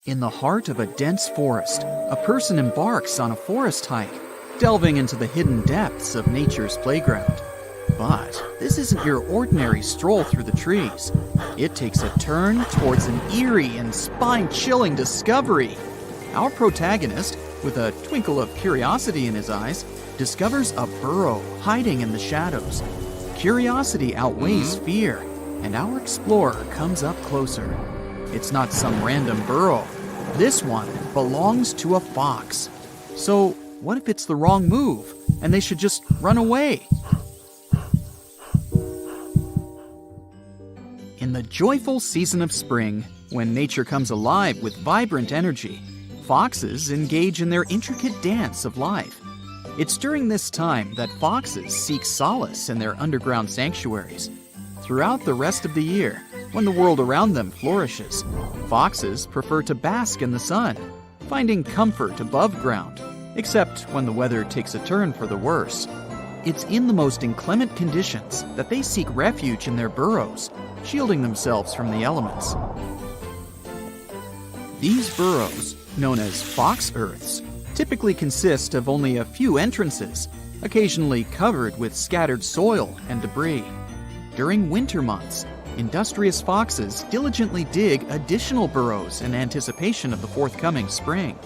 In the heart of a dense forest, a person embarks on a forest hike, delving into the hidden depths of nature's playground. But this isn't your ordinary stroll through the trees. It takes a turn towards an eerie and spine-chilling discovery. Our protagonist, with a twinkle of curiosity in his eyes, discovers a burrow hiding in the shadows. Curiosity outweighs fear, and our explorer comes up closer. It's not some random burrow. This one belongs to a fox. So what if it's the wrong move, and they should just run away? In the joyful season of spring, when nature comes alive with vibrant energy, foxes engage in their intricate dance of life. It's during this time that foxes seek solace in their underground sanctuaries. Throughout the rest of the year, when the world around them flourishes, foxes prefer to bask in the sun, finding comfort above ground, except when the weather takes a turn for the worse. It's in the most inclement conditions that they seek refuge in their burrows, shielding themselves from the elements. These burrows, known as fox earths, typically consist of only a few entrances, occasionally covered with scattered soil and debris. During winter months, industrious foxes diligently dig additional burrows in anticipation of the forthcoming spring.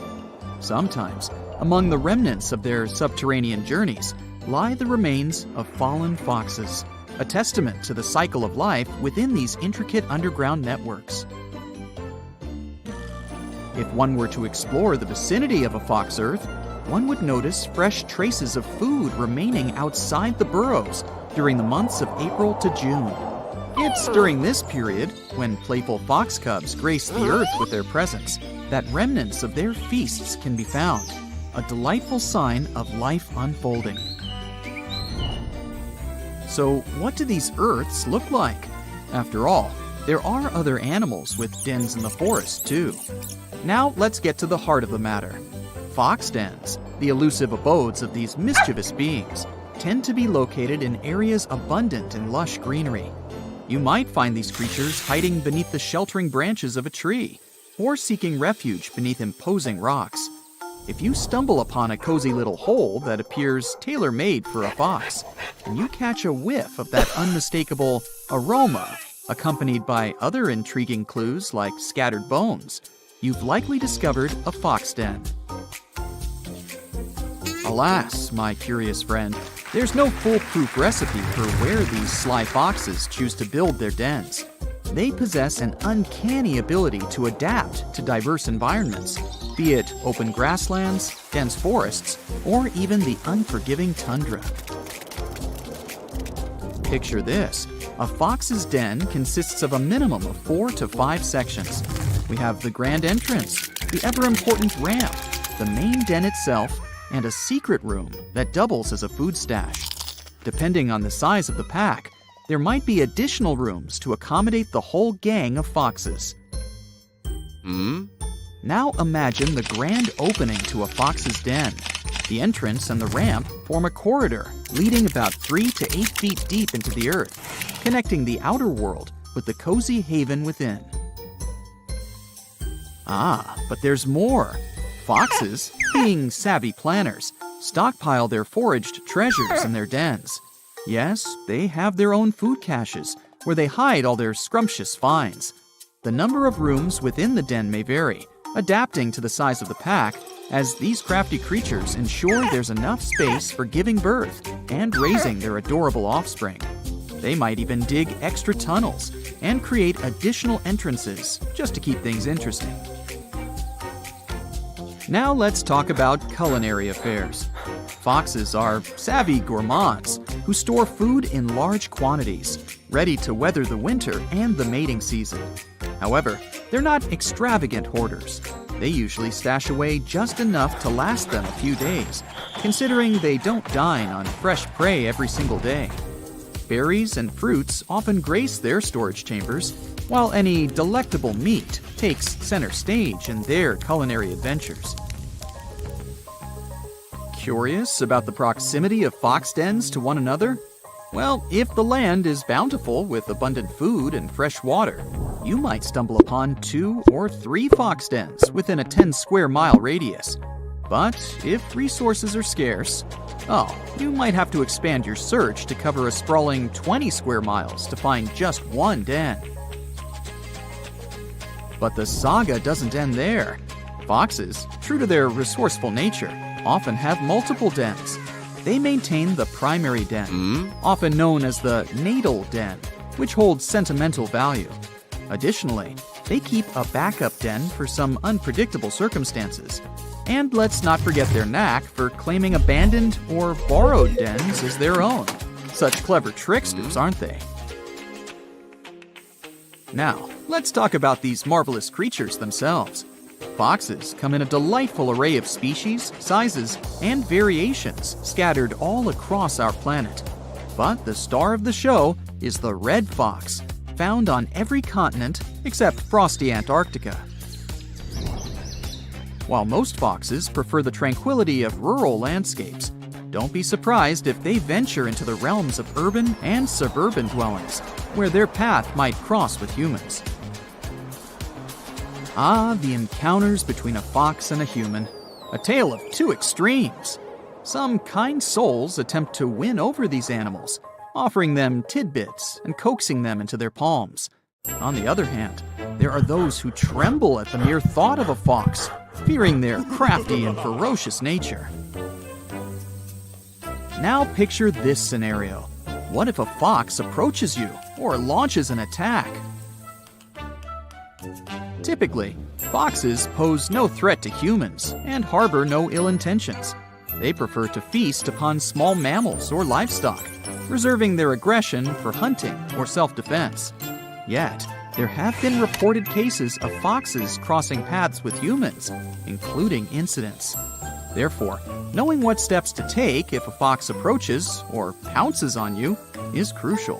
Sometimes, among the remnants of their subterranean journeys, lie the remains of fallen foxes, a testament to the cycle of life within these intricate underground networks. If one were to explore the vicinity of a fox earth, one would notice fresh traces of food remaining outside the burrows during the months of April to June. It's during this period, when playful fox cubs grace the earth with their presence, that remnants of their feasts can be found, a delightful sign of life unfolding. So, what do these earths look like? After all, there are other animals with dens in the forest, too. Now, let's get to the heart of the matter. Fox dens, the elusive abodes of these mischievous beings, tend to be located in areas abundant in lush greenery. You might find these creatures hiding beneath the sheltering branches of a tree, or seeking refuge beneath imposing rocks. If you stumble upon a cozy little hole that appears tailor-made for a fox, and you catch a whiff of that unmistakable aroma, accompanied by other intriguing clues like scattered bones, you've likely discovered a fox den. Alas, my curious friend, there's no foolproof recipe for where these sly foxes choose to build their dens. They possess an uncanny ability to adapt to diverse environments, be it open grasslands, dense forests, or even the unforgiving tundra. Picture this. A fox's den consists of a minimum of 4 to 5 sections. We have the grand entrance, the ever-important ramp, the main den itself, and a secret room that doubles as a food stash. Depending on the size of the pack, there might be additional rooms to accommodate the whole gang of foxes. Now imagine the grand opening to a fox's den. The entrance and the ramp form a corridor leading about 3 to 8 feet deep into the earth, connecting the outer world with the cozy haven within. But there's more. Foxes, being savvy planners, stockpile their foraged treasures in their dens. Yes, they have their own food caches, where they hide all their scrumptious finds. The number of rooms within the den may vary, adapting to the size of the pack, as these crafty creatures ensure there's enough space for giving birth and raising their adorable offspring. They might even dig extra tunnels and create additional entrances just to keep things interesting. Now let's talk about culinary affairs. Foxes are savvy gourmands who store food in large quantities, ready to weather the winter and the mating season. However, they're not extravagant hoarders. They usually stash away just enough to last them a few days, considering they don't dine on fresh prey every single day. Berries and fruits often grace their storage chambers, while any delectable meat takes center stage in their culinary adventures. Curious about the proximity of fox dens to one another? Well, if the land is bountiful with abundant food and fresh water, You might stumble upon 2 or 3 fox dens within a 10 square mile radius. But if resources are scarce, you might have to expand your search to cover a sprawling 20 square miles to find just one den. But the saga doesn't end there. Foxes, true to their resourceful nature, often have multiple dens. They maintain the primary den, often known as the natal den, which holds sentimental value. Additionally, they keep a backup den for some unpredictable circumstances. And let's not forget their knack for claiming abandoned or borrowed dens as their own. Such clever tricksters, aren't they? Now, let's talk about these marvelous creatures themselves. Foxes come in a delightful array of species, sizes, and variations scattered all across our planet. But the star of the show is the red fox, found on every continent except frosty Antarctica. While most foxes prefer the tranquility of rural landscapes, don't be surprised if they venture into the realms of urban and suburban dwellings, where their path might cross with humans. The encounters between a fox and a human. A tale of two extremes. Some kind souls attempt to win over these animals, offering them tidbits and coaxing them into their palms. On the other hand, there are those who tremble at the mere thought of a fox, fearing their crafty and ferocious nature. Now picture this scenario. What if a fox approaches you or launches an attack? Typically, foxes pose no threat to humans and harbor no ill intentions. They prefer to feast upon small mammals or livestock, reserving their aggression for hunting or self-defense. Yet, there have been reported cases of foxes crossing paths with humans, including incidents. Therefore, knowing what steps to take if a fox approaches or pounces on you is crucial.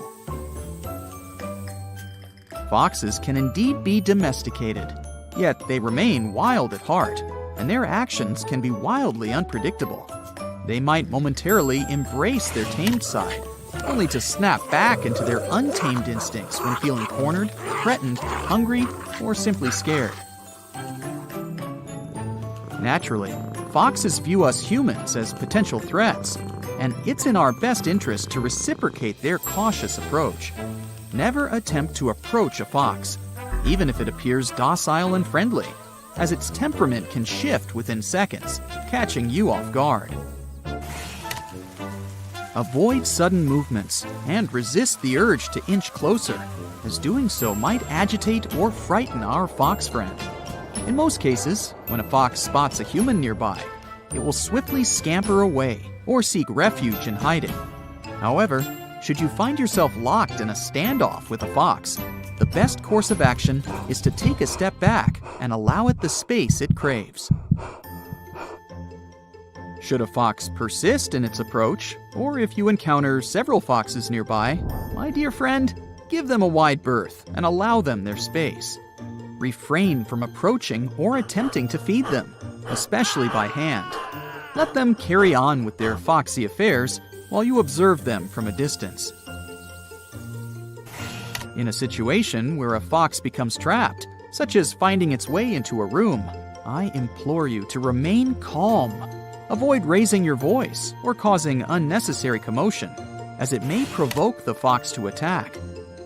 Foxes can indeed be domesticated, yet they remain wild at heart, and their actions can be wildly unpredictable. They might momentarily embrace their tamed side, only to snap back into their untamed instincts when feeling cornered, threatened, hungry, or simply scared. Naturally, foxes view us humans as potential threats, and it's in our best interest to reciprocate their cautious approach. Never attempt to approach a fox, even if it appears docile and friendly, as its temperament can shift within seconds, catching you off guard. Avoid sudden movements and resist the urge to inch closer, as doing so might agitate or frighten our fox friend. In most cases, when a fox spots a human nearby, it will swiftly scamper away or seek refuge in hiding. However, should you find yourself locked in a standoff with a fox, the best course of action is to take a step back and allow it the space it craves. Should a fox persist in its approach, or if you encounter several foxes nearby, my dear friend, give them a wide berth and allow them their space. Refrain from approaching or attempting to feed them, especially by hand. Let them carry on with their foxy affairs while you observe them from a distance. In a situation where a fox becomes trapped, such as finding its way into a room, I implore you to remain calm. Avoid raising your voice or causing unnecessary commotion, as it may provoke the fox to attack.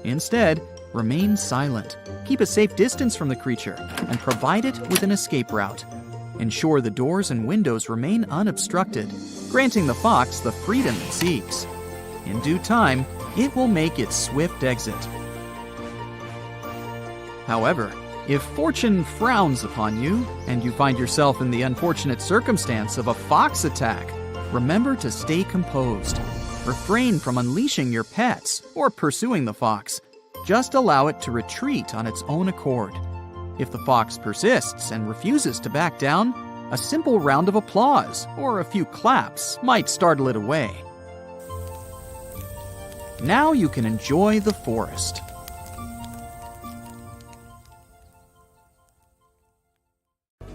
Instead, remain silent, keep a safe distance from the creature, and provide it with an escape route. Ensure the doors and windows remain unobstructed, granting the fox the freedom it seeks. In due time, it will make its swift exit. However, if fortune frowns upon you and you find yourself in the unfortunate circumstance of a fox attack, remember to stay composed. Refrain from unleashing your pets or pursuing the fox. Just allow it to retreat on its own accord. If the fox persists and refuses to back down, a simple round of applause or a few claps might startle it away. Now you can enjoy the forest.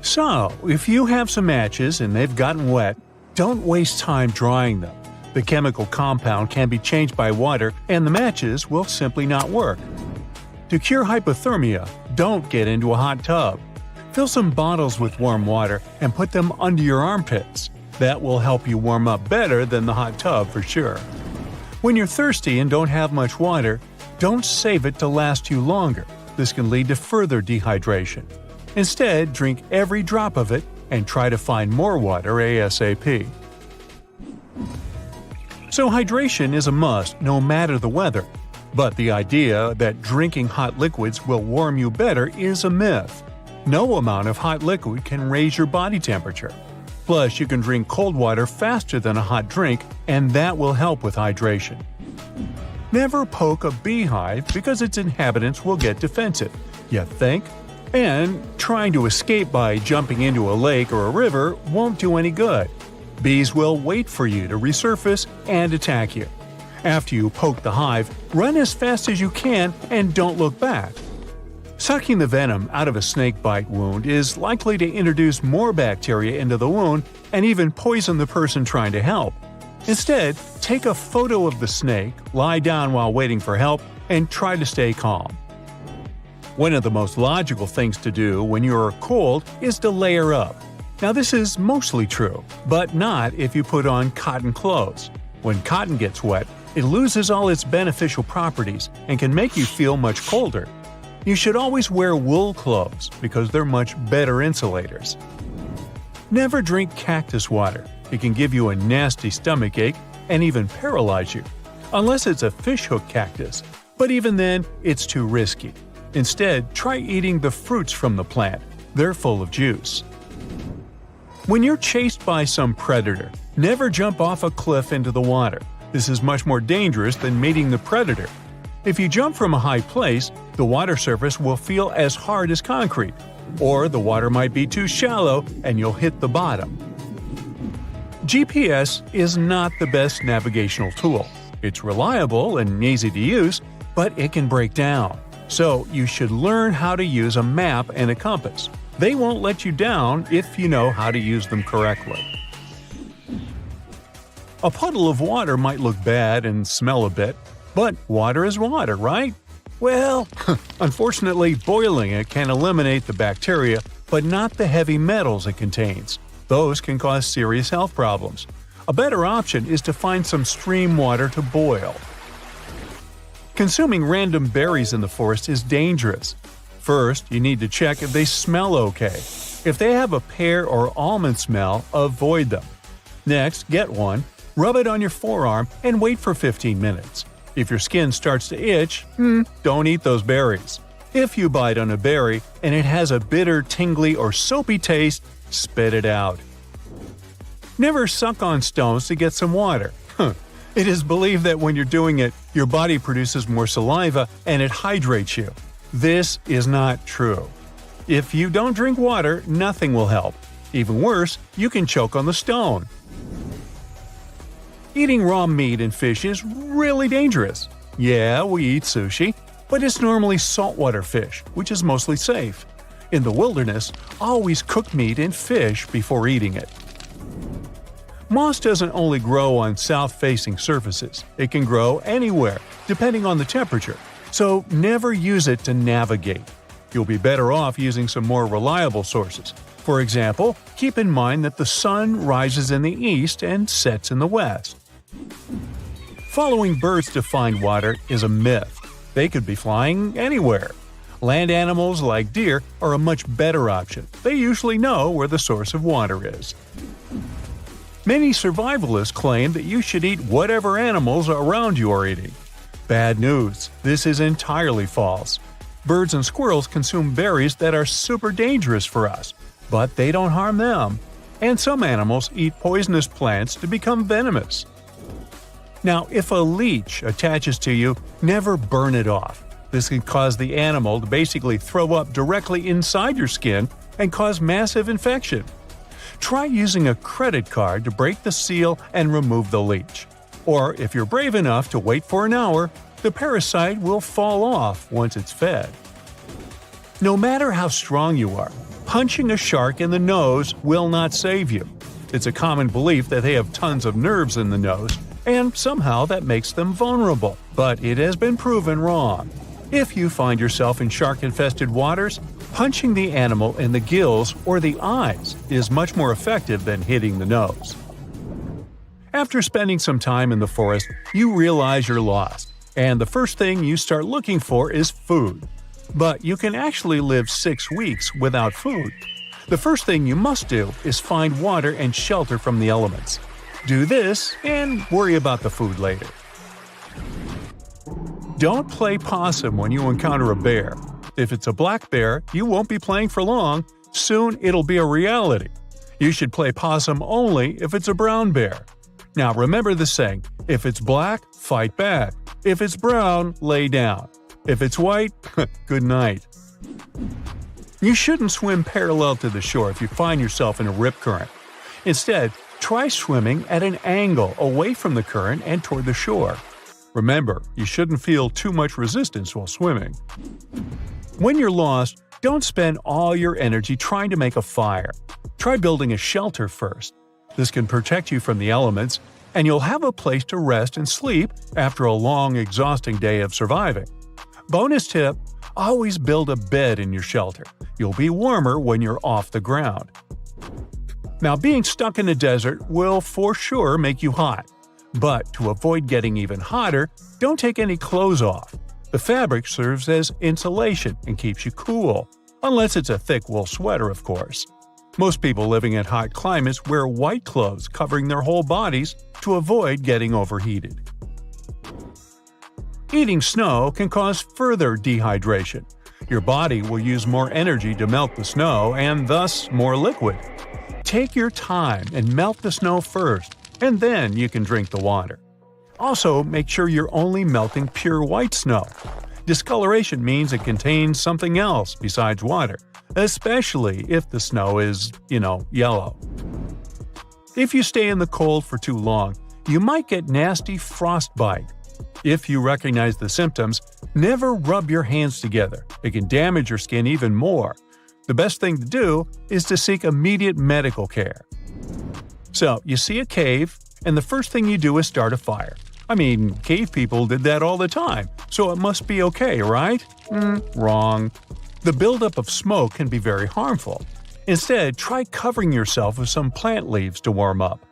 So, if you have some matches and they've gotten wet, don't waste time drying them. The chemical compound can be changed by water and the matches will simply not work. To cure hypothermia, don't get into a hot tub. Fill some bottles with warm water and put them under your armpits. That will help you warm up better than the hot tub for sure. When you're thirsty and don't have much water, don't save it to last you longer. This can lead to further dehydration. Instead, drink every drop of it and try to find more water ASAP. So hydration is a must no matter the weather. But the idea that drinking hot liquids will warm you better is a myth. No amount of hot liquid can raise your body temperature. Plus, you can drink cold water faster than a hot drink, and that will help with hydration. Never poke a beehive because its inhabitants will get defensive. You think? And trying to escape by jumping into a lake or a river won't do any good. Bees will wait for you to resurface and attack you. After you poke the hive, run as fast as you can and don't look back. Sucking the venom out of a snake bite wound is likely to introduce more bacteria into the wound and even poison the person trying to help. Instead, take a photo of the snake, lie down while waiting for help, and try to stay calm. One of the most logical things to do when you're cold is to layer up. Now this is mostly true, but not if you put on cotton clothes. When cotton gets wet, it loses all its beneficial properties and can make you feel much colder. You should always wear wool clothes because they're much better insulators. Never drink cactus water. It can give you a nasty stomachache and even paralyze you, unless it's a fishhook cactus, but even then, it's too risky. Instead, try eating the fruits from the plant. They're full of juice. When you're chased by some predator, never jump off a cliff into the water. This is much more dangerous than meeting the predator. If you jump from a high place, the water surface will feel as hard as concrete, or the water might be too shallow and you'll hit the bottom. GPS is not the best navigational tool. It's reliable and easy to use, but it can break down. So you should learn how to use a map and a compass. They won't let you down if you know how to use them correctly. A puddle of water might look bad and smell a bit, but water is water, right? Well, unfortunately, boiling it can eliminate the bacteria, but not the heavy metals it contains. Those can cause serious health problems. A better option is to find some stream water to boil. Consuming random berries in the forest is dangerous. First, you need to check if they smell okay. If they have a pear or almond smell, avoid them. Next, get one, rub it on your forearm, and wait for 15 minutes. If your skin starts to itch, don't eat those berries. If you bite on a berry and it has a bitter, tingly, or soapy taste, spit it out. Never suck on stones to get some water. It is believed that when you're doing it, your body produces more saliva and it hydrates you. This is not true. If you don't drink water, nothing will help. Even worse, you can choke on the stone. Eating raw meat and fish is really dangerous. Yeah, we eat sushi, but it's normally saltwater fish, which is mostly safe. In the wilderness, always cook meat and fish before eating it. Moss doesn't only grow on south-facing surfaces. It can grow anywhere, depending on the temperature, so never use it to navigate. You'll be better off using some more reliable sources. For example, keep in mind that the sun rises in the east and sets in the west. Following birds to find water is a myth. They could be flying anywhere. Land animals like deer are a much better option. They usually know where the source of water is. Many survivalists claim that you should eat whatever animals around you are eating. Bad news. This is entirely false. Birds and squirrels consume berries that are super dangerous for us, but they don't harm them. And some animals eat poisonous plants to become venomous. Now, if a leech attaches to you, never burn it off. This can cause the animal to basically throw up directly inside your skin and cause massive infection. Try using a credit card to break the seal and remove the leech. Or if you're brave enough to wait for an hour, the parasite will fall off once it's fed. No matter how strong you are, punching a shark in the nose will not save you. It's a common belief that they have tons of nerves in the nose, and somehow that makes them vulnerable, but it has been proven wrong. If you find yourself in shark-infested waters, punching the animal in the gills or the eyes is much more effective than hitting the nose. After spending some time in the forest, you realize you're lost, and the first thing you start looking for is food. But you can actually live 6 weeks without food. The first thing you must do is find water and shelter from the elements. Do this and worry about the food later. Don't play possum when you encounter a bear. If it's a black bear, you won't be playing for long. Soon it'll be a reality. You should play possum only if it's a brown bear. Now remember the saying, if it's black, fight back. If it's brown, lay down. If it's white, good night. You shouldn't swim parallel to the shore if you find yourself in a rip current. Instead, try swimming at an angle away from the current and toward the shore. Remember, you shouldn't feel too much resistance while swimming. When you're lost, don't spend all your energy trying to make a fire. Try building a shelter first. This can protect you from the elements, and you'll have a place to rest and sleep after a long, exhausting day of surviving. Bonus tip: always build a bed in your shelter. You'll be warmer when you're off the ground. Now, being stuck in the desert will for sure make you hot. But to avoid getting even hotter, don't take any clothes off. The fabric serves as insulation and keeps you cool, unless it's a thick wool sweater, of course. Most people living in hot climates wear white clothes covering their whole bodies to avoid getting overheated. Eating snow can cause further dehydration. Your body will use more energy to melt the snow and thus more liquid. Take your time and melt the snow first, and then you can drink the water. Also, make sure you're only melting pure white snow. Discoloration means it contains something else besides water, especially if the snow is, yellow. If you stay in the cold for too long, you might get nasty frostbite. If you recognize the symptoms, never rub your hands together. It can damage your skin even more. The best thing to do is to seek immediate medical care. So, you see a cave, and the first thing you do is start a fire. Cave people did that all the time, so it must be okay, right? Wrong. The buildup of smoke can be very harmful. Instead, try covering yourself with some plant leaves to warm up.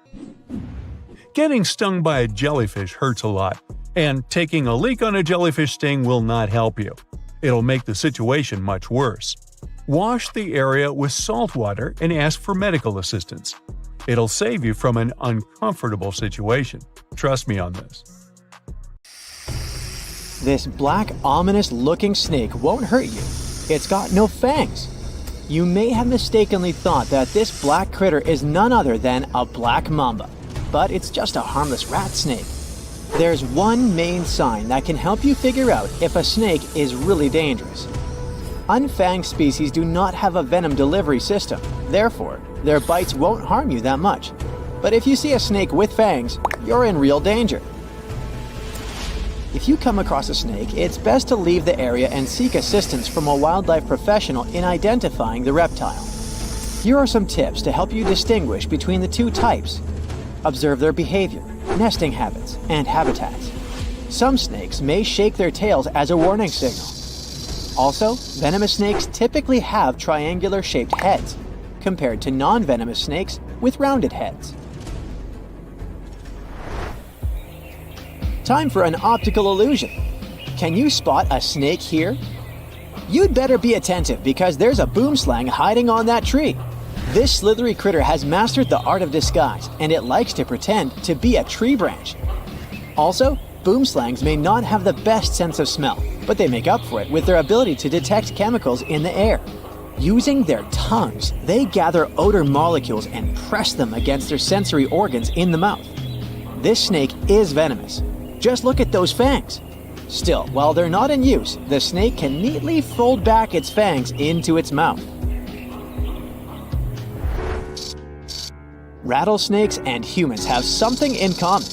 Getting stung by a jellyfish hurts a lot, and taking a leak on a jellyfish sting will not help you. It'll make the situation much worse. Wash the area with salt water and ask for medical assistance. It'll save you from an uncomfortable situation. Trust me on this. This black, ominous-looking snake won't hurt you. It's got no fangs. You may have mistakenly thought that this black critter is none other than a black mamba, but it's just a harmless rat snake. There's one main sign that can help you figure out if a snake is really dangerous. Unfanged species do not have a venom delivery system, therefore, their bites won't harm you that much. But if you see a snake with fangs, you're in real danger. If you come across a snake, it's best to leave the area and seek assistance from a wildlife professional in identifying the reptile. Here are some tips to help you distinguish between the two types. Observe their behavior, nesting habits, and habitats. Some snakes may shake their tails as a warning signal. Also, venomous snakes typically have triangular-shaped heads, compared to non-venomous snakes with rounded heads. Time for an optical illusion. Can you spot a snake here? You'd better be attentive because there's a boomslang hiding on that tree. This slithery critter has mastered the art of disguise, and it likes to pretend to be a tree branch. Also, boomslangs may not have the best sense of smell, but they make up for it with their ability to detect chemicals in the air. Using their tongues, they gather odor molecules and press them against their sensory organs in the mouth. This snake is venomous. Just look at those fangs. Still, while they're not in use, the snake can neatly fold back its fangs into its mouth. Rattlesnakes and humans have something in common.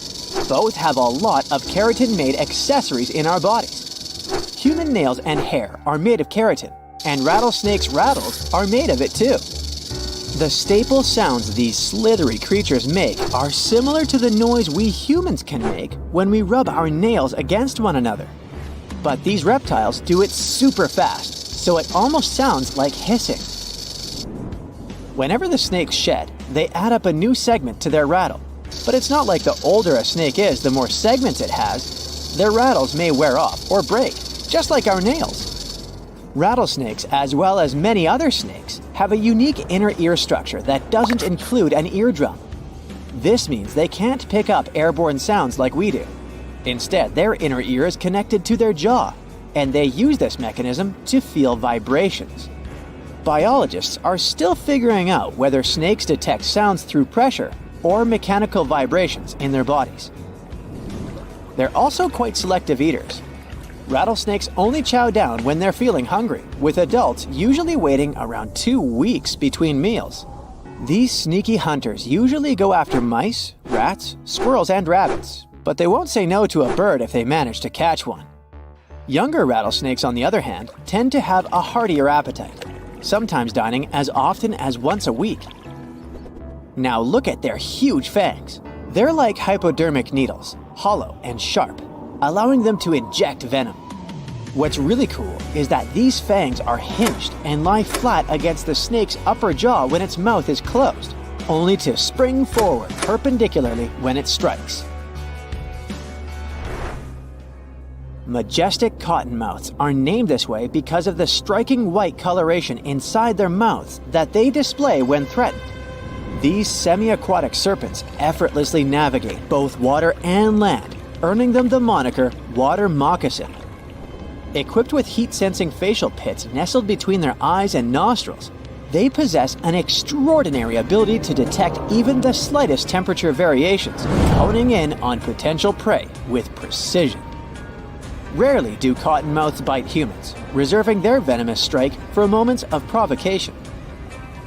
Both have a lot of keratin-made accessories in our bodies. Human nails and hair are made of keratin, and rattlesnakes' rattles are made of it too. The staple sounds these slithery creatures make are similar to the noise we humans can make when we rub our nails against one another. But these reptiles do it super fast, so it almost sounds like hissing. Whenever the snakes shed, they add up a new segment to their rattle. But it's not like the older a snake is, the more segments it has. Their rattles may wear off or break, just like our nails. Rattlesnakes, as well as many other snakes, have a unique inner ear structure that doesn't include an eardrum. This means they can't pick up airborne sounds like we do. Instead, their inner ear is connected to their jaw, and they use this mechanism to feel vibrations. Biologists are still figuring out whether snakes detect sounds through pressure or mechanical vibrations in their bodies. They're also quite selective eaters. Rattlesnakes only chow down when they're feeling hungry, with adults usually waiting around 2 weeks between meals. These sneaky hunters usually go after mice, rats, squirrels, and rabbits, but they won't say no to a bird if they manage to catch one. Younger rattlesnakes, on the other hand, tend to have a heartier appetite, sometimes dining as often as once a week. Now look at their huge fangs. They're like hypodermic needles, hollow and sharp, allowing them to inject venom. What's really cool is that these fangs are hinged and lie flat against the snake's upper jaw when its mouth is closed, only to spring forward perpendicularly when it strikes. Majestic cottonmouths are named this way because of the striking white coloration inside their mouths that they display when threatened. These semi-aquatic serpents effortlessly navigate both water and land, earning them the moniker water moccasin. Equipped with heat-sensing facial pits nestled between their eyes and nostrils, they possess an extraordinary ability to detect even the slightest temperature variations, honing in on potential prey with precision. Rarely do cottonmouths bite humans, reserving their venomous strike for moments of provocation.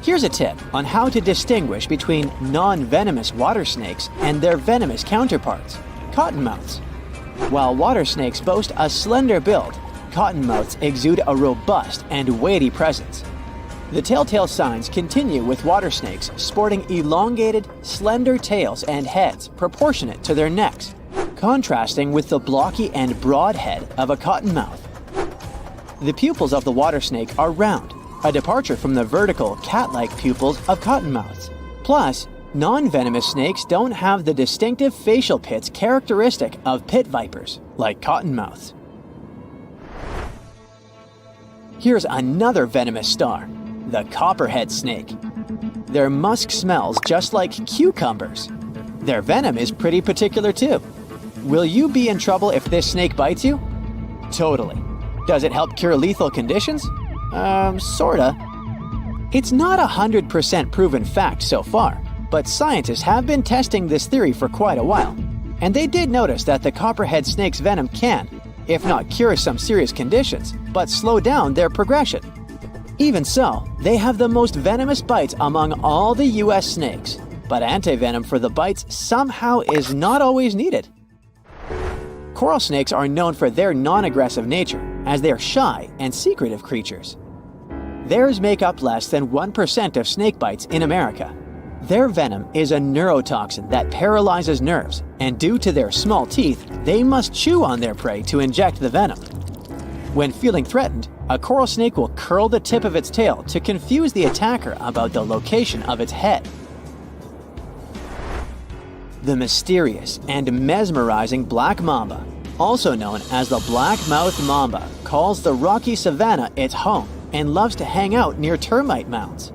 Here's a tip on how to distinguish between non-venomous water snakes and their venomous counterparts, cottonmouths. While water snakes boast a slender build, cottonmouths exude a robust and weighty presence. The telltale signs continue with water snakes sporting elongated, slender tails and heads proportionate to their necks, contrasting with the blocky and broad head of a cottonmouth. The pupils of the water snake are round, a departure from the vertical, cat-like pupils of cottonmouths. Plus, non-venomous snakes don't have the distinctive facial pits characteristic of pit vipers, like cottonmouths. Here's another venomous star, the copperhead snake. Their musk smells just like cucumbers. Their venom is pretty particular too. Will you be in trouble if this snake bites you? Totally. Does it help cure lethal conditions? Sorta. It's not 100% proven fact so far, but scientists have been testing this theory for quite a while, and they did notice that the copperhead snake's venom can, if not cure some serious conditions, but slow down their progression. Even so, they have the most venomous bites among all the US snakes, but antivenom for the bites somehow is not always needed. Coral snakes are known for their non-aggressive nature, as they are shy and secretive creatures. Theirs make up less than 1% of snake bites in America. Their venom is a neurotoxin that paralyzes nerves, and due to their small teeth, they must chew on their prey to inject the venom. When feeling threatened, a coral snake will curl the tip of its tail to confuse the attacker about the location of its head. The mysterious and mesmerizing black mamba, also known as the black-mouthed mamba, calls the rocky savanna its home and loves to hang out near termite mounds.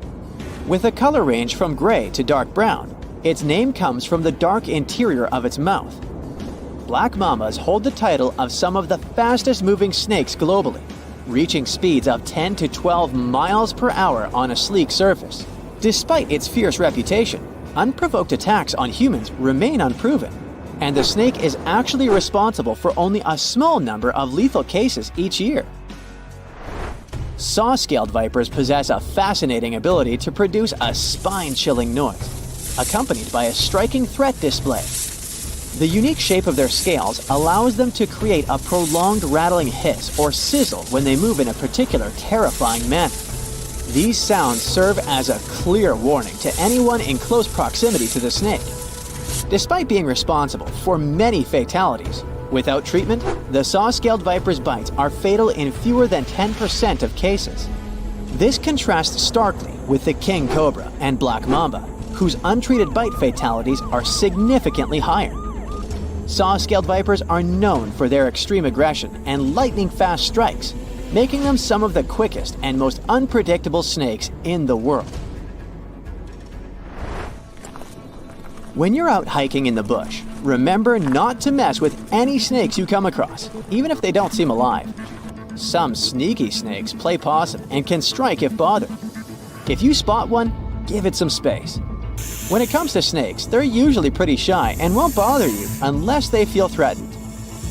With a color range from gray to dark brown, its name comes from the dark interior of its mouth. Black mambas hold the title of some of the fastest-moving snakes globally, reaching speeds of 10 to 12 miles per hour on a sleek surface. Despite its fierce reputation, unprovoked attacks on humans remain unproven, and the snake is actually responsible for only a small number of lethal cases each year. Saw-scaled vipers possess a fascinating ability to produce a spine-chilling noise, accompanied by a striking threat display. The unique shape of their scales allows them to create a prolonged rattling hiss or sizzle when they move in a particular terrifying manner. These sounds serve as a clear warning to anyone in close proximity to the snake. Despite being responsible for many fatalities, Without treatment, the saw-scaled viper's bites are fatal in fewer than 10% of cases. This contrasts starkly with the king cobra and black mamba, whose untreated bite fatalities are significantly higher. Saw-scaled vipers are known for their extreme aggression and lightning-fast strikes, making them some of the quickest and most unpredictable snakes in the world. When you're out hiking in the bush, remember not to mess with any snakes you come across, even if they don't seem alive. Some sneaky snakes play possum and can strike if bothered. If you spot one, give it some space. When it comes to snakes, they're usually pretty shy and won't bother you unless they feel threatened.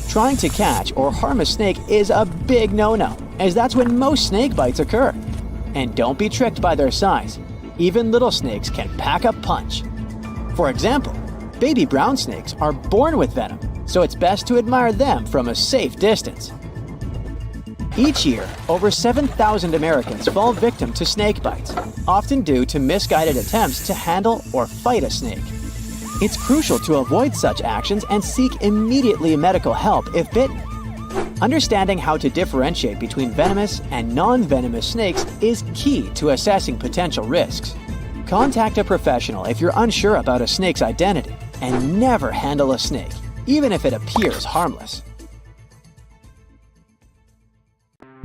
Trying to catch or harm a snake is a big no-no, as that's when most snake bites occur. And don't be tricked by their size. Even little snakes can pack a punch. For example, baby brown snakes are born with venom, so it's best to admire them from a safe distance. Each year, over 7,000 Americans fall victim to snake bites, often due to misguided attempts to handle or fight a snake. It's crucial to avoid such actions and seek immediately medical help if bitten. Understanding how to differentiate between venomous and non-venomous snakes is key to assessing potential risks. Contact a professional if you're unsure about a snake's identity, and never handle a snake, even if it appears harmless.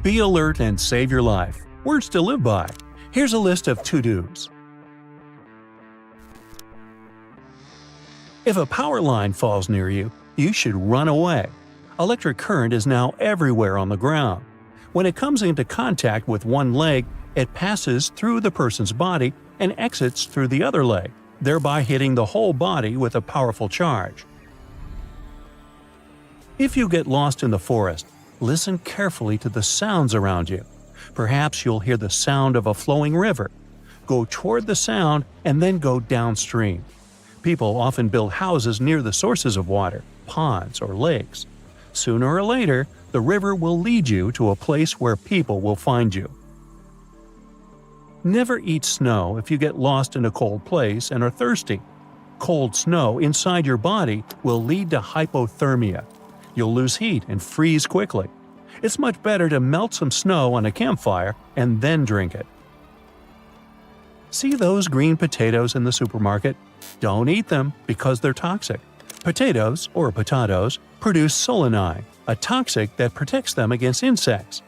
Be alert and save your life. Words to live by. Here's a list of to-dos. If a power line falls near you, you should run away. Electric current is now everywhere on the ground. When it comes into contact with one leg, it passes through the person's body and exits through the other leg, thereby hitting the whole body with a powerful charge. If you get lost in the forest, listen carefully to the sounds around you. Perhaps you'll hear the sound of a flowing river. Go toward the sound and then go downstream. People often build houses near the sources of water, ponds or lakes. Sooner or later, the river will lead you to a place where people will find you. Never eat snow if you get lost in a cold place and are thirsty. Cold snow inside your body will lead to hypothermia. You'll lose heat and freeze quickly. It's much better to melt some snow on a campfire and then drink it. See those green potatoes in the supermarket? Don't eat them because they're toxic. Potatoes, or potatoes, produce solanine, a toxic that protects them against insects.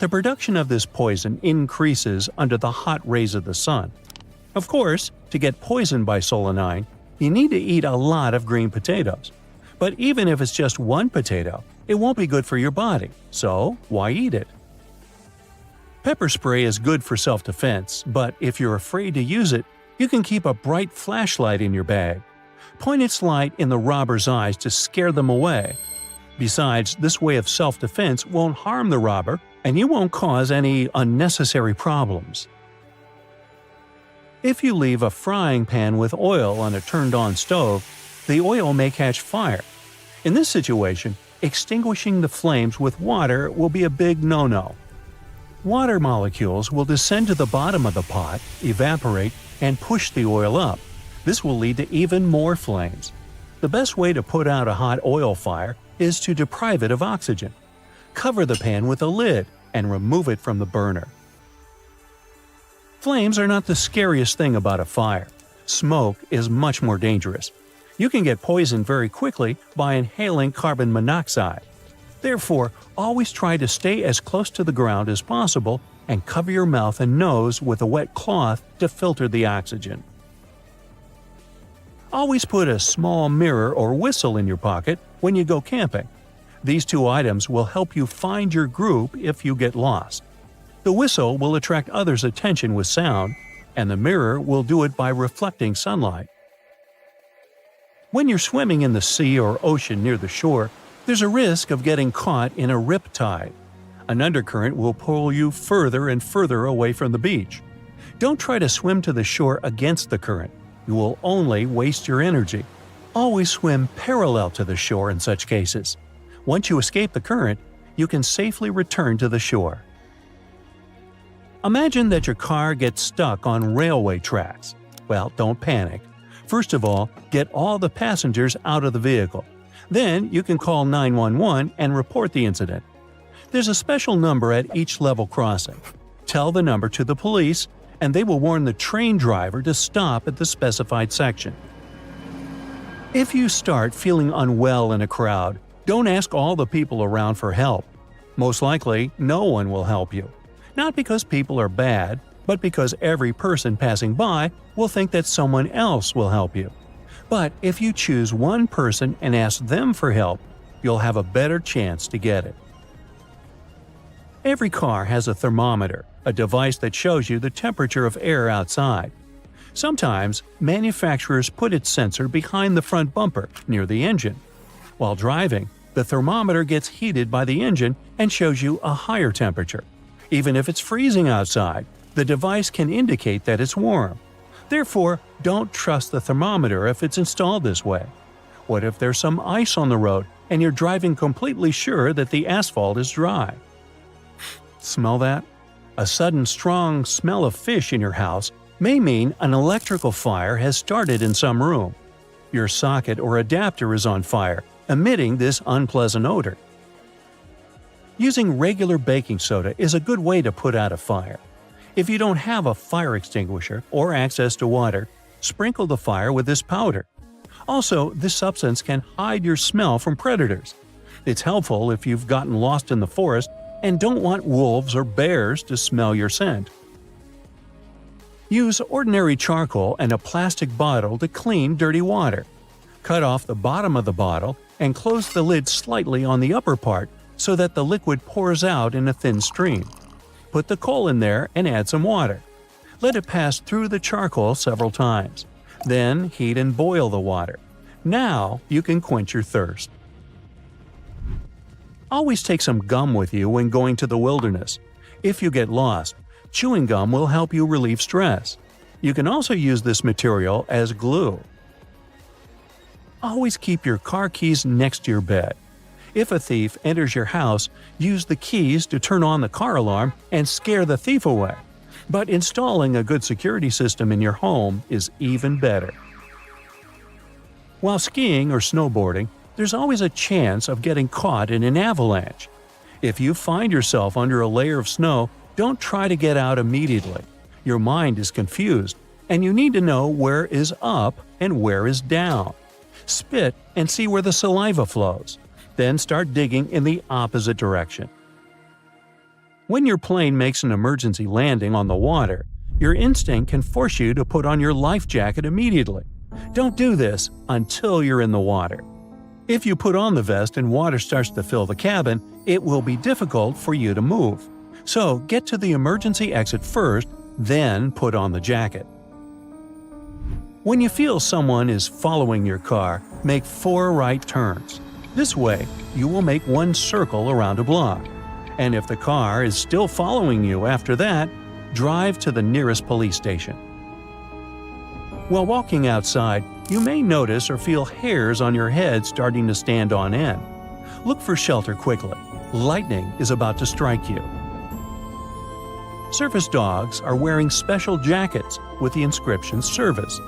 The production of this poison increases under the hot rays of the sun. Of course, to get poisoned by solanine, you need to eat a lot of green potatoes. But even if it's just one potato, it won't be good for your body, so why eat it? Pepper spray is good for self-defense, but if you're afraid to use it, you can keep a bright flashlight in your bag. Point its light in the robber's eyes to scare them away. Besides, this way of self-defense won't harm the robber, and you won't cause any unnecessary problems. If you leave a frying pan with oil on a turned-on stove, the oil may catch fire. In this situation, extinguishing the flames with water will be a big no-no. Water molecules will descend to the bottom of the pot, evaporate, and push the oil up. This will lead to even more flames. The best way to put out a hot oil fire is to deprive it of oxygen. Cover the pan with a lid and remove it from the burner. Flames are not the scariest thing about a fire. Smoke is much more dangerous. You can get poisoned very quickly by inhaling carbon monoxide. Therefore, always try to stay as close to the ground as possible and cover your mouth and nose with a wet cloth to filter the oxygen. Always put a small mirror or whistle in your pocket when you go camping. These two items will help you find your group if you get lost. The whistle will attract others' attention with sound, and the mirror will do it by reflecting sunlight. When you're swimming in the sea or ocean near the shore, there's a risk of getting caught in a rip tide. An undercurrent will pull you further and further away from the beach. Don't try to swim to the shore against the current. You will only waste your energy. Always swim parallel to the shore in such cases. Once you escape the current, you can safely return to the shore. Imagine that your car gets stuck on railway tracks. Well, don't panic. First of all, get all the passengers out of the vehicle. Then you can call 911 and report the incident. There's a special number at each level crossing. Tell the number to the police, and they will warn the train driver to stop at the specified section. If you start feeling unwell in a crowd, don't ask all the people around for help. Most likely, no one will help you. Not because people are bad, but because every person passing by will think that someone else will help you. But if you choose one person and ask them for help, you'll have a better chance to get it. Every car has a thermometer, a device that shows you the temperature of air outside. Sometimes, manufacturers put its sensor behind the front bumper, near the engine. While driving, the thermometer gets heated by the engine and shows you a higher temperature. Even if it's freezing outside, the device can indicate that it's warm. Therefore, don't trust the thermometer if it's installed this way. What if there's some ice on the road and you're driving completely sure that the asphalt is dry? Smell that? A sudden strong smell of fish in your house may mean an electrical fire has started in some room. Your socket or adapter is on fire, emitting this unpleasant odor. Using regular baking soda is a good way to put out a fire. If you don't have a fire extinguisher or access to water, sprinkle the fire with this powder. Also, this substance can hide your smell from predators. It's helpful if you've gotten lost in the forest and don't want wolves or bears to smell your scent. Use ordinary charcoal and a plastic bottle to clean dirty water. Cut off the bottom of the bottle and close the lid slightly on the upper part so that the liquid pours out in a thin stream. Put the coal in there and add some water. Let it pass through the charcoal several times. Then heat and boil the water. Now you can quench your thirst. Always take some gum with you when going to the wilderness. If you get lost, chewing gum will help you relieve stress. You can also use this material as glue. Always keep your car keys next to your bed. If a thief enters your house, use the keys to turn on the car alarm and scare the thief away. But installing a good security system in your home is even better. While skiing or snowboarding, there's always a chance of getting caught in an avalanche. If you find yourself under a layer of snow, don't try to get out immediately. Your mind is confused, and you need to know where is up and where is down. Spit and see where the saliva flows. Then start digging in the opposite direction. When your plane makes an emergency landing on the water, your instinct can force you to put on your life jacket immediately. Don't do this until you're in the water. If you put on the vest and water starts to fill the cabin, it will be difficult for you to move. So get to the emergency exit first, then put on the jacket. When you feel someone is following your car, make 4 right turns. This way, you will make 1 circle around a block. And if the car is still following you after that, drive to the nearest police station. While walking outside, you may notice or feel hairs on your head starting to stand on end. Look for shelter quickly. Lightning is about to strike you. Service dogs are wearing special jackets with the inscription "Service."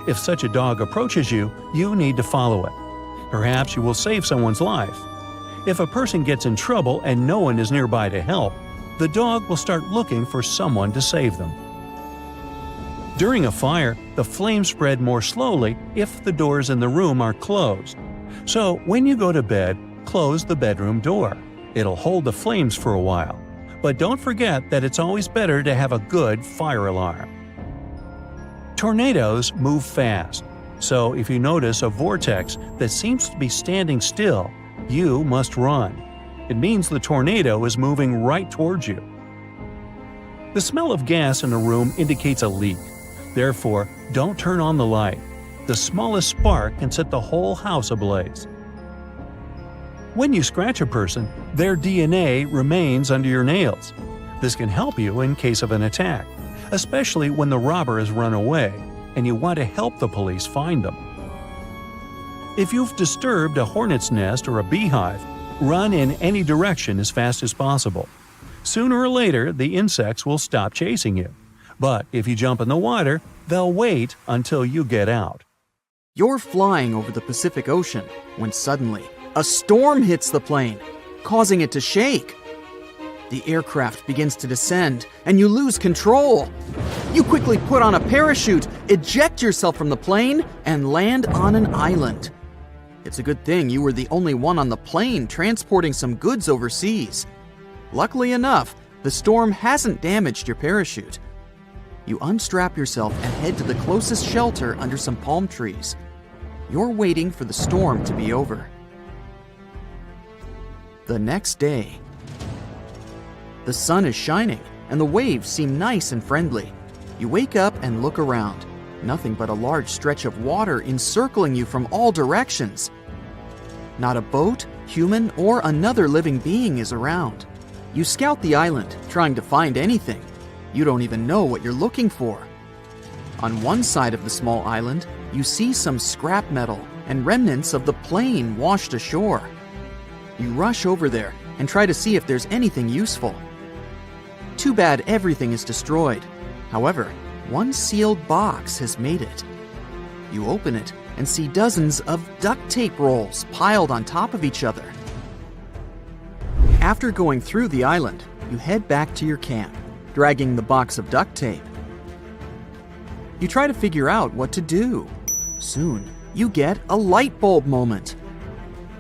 If such a dog approaches you, you need to follow it. Perhaps you will save someone's life. If a person gets in trouble and no one is nearby to help, the dog will start looking for someone to save them. During a fire, the flames spread more slowly if the doors in the room are closed. So when you go to bed, close the bedroom door. It'll hold the flames for a while. But don't forget that it's always better to have a good fire alarm. Tornadoes move fast, so if you notice a vortex that seems to be standing still, you must run. It means the tornado is moving right towards you. The smell of gas in a room indicates a leak. Therefore, don't turn on the light. The smallest spark can set the whole house ablaze. When you scratch a person, their DNA remains under your nails. This can help you in case of an attack, especially when the robber has run away and you want to help the police find them. If you've disturbed a hornet's nest or a beehive, run in any direction as fast as possible. Sooner or later, the insects will stop chasing you. But if you jump in the water, they'll wait until you get out. You're flying over the Pacific Ocean when suddenly a storm hits the plane, causing it to shake. The aircraft begins to descend and you lose control. You quickly put on a parachute, eject yourself from the plane, and land on an island. It's a good thing you were the only one on the plane transporting some goods overseas. Luckily enough, the storm hasn't damaged your parachute. You unstrap yourself and head to the closest shelter under some palm trees. You're waiting for the storm to be over. The next day, the sun is shining and the waves seem nice and friendly. You wake up and look around. Nothing but a large stretch of water encircling you from all directions. Not a boat, human, or another living being is around. You scout the island, trying to find anything. You don't even know what you're looking for. On one side of the small island, you see some scrap metal and remnants of the plane washed ashore. You rush over there and try to see if there's anything useful. Too bad everything is destroyed. However, one sealed box has made it. You open it and see dozens of duct tape rolls piled on top of each other. After going through the island, you head back to your camp, dragging the box of duct tape. You try to figure out what to do. Soon, you get a light bulb moment.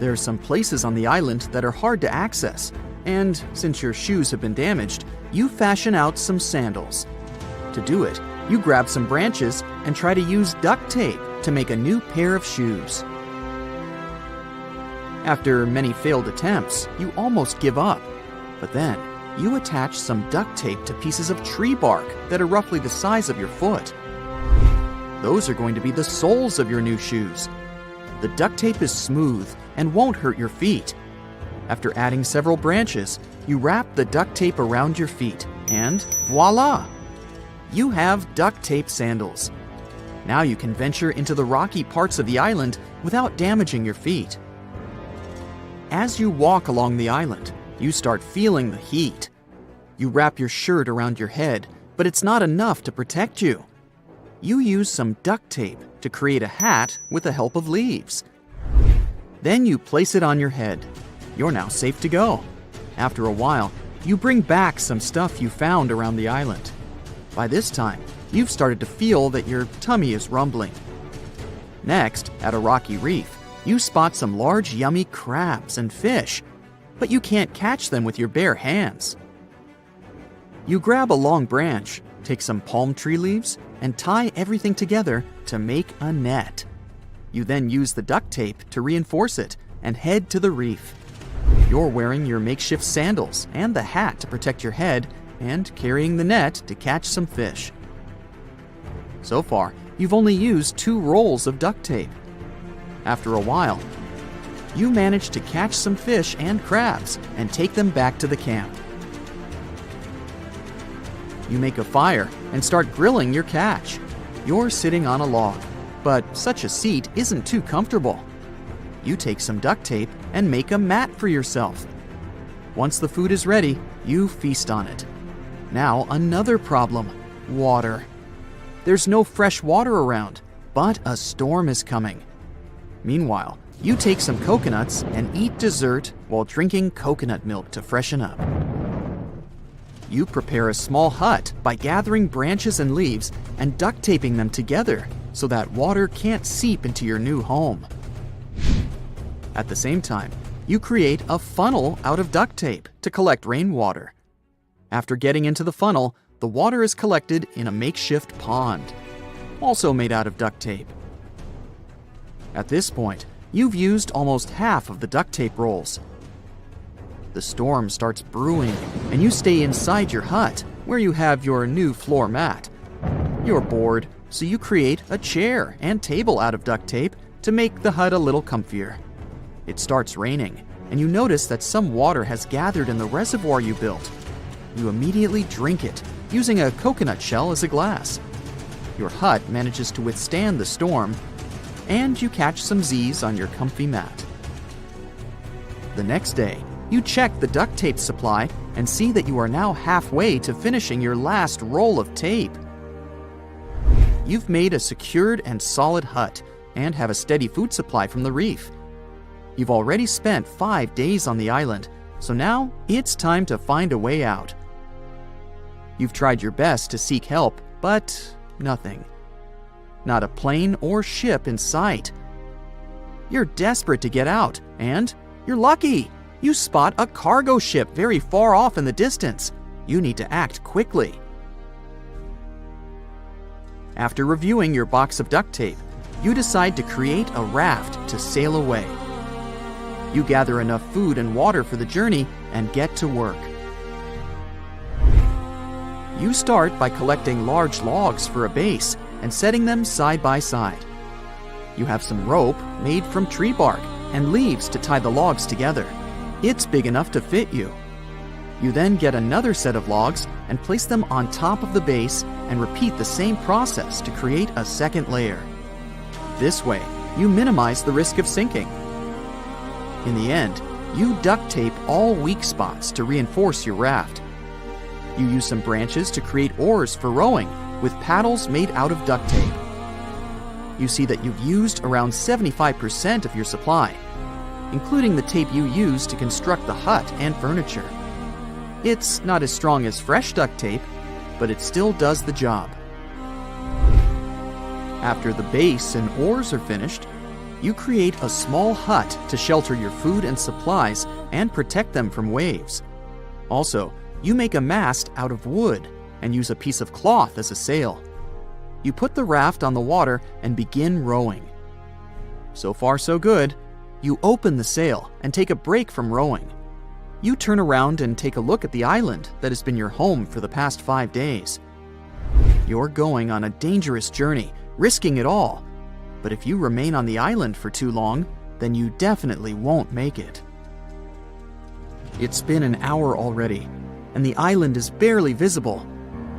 There are some places on the island that are hard to access, and since your shoes have been damaged, you fashion out some sandals. To do it, you grab some branches and try to use duct tape to make a new pair of shoes. After many failed attempts, you almost give up. But then, you attach some duct tape to pieces of tree bark that are roughly the size of your foot. Those are going to be the soles of your new shoes. The duct tape is smooth and won't hurt your feet. After adding several branches, you wrap the duct tape around your feet, and voila! You have duct tape sandals. Now you can venture into the rocky parts of the island without damaging your feet. As you walk along the island, you start feeling the heat. You wrap your shirt around your head, but it's not enough to protect you. You use some duct tape to create a hat with the help of leaves. Then you place it on your head. You're now safe to go. After a while, you bring back some stuff you found around the island. By this time, you've started to feel that your tummy is rumbling. Next, at a rocky reef, you spot some large yummy crabs and fish, but you can't catch them with your bare hands. You grab a long branch, take some palm tree leaves, and tie everything together to make a net. You then use the duct tape to reinforce it and head to the reef. You're wearing your makeshift sandals and the hat to protect your head and carrying the net to catch some fish. So far, you've only used 2 rolls of duct tape. After a while, you manage to catch some fish and crabs and take them back to the camp. You make a fire and start grilling your catch. You're sitting on a log, but such a seat isn't too comfortable. You take some duct tape and make a mat for yourself. Once the food is ready, you feast on it. Now another problem: water. There's no fresh water around, but a storm is coming. Meanwhile, you take some coconuts and eat dessert while drinking coconut milk to freshen up. You prepare a small hut by gathering branches and leaves and duct taping them together so that water can't seep into your new home. At the same time, you create a funnel out of duct tape to collect rainwater. After getting into the funnel, the water is collected in a makeshift pond, also made out of duct tape. At this point, you've used almost half of the duct tape rolls. The storm starts brewing, and you stay inside your hut, where you have your new floor mat. You're bored, so you create a chair and table out of duct tape to make the hut a little comfier. It starts raining, and you notice that some water has gathered in the reservoir you built. You immediately drink it, using a coconut shell as a glass. Your hut manages to withstand the storm, and you catch some Z's on your comfy mat. The next day, you check the duct tape supply and see that you are now halfway to finishing your last roll of tape. You've made a secured and solid hut and have a steady food supply from the reef. You've already spent 5 days on the island, so now it's time to find a way out. You've tried your best to seek help, but nothing. Not a plane or ship in sight. You're desperate to get out, and you're lucky. You spot a cargo ship very far off in the distance. You need to act quickly. After reviewing your box of duct tape, you decide to create a raft to sail away. You gather enough food and water for the journey and get to work. You start by collecting large logs for a base and setting them side by side. You have some rope made from tree bark and leaves to tie the logs together. It's big enough to fit you. You then get another set of logs and place them on top of the base and repeat the same process to create a second layer. This way, you minimize the risk of sinking. In the end, you duct tape all weak spots to reinforce your raft. You use some branches to create oars for rowing with paddles made out of duct tape. You see that you've used around 75% of your supply, including the tape you used to construct the hut and furniture. It's not as strong as fresh duct tape, but it still does the job. After the base and oars are finished, you create a small hut to shelter your food and supplies and protect them from waves. Also, you make a mast out of wood and use a piece of cloth as a sail. You put the raft on the water and begin rowing. So far, so good. You open the sail and take a break from rowing. You turn around and take a look at the island that has been your home for the past 5 days. You're going on a dangerous journey, risking it all. But if you remain on the island for too long, then you definitely won't make it. It's been an hour already, and the island is barely visible.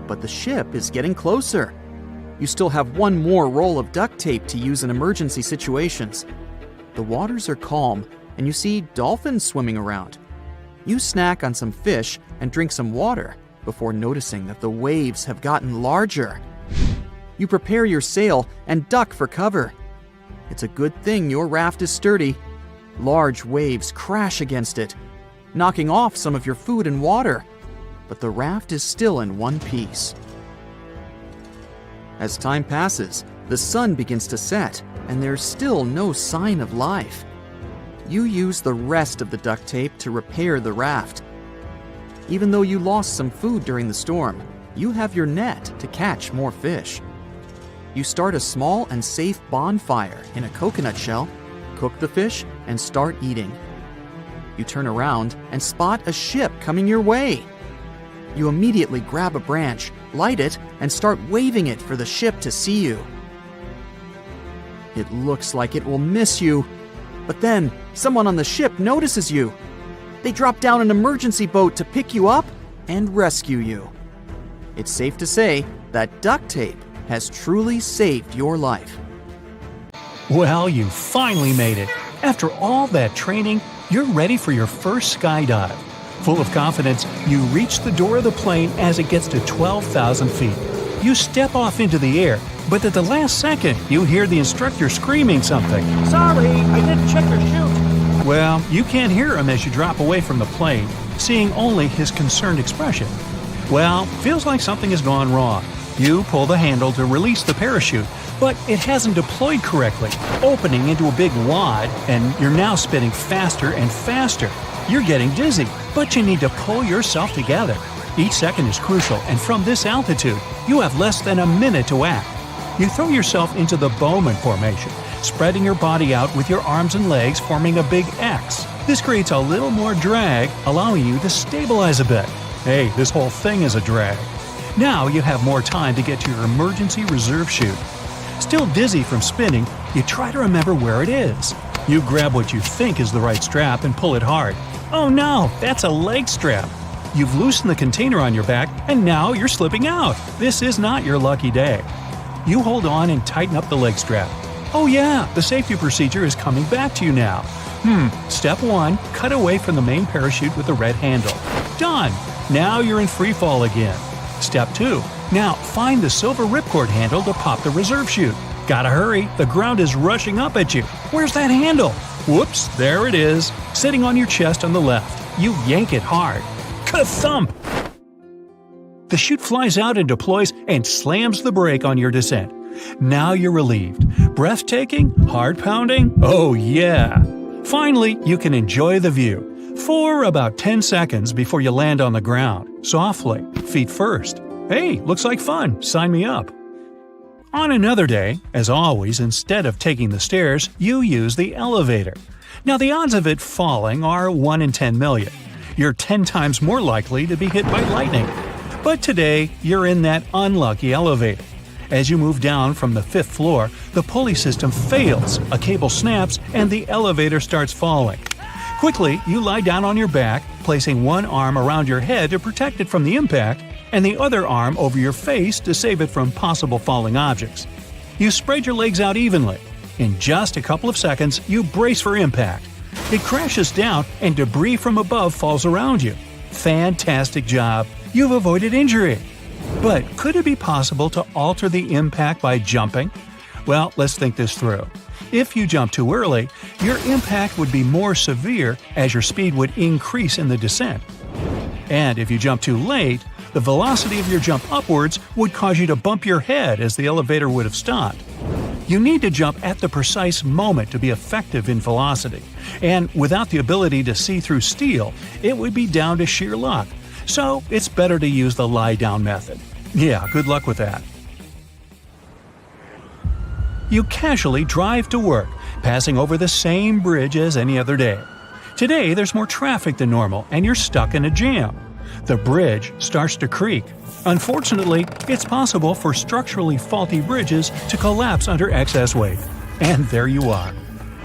But the ship is getting closer. You still have one more roll of duct tape to use in emergency situations. The waters are calm, and you see dolphins swimming around. You snack on some fish and drink some water before noticing that the waves have gotten larger. You prepare your sail and duck for cover. It's a good thing your raft is sturdy. Large waves crash against it, knocking off some of your food and water, but the raft is still in one piece. As time passes, the sun begins to set, and there's still no sign of life. You use the rest of the duct tape to repair the raft. Even though you lost some food during the storm, you have your net to catch more fish. You start a small and safe bonfire in a coconut shell, cook the fish, and start eating. You turn around and spot a ship coming your way. You immediately grab a branch, light it, and start waving it for the ship to see you. It looks like it will miss you, but then someone on the ship notices you. They drop down an emergency boat to pick you up and rescue you. It's safe to say that duct tape has truly saved your life. Well, you finally made it. After all that training, you're ready for your first skydive. Full of confidence, you reach the door of the plane as it gets to 12,000 feet. You step off into the air, but at the last second, you hear the instructor screaming something. Sorry, I didn't check your chute. Well, you can't hear him as you drop away from the plane, seeing only his concerned expression. Well, feels like something has gone wrong. You pull the handle to release the parachute, but it hasn't deployed correctly, opening into a big wad, and you're now spinning faster and faster. You're getting dizzy, but you need to pull yourself together. Each second is crucial, and from this altitude, you have less than a minute to act. You throw yourself into the Bowman formation, spreading your body out with your arms and legs forming a big X. This creates a little more drag, allowing you to stabilize a bit. Hey, this whole thing is a drag. Now you have more time to get to your emergency reserve chute. Still dizzy from spinning, you try to remember where it is. You grab what you think is the right strap and pull it hard. Oh no, that's a leg strap. You've loosened the container on your back, and now you're slipping out. This is not your lucky day. You hold on and tighten up the leg strap. Oh yeah, the safety procedure is coming back to you now. Step 1, cut away from the main parachute with the red handle. Done! Now you're in free fall again. Step 2, now find the silver ripcord handle to pop the reserve chute. Gotta hurry, the ground is rushing up at you. Where's that handle? Whoops, there it is, sitting on your chest on the left. You yank it hard. Ka-thump! The chute flies out and deploys and slams the brake on your descent. Now you're relieved. Breathtaking? Heart-pounding? Oh yeah! Finally, you can enjoy the view. For about 10 seconds before you land on the ground. Softly, feet first. Hey, looks like fun. Sign me up. On another day, as always, instead of taking the stairs, you use the elevator. Now the odds of it falling are 1 in 10 million. You're 10 times more likely to be hit by lightning. But today, you're in that unlucky elevator. As you move down from the 5th floor, the pulley system fails, a cable snaps, and the elevator starts falling. Quickly, you lie down on your back, placing one arm around your head to protect it from the impact, and the other arm over your face to save it from possible falling objects. You spread your legs out evenly. In just a couple of seconds, you brace for impact. It crashes down and debris from above falls around you. Fantastic job! You've avoided injury. But could it be possible to alter the impact by jumping? Well, let's think this through. If you jump too early, your impact would be more severe as your speed would increase in the descent. And if you jump too late, the velocity of your jump upwards would cause you to bump your head as the elevator would have stopped. You need to jump at the precise moment to be effective in velocity, and without the ability to see through steel, it would be down to sheer luck. So it's better to use the lie-down method. Yeah, good luck with that. You casually drive to work, passing over the same bridge as any other day. Today there's more traffic than normal and you're stuck in a jam. The bridge starts to creak. Unfortunately, it's possible for structurally faulty bridges to collapse under excess weight. And there you are.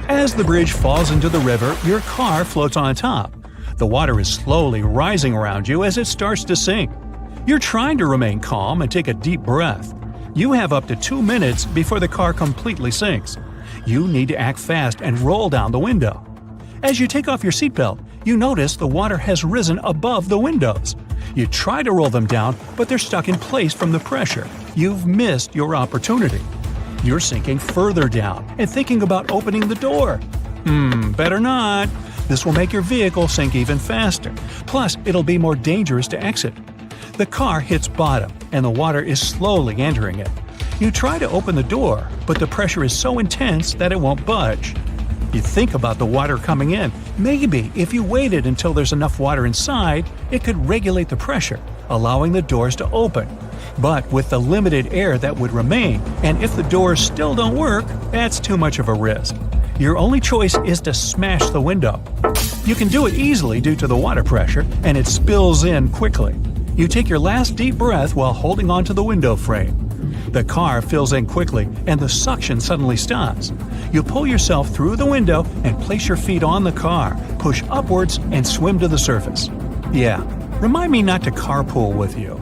As the bridge falls into the river, your car floats on top. The water is slowly rising around you as it starts to sink. You're trying to remain calm and take a deep breath. You have up to 2 minutes before the car completely sinks. You need to act fast and roll down the window. As you take off your seatbelt, you notice the water has risen above the windows. You try to roll them down, but they're stuck in place from the pressure. You've missed your opportunity. You're sinking further down and thinking about opening the door. Better not. This will make your vehicle sink even faster. Plus, it'll be more dangerous to exit. The car hits bottom, and the water is slowly entering it. You try to open the door, but the pressure is so intense that it won't budge. You think about the water coming in. Maybe if you waited until there's enough water inside, it could regulate the pressure, allowing the doors to open. But with the limited air that would remain, and if the doors still don't work, that's too much of a risk. Your only choice is to smash the window. You can do it easily due to the water pressure, and it spills in quickly. You take your last deep breath while holding onto the window frame. The car fills in quickly, and the suction suddenly stops. You pull yourself through the window and place your feet on the car, push upwards, and swim to the surface. Yeah, remind me not to carpool with you.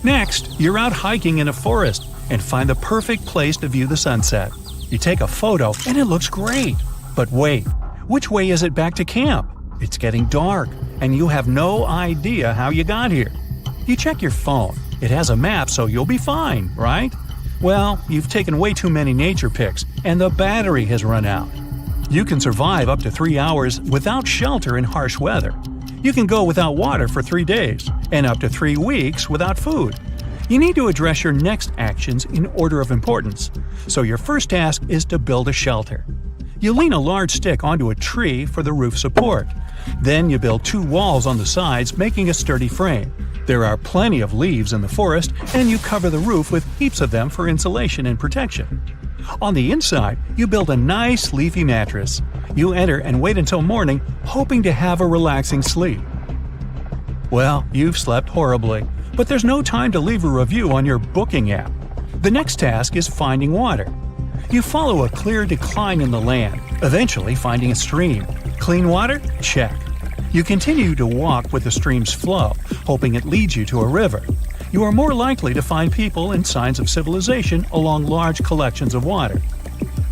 Next, you're out hiking in a forest and find the perfect place to view the sunset. You take a photo, and it looks great. But wait, which way is it back to camp? It's getting dark, and you have no idea how you got here. You check your phone. It has a map, so you'll be fine, right? Well, you've taken way too many nature pics, and the battery has run out. You can survive up to 3 hours without shelter in harsh weather. You can go without water for 3 days, and up to 3 weeks without food. You need to address your next actions in order of importance. So your first task is to build a shelter. You lean a large stick onto a tree for the roof support. Then you build 2 walls on the sides, making a sturdy frame. There are plenty of leaves in the forest, and you cover the roof with heaps of them for insulation and protection. On the inside, you build a nice leafy mattress. You enter and wait until morning, hoping to have a relaxing sleep. Well, you've slept horribly, but there's no time to leave a review on your booking app. The next task is finding water. You follow a clear decline in the land, eventually finding a stream. Clean water? Check. You continue to walk with the stream's flow, hoping it leads you to a river. You are more likely to find people and signs of civilization along large collections of water.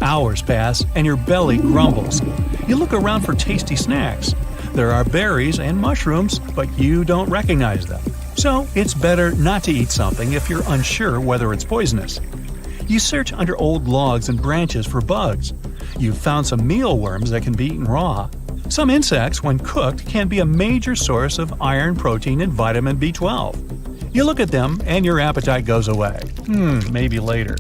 Hours pass and your belly grumbles. You look around for tasty snacks. There are berries and mushrooms, but you don't recognize them. So it's better not to eat something if you're unsure whether it's poisonous. You search under old logs and branches for bugs. You've found some mealworms that can be eaten raw. Some insects, when cooked, can be a major source of iron, protein, and vitamin B12. You look at them and your appetite goes away. Maybe later.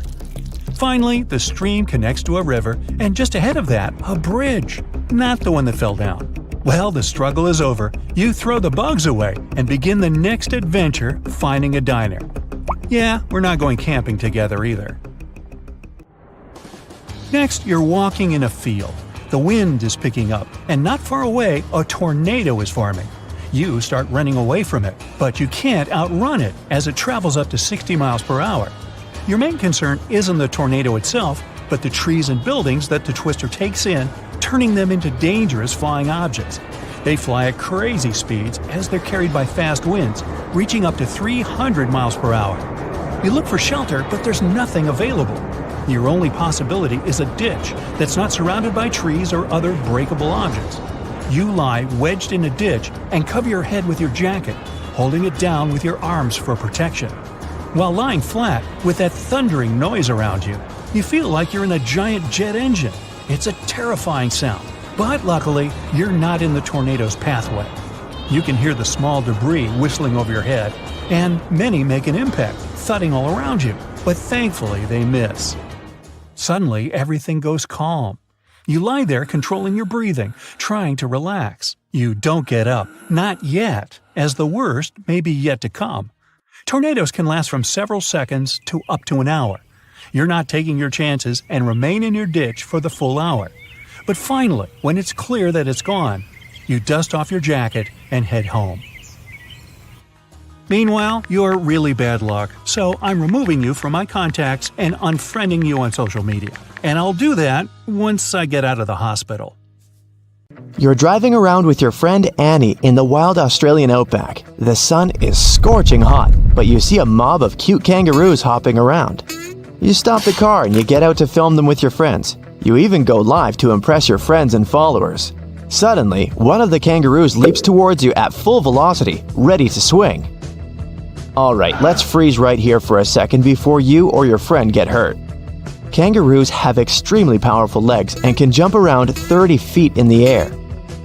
Finally, the stream connects to a river, and just ahead of that, a bridge. Not the one that fell down. Well, the struggle is over. You throw the bugs away and begin the next adventure, finding a diner. Yeah, we're not going camping together either. Next, you're walking in a field. The wind is picking up, and not far away, a tornado is forming. You start running away from it, but you can't outrun it as it travels up to 60 miles per hour. Your main concern isn't the tornado itself, but the trees and buildings that the twister takes in, turning them into dangerous flying objects. They fly at crazy speeds as they're carried by fast winds, reaching up to 300 miles per hour. You look for shelter, but there's nothing available. Your only possibility is a ditch that's not surrounded by trees or other breakable objects. You lie wedged in a ditch and cover your head with your jacket, holding it down with your arms for protection. While lying flat, with that thundering noise around you, you feel like you're in a giant jet engine. It's a terrifying sound, but luckily, you're not in the tornado's pathway. You can hear the small debris whistling over your head, and many make an impact, thudding all around you, but thankfully they miss. Suddenly, everything goes calm. You lie there controlling your breathing, trying to relax. You don't get up, not yet, as the worst may be yet to come. Tornadoes can last from several seconds to up to an hour. You're not taking your chances and remain in your ditch for the full hour. But finally, when it's clear that it's gone, you dust off your jacket and head home. Meanwhile, you're really bad luck, so I'm removing you from my contacts and unfriending you on social media. And I'll do that once I get out of the hospital. You're driving around with your friend Annie in the wild Australian outback. The sun is scorching hot, but you see a mob of cute kangaroos hopping around. You stop the car and you get out to film them with your friends. You even go live to impress your friends and followers. Suddenly, one of the kangaroos leaps towards you at full velocity, ready to swing. Alright, let's freeze right here for a second before you or your friend get hurt. Kangaroos have extremely powerful legs and can jump around 30 feet in the air.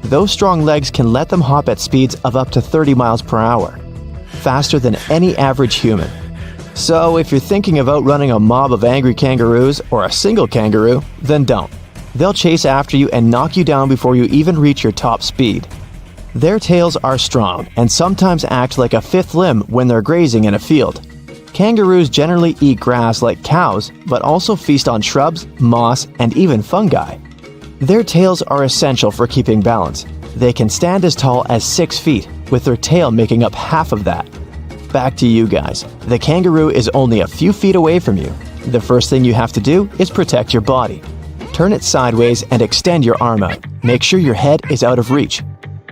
Those strong legs can let them hop at speeds of up to 30 miles per hour, faster than any average human. So if you're thinking of outrunning a mob of angry kangaroos or a single kangaroo, then don't. They'll chase after you and knock you down before you even reach your top speed. Their tails are strong and sometimes act like a fifth limb when they're grazing in a field. Kangaroos generally eat grass like cows, but also feast on shrubs, moss, and even fungi. Their tails are essential for keeping balance. They can stand as tall as 6 feet, with their tail making up half of that. Back to you guys. The kangaroo is only a few feet away from you. The first thing you have to do is protect your body. Turn it sideways and extend your arm out. Make sure your head is out of reach.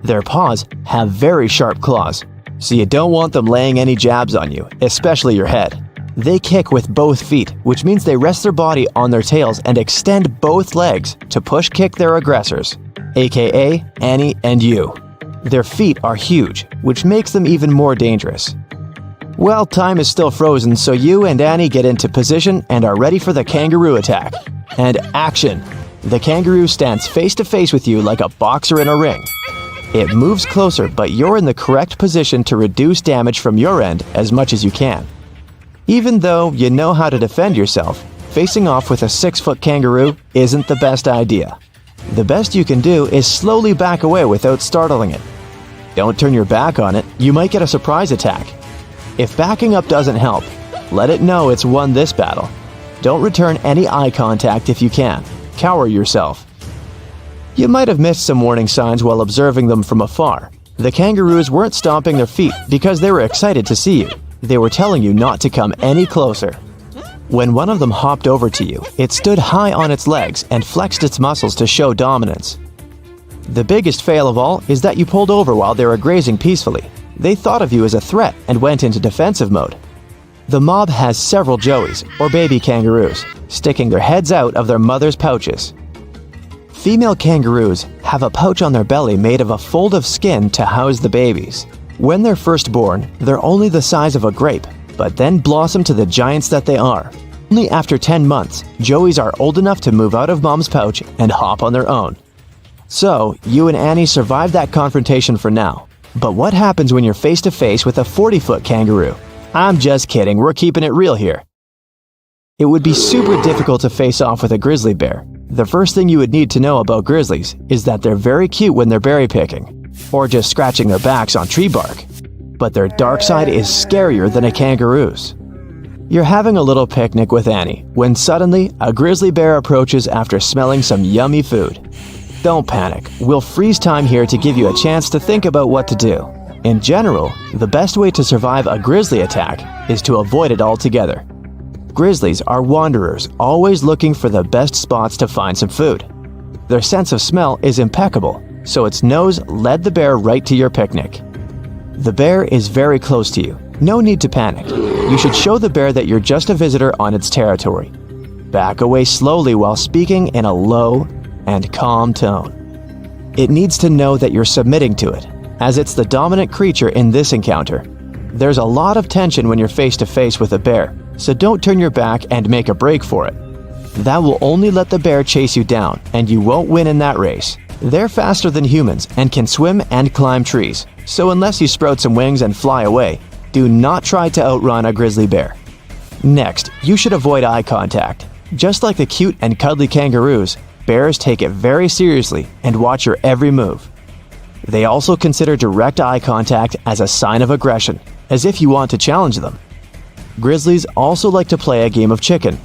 Their paws have very sharp claws, so you don't want them laying any jabs on you, especially your head. They kick with both feet, which means they rest their body on their tails and extend both legs to push kick their aggressors, aka Annie and you. Their feet are huge, which makes them even more dangerous. Well, time is still frozen, so you and Annie get into position and are ready for the kangaroo attack. And action! The kangaroo stands face to face with you like a boxer in a ring. It moves closer, but you're in the correct position to reduce damage from your end as much as you can. Even though you know how to defend yourself, facing off with a 6-foot kangaroo isn't the best idea. The best you can do is slowly back away without startling it. Don't turn your back on it, you might get a surprise attack. If backing up doesn't help, let it know it's won this battle. Don't return any eye contact if you can. Cower yourself. You might have missed some warning signs while observing them from afar. The kangaroos weren't stomping their feet because they were excited to see you. They were telling you not to come any closer. When one of them hopped over to you, it stood high on its legs and flexed its muscles to show dominance. The biggest fail of all is that you pulled over while they were grazing peacefully. They thought of you as a threat and went into defensive mode. The mob has several joeys, or baby kangaroos, sticking their heads out of their mother's pouches. Female kangaroos have a pouch on their belly made of a fold of skin to house the babies. When they're first born, they're only the size of a grape, but then blossom to the giants that they are. Only after 10 months, joeys are old enough to move out of mom's pouch and hop on their own. So, you and Annie survived that confrontation for now. But what happens when you're face to face with a 40-foot kangaroo? I'm just kidding, we're keeping it real here. It would be super difficult to face off with a grizzly bear. The first thing you would need to know about grizzlies is that they're very cute when they're berry picking, or just scratching their backs on tree bark. But their dark side is scarier than a kangaroo's. You're having a little picnic with Annie when suddenly a grizzly bear approaches after smelling some yummy food. Don't panic, we'll freeze time here to give you a chance to think about what to do. In general, the best way to survive a grizzly attack is to avoid it altogether. Grizzlies are wanderers, always looking for the best spots to find some food. Their sense of smell is impeccable, so its nose led the bear right to your picnic. The bear is very close to you. No need to panic. You should show the bear that you're just a visitor on its territory. Back away slowly while speaking in a low and calm tone. It needs to know that you're submitting to it, as it's the dominant creature in this encounter. There's a lot of tension when you're face to face with a bear, so don't turn your back and make a break for it. That will only let the bear chase you down, and you won't win in that race. They're faster than humans and can swim and climb trees, so unless you sprout some wings and fly away, do not try to outrun a grizzly bear. Next, you should avoid eye contact. Just like the cute and cuddly kangaroos, bears take it very seriously and watch your every move. They also consider direct eye contact as a sign of aggression, as if you want to challenge them. Grizzlies also like to play a game of chicken.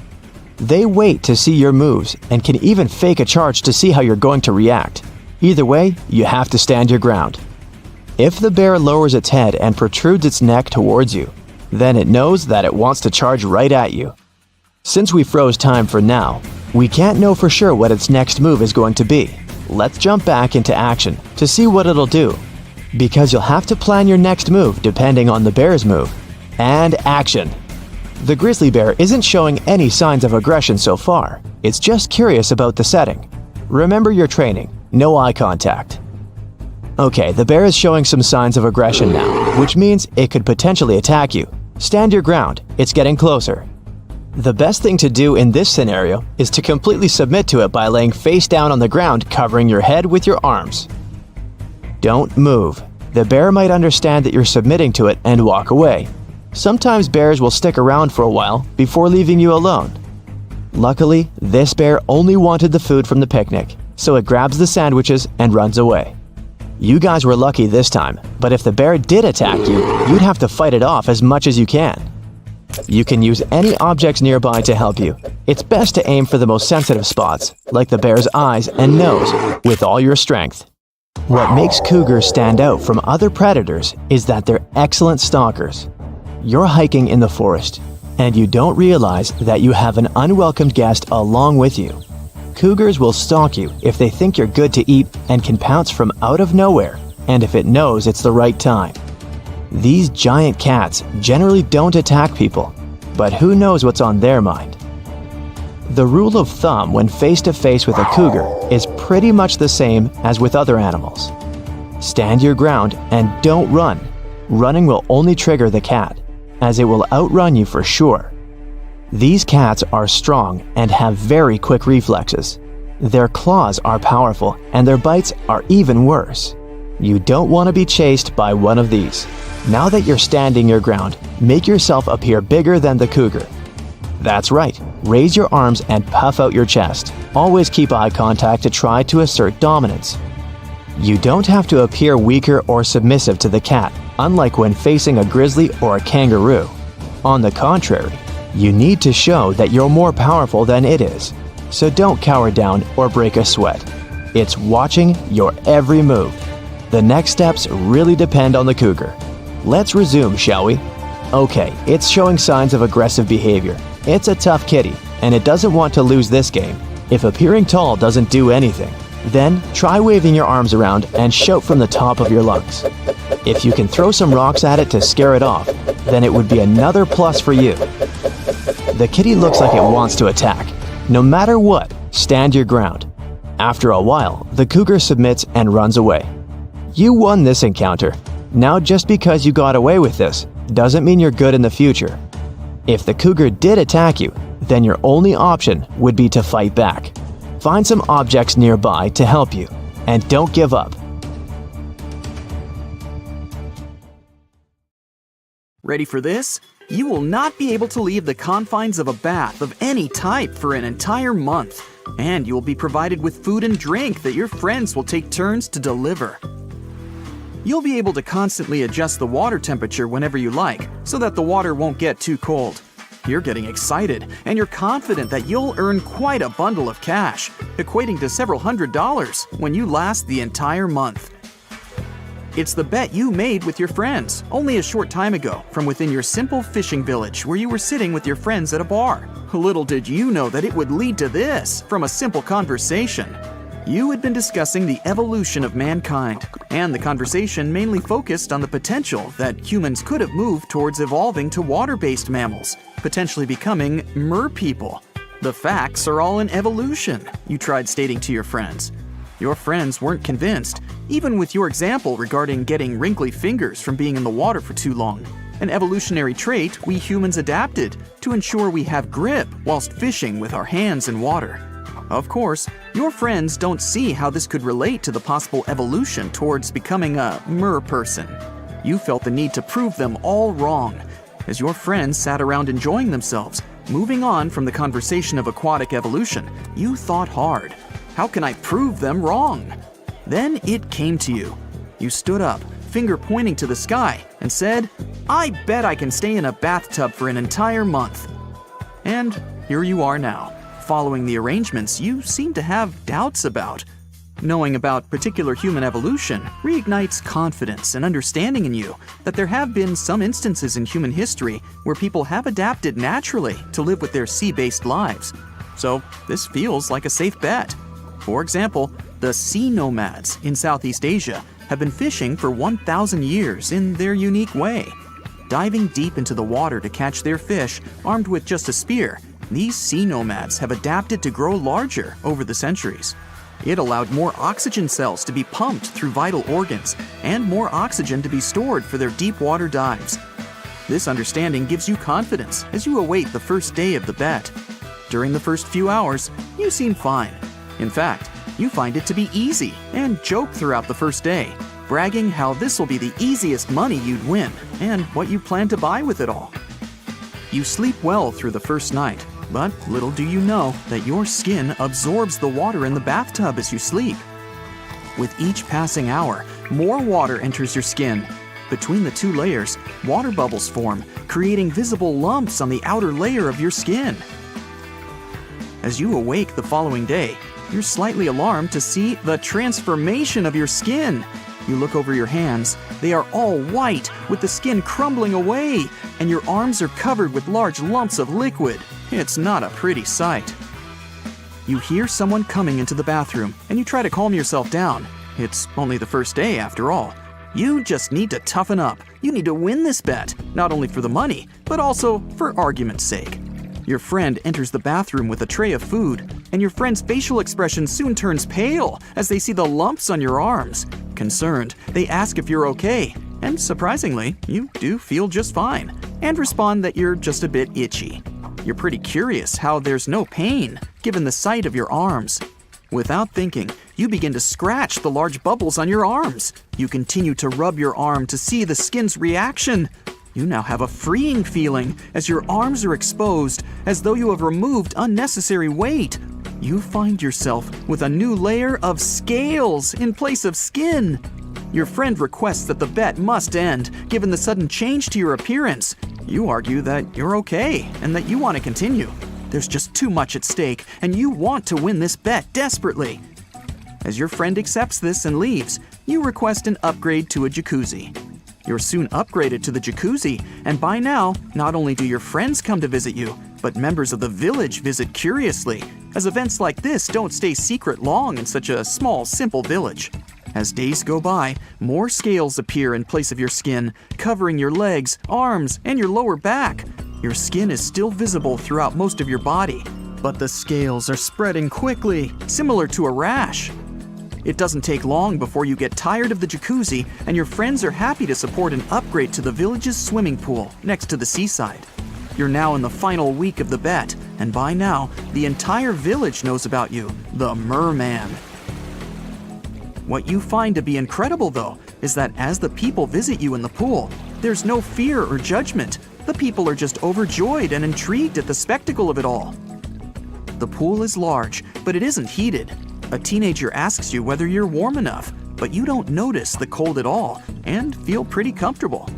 They wait to see your moves and can even fake a charge to see how you're going to react. Either way, you have to stand your ground. If the bear lowers its head and protrudes its neck towards you, then it knows that it wants to charge right at you. Since we froze time for now, we can't know for sure what its next move is going to be. Let's jump back into action to see what it'll do, because you'll have to plan your next move depending on the bear's move. And action! The grizzly bear isn't showing any signs of aggression so far. It's just curious about the setting. Remember your training, no eye contact. Okay, the bear is showing some signs of aggression now, which means it could potentially attack you. Stand your ground, it's getting closer. The best thing to do in this scenario is to completely submit to it by laying face down on the ground, covering your head with your arms. Don't move. The bear might understand that you're submitting to it and walk away. Sometimes bears will stick around for a while before leaving you alone. Luckily, this bear only wanted the food from the picnic, so it grabs the sandwiches and runs away. You guys were lucky this time, but if the bear did attack you, you'd have to fight it off as much as you can. You can use any objects nearby to help you. It's best to aim for the most sensitive spots, like the bear's eyes and nose, with all your strength. What makes cougars stand out from other predators is that they're excellent stalkers. You're hiking in the forest, and you don't realize that you have an unwelcomed guest along with you. Cougars will stalk you if they think you're good to eat and can pounce from out of nowhere, and if it knows it's the right time. These giant cats generally don't attack people, but who knows what's on their mind. The rule of thumb when face to face with a cougar is pretty much the same as with other animals. Stand your ground and don't run. Running will only trigger the cat, as it will outrun you for sure. These cats are strong and have very quick reflexes. Their claws are powerful and their bites are even worse. You don't want to be chased by one of these. Now that you're standing your ground, make yourself appear bigger than the cougar. That's right, raise your arms and puff out your chest. Always keep eye contact to try to assert dominance. You don't have to appear weaker or submissive to the cat, unlike when facing a grizzly or a kangaroo. On the contrary, you need to show that you're more powerful than it is. So don't cower down or break a sweat. It's watching your every move. The next steps really depend on the cougar. Let's resume, shall we? Okay, it's showing signs of aggressive behavior. It's a tough kitty, and it doesn't want to lose this game. If appearing tall doesn't do anything, then try waving your arms around and shout from the top of your lungs. If you can throw some rocks at it to scare it off, then it would be another plus for you. The kitty looks like it wants to attack. No matter what, stand your ground. After a while, the cougar submits and runs away. You won this encounter. Now, just because you got away with this doesn't mean you're good in the future. If the cougar did attack you, then your only option would be to fight back. Find some objects nearby to help you, and don't give up. Ready for this? You will not be able to leave the confines of a bath of any type for an entire month, and you will be provided with food and drink that your friends will take turns to deliver. You'll be able to constantly adjust the water temperature whenever you like, so that the water won't get too cold. You're getting excited, and you're confident that you'll earn quite a bundle of cash, equating to several $100s when you last the entire month. It's the bet you made with your friends only a short time ago from within your simple fishing village where you were sitting with your friends at a bar. Little did you know that it would lead to this from a simple conversation. You had been discussing the evolution of mankind, and the conversation mainly focused on the potential that humans could have moved towards evolving to water-based mammals, potentially becoming merpeople. The facts are all in evolution, you tried stating to your friends. Your friends weren't convinced, even with your example regarding getting wrinkly fingers from being in the water for too long, an evolutionary trait we humans adapted to ensure we have grip whilst fishing with our hands in water. Of course, your friends don't see how this could relate to the possible evolution towards becoming a mer-person. You felt the need to prove them all wrong. As your friends sat around enjoying themselves, moving on from the conversation of aquatic evolution, you thought hard. How can I prove them wrong? Then it came to you. You stood up, finger pointing to the sky, and said, "I bet I can stay in a bathtub for an entire month." And here you are now, following the arrangements you seem to have doubts about. Knowing about particular human evolution reignites confidence and understanding in you that there have been some instances in human history where people have adapted naturally to live with their sea-based lives. So this feels like a safe bet. For example, the sea nomads in Southeast Asia have been fishing for 1,000 years in their unique way. Diving deep into the water to catch their fish, armed with just a spear, these sea nomads have adapted to grow larger over the centuries. It allowed more oxygen cells to be pumped through vital organs and more oxygen to be stored for their deep water dives. This understanding gives you confidence as you await the first day of the bet. During the first few hours, you seem fine. In fact, you find it to be easy and joke throughout the first day, bragging how this will be the easiest money you'd win and what you plan to buy with it all. You sleep well through the first night, but little do you know that your skin absorbs the water in the bathtub as you sleep. With each passing hour, more water enters your skin. Between the two layers, water bubbles form, creating visible lumps on the outer layer of your skin. As you awake the following day, you're slightly alarmed to see the transformation of your skin. You look over your hands. They are all white, with the skin crumbling away, and your arms are covered with large lumps of liquid. It's not a pretty sight. You hear someone coming into the bathroom, and you try to calm yourself down. It's only the first day after all. You just need to toughen up. You need to win this bet, not only for the money, but also for argument's sake. Your friend enters the bathroom with a tray of food, and your friend's facial expression soon turns pale as they see the lumps on your arms. Concerned, they ask if you're okay, and surprisingly, you do feel just fine, and respond that you're just a bit itchy. You're pretty curious how there's no pain, given the sight of your arms. Without thinking, you begin to scratch the large bubbles on your arms. You continue to rub your arm to see the skin's reaction. You now have a freeing feeling as your arms are exposed, as though you have removed unnecessary weight. You find yourself with a new layer of scales in place of skin. Your friend requests that the bet must end, given the sudden change to your appearance. You argue that you're okay and that you want to continue. There's just too much at stake, and you want to win this bet desperately. As your friend accepts this and leaves, you request an upgrade to a jacuzzi. You're soon upgraded to the jacuzzi, and by now, not only do your friends come to visit you, but members of the village visit curiously, as events like this don't stay secret long in such a small, simple village. As days go by, more scales appear in place of your skin, covering your legs, arms, and your lower back. Your skin is still visible throughout most of your body, but the scales are spreading quickly, similar to a rash. It doesn't take long before you get tired of the jacuzzi, and your friends are happy to support an upgrade to the village's swimming pool next to the seaside. You're now in the final week of the bet, and by now, the entire village knows about you, the Merman. What you find to be incredible, though, is that as the people visit you in the pool, there's no fear or judgment. The people are just overjoyed and intrigued at the spectacle of it all. The pool is large, but it isn't heated. A teenager asks you whether you're warm enough, but you don't notice the cold at all and feel pretty comfortable.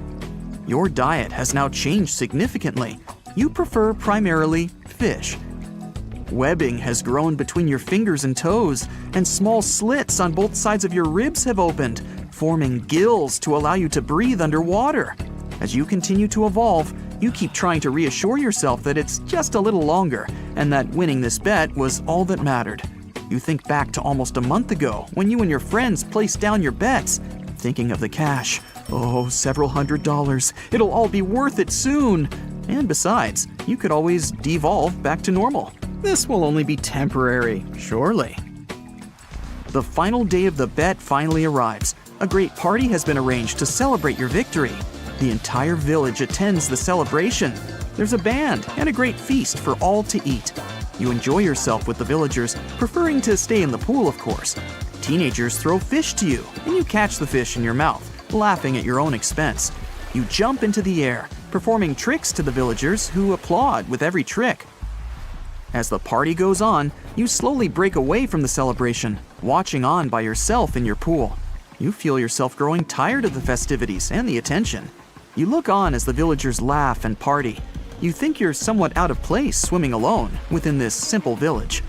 Your diet has now changed significantly. You prefer primarily fish. Webbing has grown between your fingers and toes, and small slits on both sides of your ribs have opened, forming gills to allow you to breathe underwater. As you continue to evolve, you keep trying to reassure yourself that it's just a little longer, and that winning this bet was all that mattered. You think back to almost a month ago when you and your friends placed down your bets, thinking of the cash. Oh, several $100s. It'll all be worth it soon. And besides, you could always devolve back to normal. This will only be temporary, surely. The final day of the bet finally arrives. A great party has been arranged to celebrate your victory. The entire village attends the celebration. There's a band and a great feast for all to eat. You enjoy yourself with the villagers, preferring to stay in the pool, of course. Teenagers throw fish to you, and you catch the fish in your mouth, laughing at your own expense. You jump into the air, performing tricks to the villagers who applaud with every trick. As the party goes on, you slowly break away from the celebration, watching on by yourself in your pool. You feel yourself growing tired of the festivities and the attention. You look on as the villagers laugh and party. You think you're somewhat out of place swimming alone within this simple village.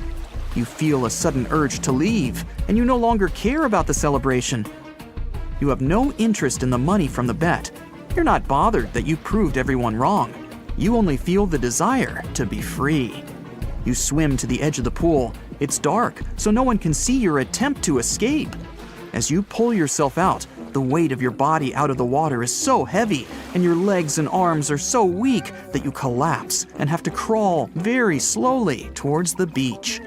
You feel a sudden urge to leave, and you no longer care about the celebration. You have no interest in the money from the bet. You're not bothered that you proved everyone wrong. You only feel the desire to be free. You swim to the edge of the pool. It's dark, so no one can see your attempt to escape. As you pull yourself out, the weight of your body out of the water is so heavy, and your legs and arms are so weak that you collapse and have to crawl very slowly towards the beach.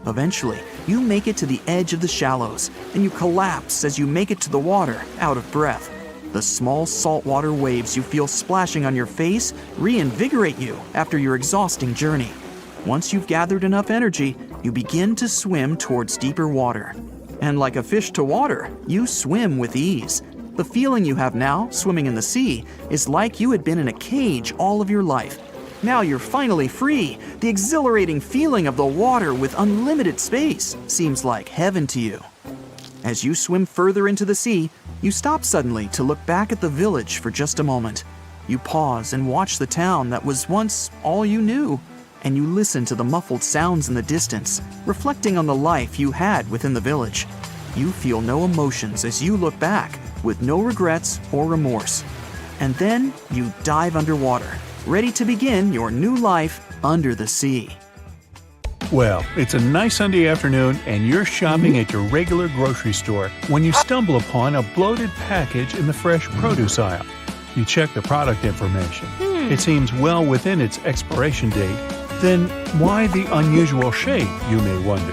Eventually, you make it to the edge of the shallows, and you collapse as you make it to the water, out of breath. The small saltwater waves you feel splashing on your face reinvigorate you after your exhausting journey. Once you've gathered enough energy, you begin to swim towards deeper water. And like a fish to water, you swim with ease. The feeling you have now, swimming in the sea, is like you had been in a cage all of your life. Now you're finally free. The exhilarating feeling of the water with unlimited space seems like heaven to you. As you swim further into the sea, you stop suddenly to look back at the village for just a moment. You pause and watch the town that was once all you knew. And you listen to the muffled sounds in the distance, reflecting on the life you had within the village. You feel no emotions as you look back, with no regrets or remorse. And then you dive underwater, ready to begin your new life under the sea. Well, it's a nice Sunday afternoon and you're shopping at your regular grocery store when you stumble upon a bloated package in the fresh produce aisle. You check the product information. It seems well within its expiration date. Then why the unusual shape, you may wonder?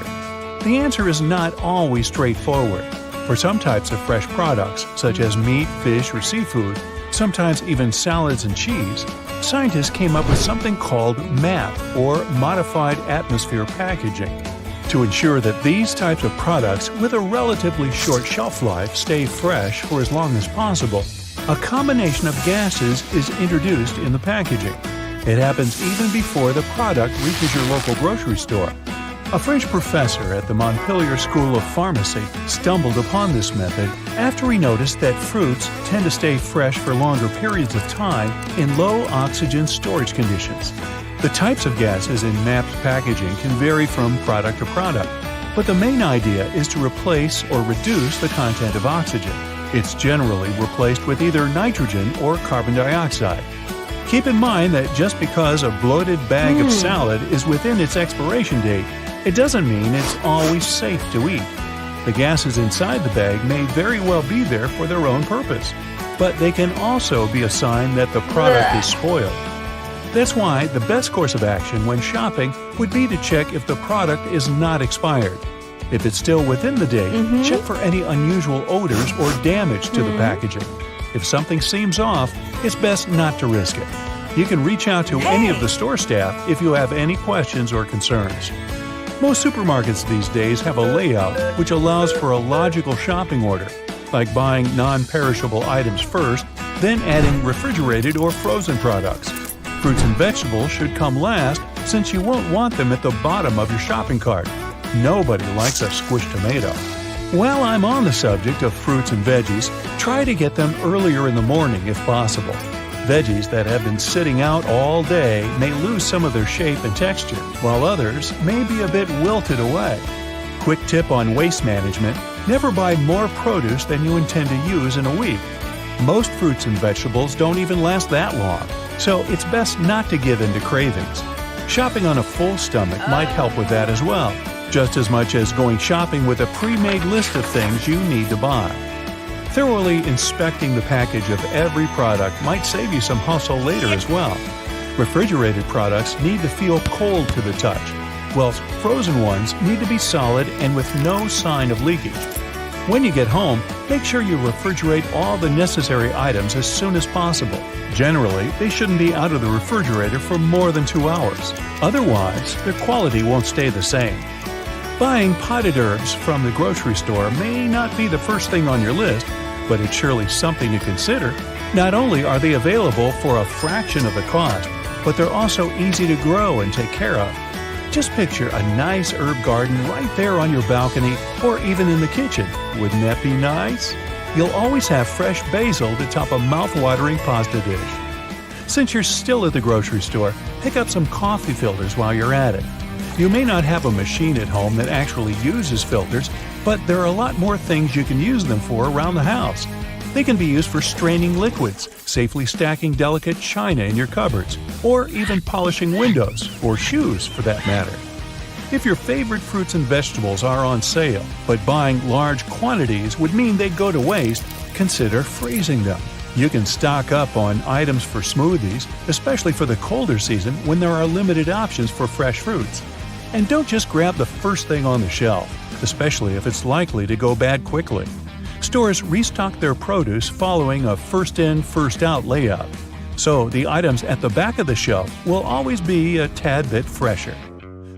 The answer is not always straightforward. For some types of fresh products, such as meat, fish, or seafood, sometimes even salads and cheese, scientists came up with something called MAP, or Modified Atmosphere Packaging, to ensure that these types of products with a relatively short shelf life stay fresh for as long as possible. A combination of gases is introduced in the packaging. It happens even before the product reaches your local grocery store. A French professor at the Montpellier School of Pharmacy stumbled upon this method after he noticed that fruits tend to stay fresh for longer periods of time in low oxygen storage conditions. The types of gases in MAP's packaging can vary from product to product, but the main idea is to replace or reduce the content of oxygen. It's generally replaced with either nitrogen or carbon dioxide. Keep in mind that just because a bloated bag of salad is within its expiration date, it doesn't mean it's always safe to eat. The gases inside the bag may very well be there for their own purpose, but they can also be a sign that the product is spoiled. That's why the best course of action when shopping would be to check if the product is not expired. If it's still within the date, check for any unusual odors or damage to the packaging. If something seems off, it's best not to risk it. You can reach out to any of the store staff if you have any questions or concerns. Most supermarkets these days have a layout which allows for a logical shopping order, like buying non-perishable items first, then adding refrigerated or frozen products. Fruits and vegetables should come last since you won't want them at the bottom of your shopping cart. Nobody likes a squished tomato. While I'm on the subject of fruits and veggies, try to get them earlier in the morning if possible. Veggies that have been sitting out all day may lose some of their shape and texture, while others may be a bit wilted away. Quick tip on waste management: never buy more produce than you intend to use in a week. Most fruits and vegetables don't even last that long, so it's best not to give in to cravings. Shopping on a full stomach might help with that as well, just as much as going shopping with a pre-made list of things you need to buy. Thoroughly inspecting the package of every product might save you some hustle later as well. Refrigerated products need to feel cold to the touch, whilst frozen ones need to be solid and with no sign of leakage. When you get home, make sure you refrigerate all the necessary items as soon as possible. Generally, they shouldn't be out of the refrigerator for more than 2 hours. Otherwise, their quality won't stay the same. Buying potted herbs from the grocery store may not be the first thing on your list, but it's surely something to consider. Not only are they available for a fraction of the cost, but they're also easy to grow and take care of. Just picture a nice herb garden right there on your balcony or even in the kitchen. Wouldn't that be nice? You'll always have fresh basil to top a mouth-watering pasta dish. Since you're still at the grocery store, pick up some coffee filters while you're at it. You may not have a machine at home that actually uses filters, but there are a lot more things you can use them for around the house. They can be used for straining liquids, safely stacking delicate china in your cupboards, or even polishing windows, or shoes for that matter. If your favorite fruits and vegetables are on sale, but buying large quantities would mean they'd go to waste, consider freezing them. You can stock up on items for smoothies, especially for the colder season when there are limited options for fresh fruits. And don't just grab the first thing on the shelf, especially if it's likely to go bad quickly. Stores restock their produce following a first-in, first-out layout, so the items at the back of the shelf will always be a tad bit fresher.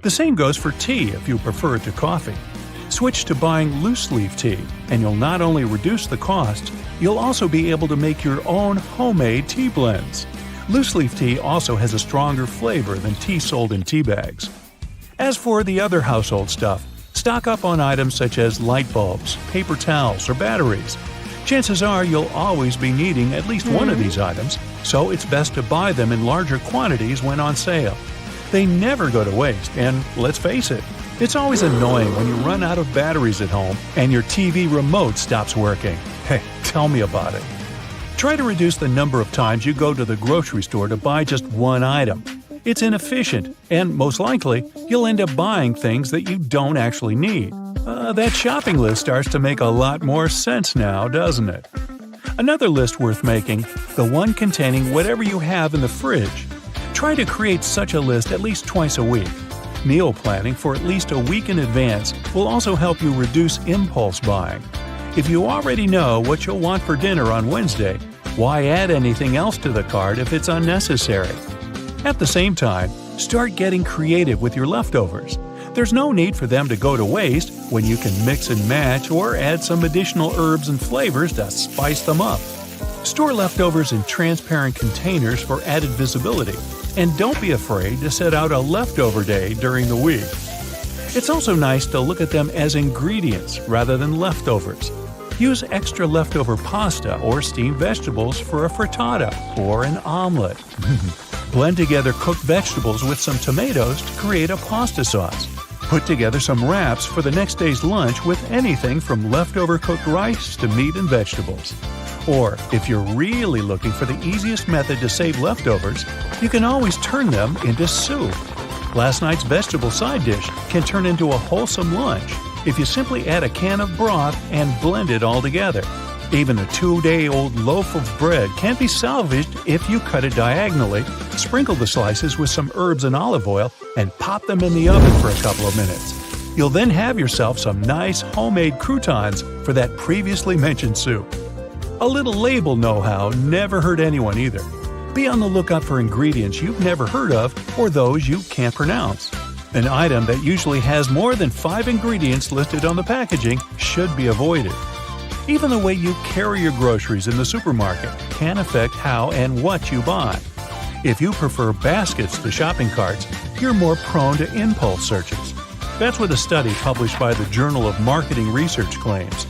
The same goes for tea if you prefer it to coffee. Switch to buying loose-leaf tea, and you'll not only reduce the cost, you'll also be able to make your own homemade tea blends. Loose-leaf tea also has a stronger flavor than tea sold in tea bags. As for the other household stuff, stock up on items such as light bulbs, paper towels, or batteries. Chances are you'll always be needing at least one of these items, so it's best to buy them in larger quantities when on sale. They never go to waste, and let's face it, it's always annoying when you run out of batteries at home and your TV remote stops working. Hey, tell me about it. Try to reduce the number of times you go to the grocery store to buy just one item. It's inefficient, and most likely, you'll end up buying things that you don't actually need. That shopping list starts to make a lot more sense now, doesn't it? Another list worth making, the one containing whatever you have in the fridge. Try to create such a list at least twice a week. Meal planning for at least a week in advance will also help you reduce impulse buying. If you already know what you'll want for dinner on Wednesday, why add anything else to the cart if it's unnecessary? At the same time, start getting creative with your leftovers. There's no need for them to go to waste when you can mix and match or add some additional herbs and flavors to spice them up. Store leftovers in transparent containers for added visibility, and don't be afraid to set out a leftover day during the week. It's also nice to look at them as ingredients rather than leftovers. Use extra leftover pasta or steamed vegetables for a frittata or an omelet. Blend together cooked vegetables with some tomatoes to create a pasta sauce. Put together some wraps for the next day's lunch with anything from leftover cooked rice to meat and vegetables. Or, if you're really looking for the easiest method to save leftovers, you can always turn them into soup. Last night's vegetable side dish can turn into a wholesome lunch if you simply add a can of broth and blend it all together. Even a 2-day-old loaf of bread can be salvaged if you cut it diagonally, sprinkle the slices with some herbs and olive oil, and pop them in the oven for a couple of minutes. You'll then have yourself some nice homemade croutons for that previously mentioned soup. A little label know-how never hurt anyone either. Be on the lookout for ingredients you've never heard of or those you can't pronounce. An item that usually has more than 5 ingredients listed on the packaging should be avoided. Even the way you carry your groceries in the supermarket can affect how and what you buy. If you prefer baskets to shopping carts, you're more prone to impulse searches. That's what a study published by the Journal of Marketing Research claims.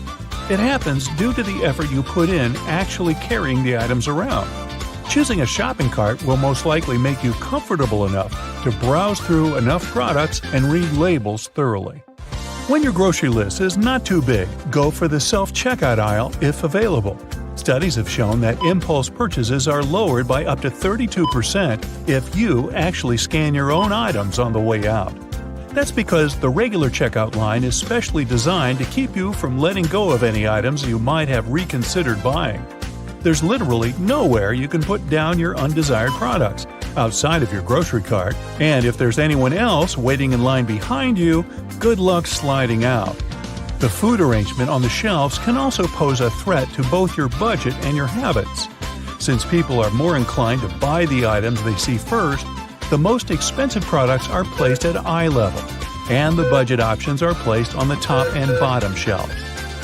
It happens due to the effort you put in actually carrying the items around. Choosing a shopping cart will most likely make you comfortable enough to browse through enough products and read labels thoroughly. When your grocery list is not too big, go for the self-checkout aisle if available. Studies have shown that impulse purchases are lowered by up to 32% if you actually scan your own items on the way out. That's because the regular checkout line is specially designed to keep you from letting go of any items you might have reconsidered buying. There's literally nowhere you can put down your undesired products outside of your grocery cart, and if there's anyone else waiting in line behind you, good luck sliding out. The food arrangement on the shelves can also pose a threat to both your budget and your habits. Since people are more inclined to buy the items they see first, the most expensive products are placed at eye level, and the budget options are placed on the top and bottom shelf.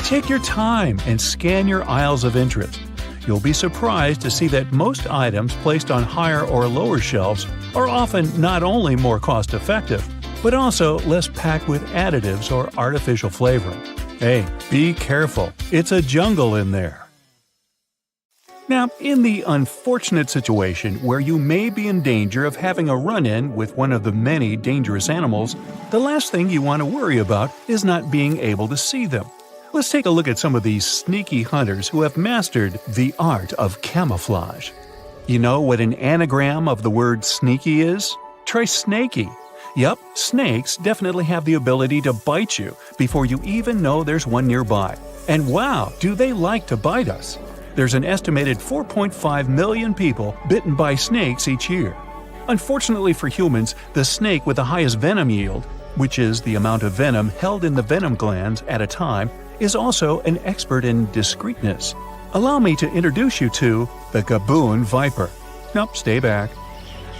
Take your time and scan your aisles of interest. You'll be surprised to see that most items placed on higher or lower shelves are often not only more cost-effective, but also less packed with additives or artificial flavoring. Hey, be careful. It's a jungle in there. Now, in the unfortunate situation where you may be in danger of having a run-in with one of the many dangerous animals, the last thing you want to worry about is not being able to see them. Let's take a look at some of these sneaky hunters who have mastered the art of camouflage. You know what an anagram of the word sneaky is? Try snaky. Yup, snakes definitely have the ability to bite you before you even know there's one nearby. And wow, do they like to bite us! There's an estimated 4.5 million people bitten by snakes each year. Unfortunately for humans, the snake with the highest venom yield, which is the amount of venom held in the venom glands at a time, is also an expert in discreetness. Allow me to introduce you to the gaboon viper. Nope, stay back.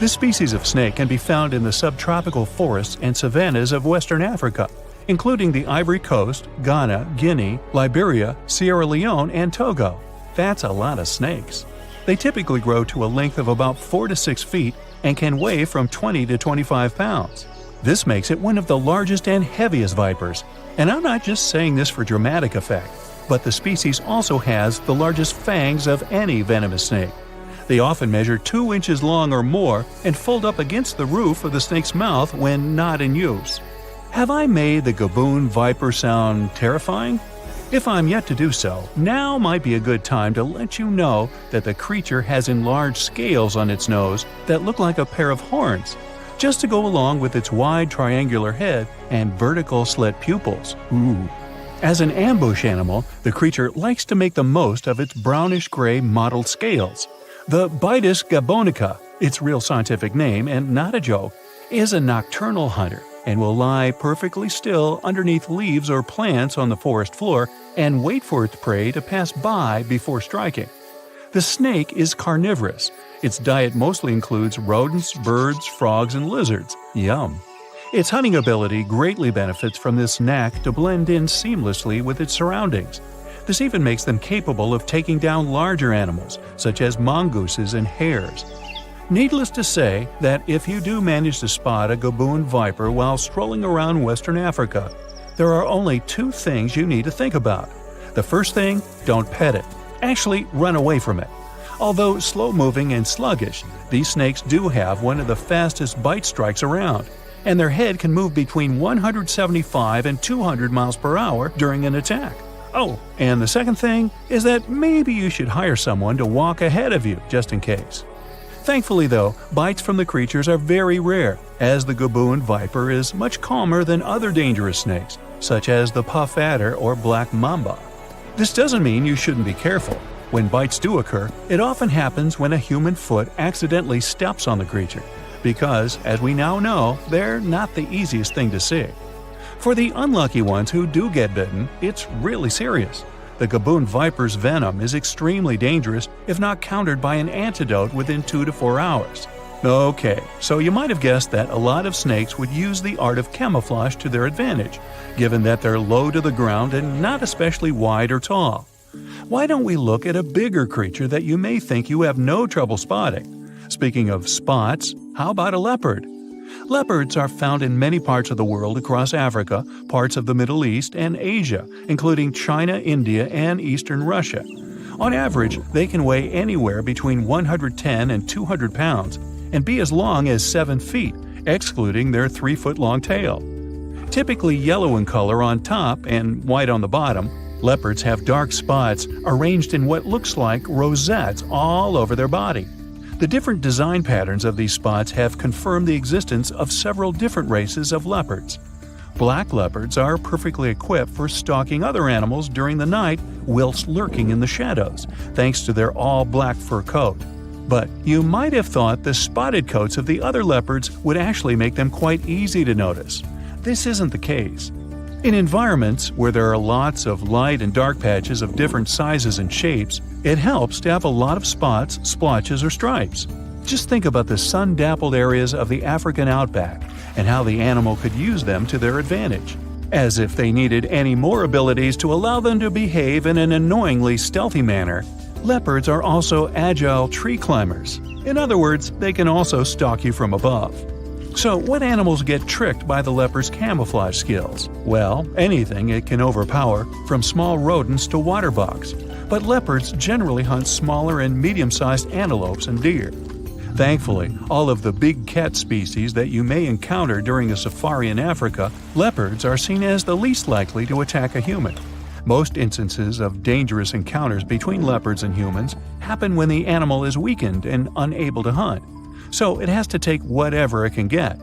This species of snake can be found in the subtropical forests and savannas of Western Africa, including the Ivory Coast, Ghana, Guinea, Liberia, Sierra Leone, and Togo. That's a lot of snakes. They typically grow to a length of about 4 to 6 feet and can weigh from 20 to 25 pounds. This makes it one of the largest and heaviest vipers. And I'm not just saying this for dramatic effect, but the species also has the largest fangs of any venomous snake. They often measure 2 inches long or more and fold up against the roof of the snake's mouth when not in use. Have I made the gaboon viper sound terrifying? If I'm yet to do so, now might be a good time to let you know that the creature has enlarged scales on its nose that look like a pair of horns, just to go along with its wide triangular head and vertical slit pupils. Ooh. As an ambush animal, the creature likes to make the most of its brownish-gray mottled scales. The Bitus gabonica, its real scientific name and not a joke, is a nocturnal hunter and will lie perfectly still underneath leaves or plants on the forest floor and wait for its prey to pass by before striking. The snake is carnivorous. Its diet mostly includes rodents, birds, frogs, and lizards. Yum! Its hunting ability greatly benefits from this knack to blend in seamlessly with its surroundings. This even makes them capable of taking down larger animals, such as mongooses and hares. Needless to say that if you do manage to spot a gaboon viper while strolling around Western Africa, there are only 2 things you need to think about. The first thing, don't pet it. Actually, run away from it. Although slow-moving and sluggish, these snakes do have one of the fastest bite strikes around, and their head can move between 175 and 200 miles per hour during an attack. Oh, and the second thing is that maybe you should hire someone to walk ahead of you just in case. Thankfully though, bites from the creatures are very rare, as the gaboon viper is much calmer than other dangerous snakes, such as the puff adder or black mamba. This doesn't mean you shouldn't be careful. When bites do occur, it often happens when a human foot accidentally steps on the creature, because, as we now know, they're not the easiest thing to see. For the unlucky ones who do get bitten, it's really serious. The gaboon viper's venom is extremely dangerous if not countered by an antidote within 2 to 4 hours. Okay, so you might have guessed that a lot of snakes would use the art of camouflage to their advantage, given that they're low to the ground and not especially wide or tall. Why don't we look at a bigger creature that you may think you have no trouble spotting? Speaking of spots, how about a leopard? Leopards are found in many parts of the world across Africa, parts of the Middle East, and Asia, including China, India, and eastern Russia. On average, they can weigh anywhere between 110 and 200 pounds and be as long as 7 feet, excluding their 3-foot-long tail. Typically yellow in color on top and white on the bottom, leopards have dark spots arranged in what looks like rosettes all over their body. The different design patterns of these spots have confirmed the existence of several different races of leopards. Black leopards are perfectly equipped for stalking other animals during the night whilst lurking in the shadows, thanks to their all-black fur coat. But you might have thought the spotted coats of the other leopards would actually make them quite easy to notice. This isn't the case. In environments where there are lots of light and dark patches of different sizes and shapes, it helps to have a lot of spots, splotches, or stripes. Just think about the sun-dappled areas of the African outback and how the animal could use them to their advantage. As if they needed any more abilities to allow them to behave in an annoyingly stealthy manner, leopards are also agile tree climbers. In other words, they can also stalk you from above. So, what animals get tricked by the leopard's camouflage skills? Well, anything it can overpower, from small rodents to water bugs. But leopards generally hunt smaller and medium-sized antelopes and deer. Thankfully, all of the big cat species that you may encounter during a safari in Africa, leopards are seen as the least likely to attack a human. Most instances of dangerous encounters between leopards and humans happen when the animal is weakened and unable to hunt. So it has to take whatever it can get.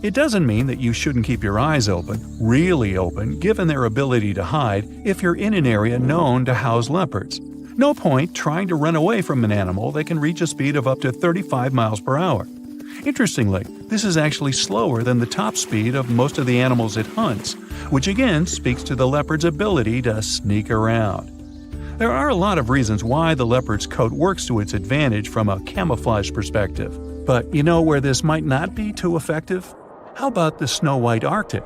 It doesn't mean that you shouldn't keep your eyes open, really open, given their ability to hide if you're in an area known to house leopards. No point trying to run away from an animal that can reach a speed of up to 35 miles per hour. Interestingly, this is actually slower than the top speed of most of the animals it hunts, which again speaks to the leopard's ability to sneak around. There are a lot of reasons why the leopard's coat works to its advantage from a camouflage perspective. But you know where this might not be too effective? How about the snow-white Arctic?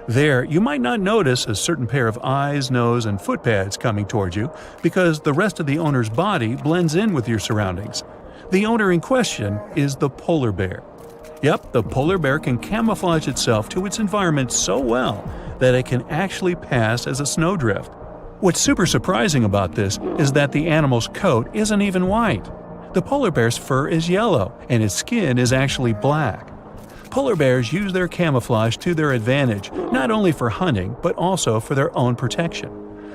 There, you might not notice a certain pair of eyes, nose, and foot pads coming towards you because the rest of the owner's body blends in with your surroundings. The owner in question is the polar bear. Yep, the polar bear can camouflage itself to its environment so well that it can actually pass as a snowdrift. What's super surprising about this is that the animal's coat isn't even white. The polar bear's fur is yellow, and its skin is actually black. Polar bears use their camouflage to their advantage, not only for hunting, but also for their own protection.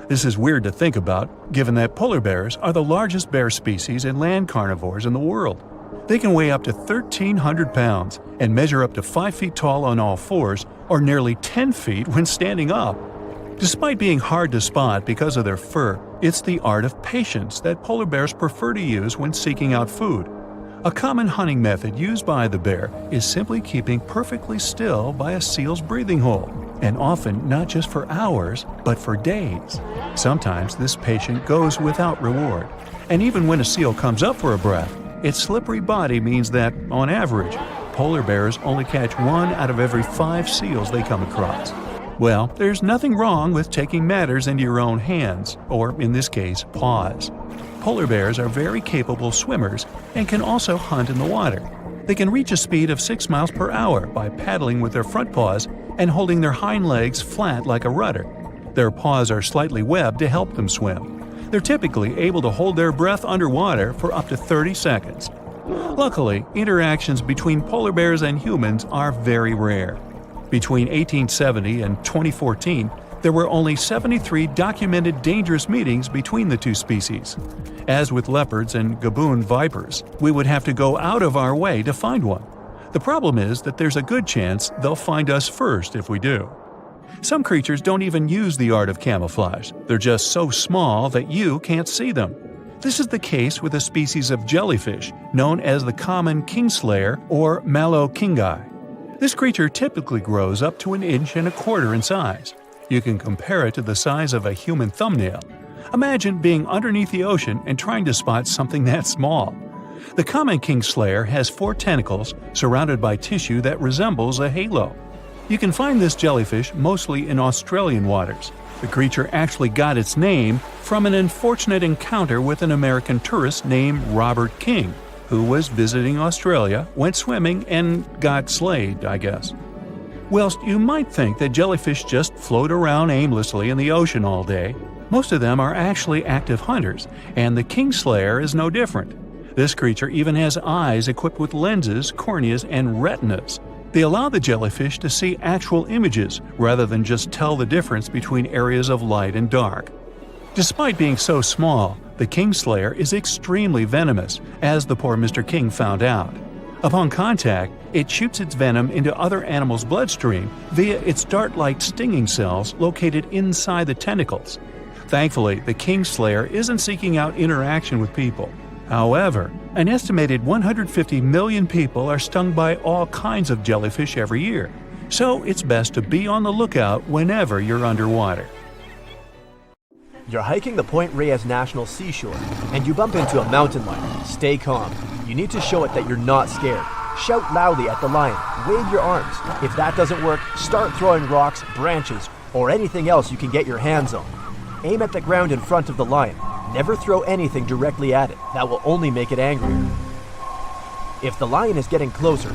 This is weird to think about, given that polar bears are the largest bear species and land carnivores in the world. They can weigh up to 1,300 pounds and measure up to 5 feet tall on all fours, or nearly 10 feet when standing up. Despite being hard to spot because of their fur, it's the art of patience that polar bears prefer to use when seeking out food. A common hunting method used by the bear is simply keeping perfectly still by a seal's breathing hole, and often not just for hours, but for days. Sometimes this patience goes without reward, and even when a seal comes up for a breath, its slippery body means that, on average, polar bears only catch 1 out of every 5 seals they come across. Well, there's nothing wrong with taking matters into your own hands, or in this case, paws. Polar bears are very capable swimmers and can also hunt in the water. They can reach a speed of 6 miles per hour by paddling with their front paws and holding their hind legs flat like a rudder. Their paws are slightly webbed to help them swim. They're typically able to hold their breath underwater for up to 30 seconds. Luckily, interactions between polar bears and humans are very rare. Between 1870 and 2014, there were only 73 documented dangerous meetings between the two species. As with leopards and gaboon vipers, we would have to go out of our way to find one. The problem is that there's a good chance they'll find us first if we do. Some creatures don't even use the art of camouflage. They're just so small that you can't see them. This is the case with a species of jellyfish known as the common kingslayer or mallow-kingi. This creature typically grows up to 1.25 inches in size. You can compare it to the size of a human thumbnail. Imagine being underneath the ocean and trying to spot something that small. The common kingslayer has 4 tentacles surrounded by tissue that resembles a halo. You can find this jellyfish mostly in Australian waters. The creature actually got its name from an unfortunate encounter with an American tourist named Robert King, who was visiting Australia, went swimming, and got slayed, I guess. Whilst you might think that jellyfish just float around aimlessly in the ocean all day, most of them are actually active hunters, and the kingslayer is no different. This creature even has eyes equipped with lenses, corneas, and retinas. They allow the jellyfish to see actual images rather than just tell the difference between areas of light and dark. Despite being so small, the kingslayer is extremely venomous, as the poor Mr. King found out. Upon contact, it shoots its venom into other animals' bloodstream via its dart-like stinging cells located inside the tentacles. Thankfully, the kingslayer isn't seeking out interaction with people. However, an estimated 150 million people are stung by all kinds of jellyfish every year, so it's best to be on the lookout whenever you're underwater. You're hiking the Point Reyes National Seashore, and you bump into a mountain lion. Stay calm. You need to show it that you're not scared. Shout loudly at the lion. Wave your arms. If that doesn't work, start throwing rocks, branches, or anything else you can get your hands on. Aim at the ground in front of the lion. Never throw anything directly at it. That will only make it angrier. If the lion is getting closer,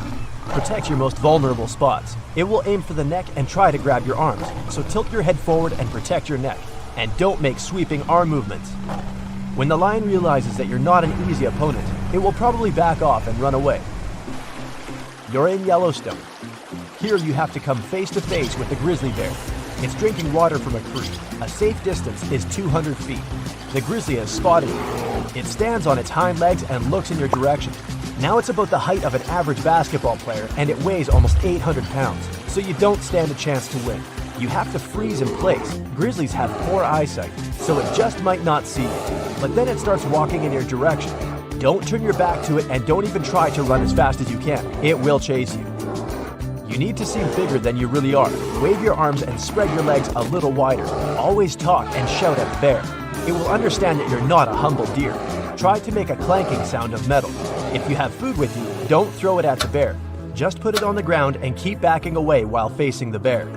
protect your most vulnerable spots. It will aim for the neck and try to grab your arms, so tilt your head forward and protect your neck. And don't make sweeping arm movements. When the lion realizes that you're not an easy opponent, it will probably back off and run away. You're in Yellowstone. Here you have to come face to face with the grizzly bear. It's drinking water from a creek. A safe distance is 200 feet. The grizzly has spotted you. It stands on its hind legs and looks in your direction. Now it's about the height of an average basketball player and it weighs almost 800 pounds, so you don't stand a chance to win. You have to freeze in place. Grizzlies have poor eyesight, so it just might not see you. But then it starts walking in your direction. Don't turn your back to it and don't even try to run as fast as you can. It will chase you. You need to seem bigger than you really are. Wave your arms and spread your legs a little wider. Always talk and shout at the bear. It will understand that you're not a humble deer. Try to make a clanking sound of metal. If you have food with you, don't throw it at the bear. Just put it on the ground and keep backing away while facing the bear.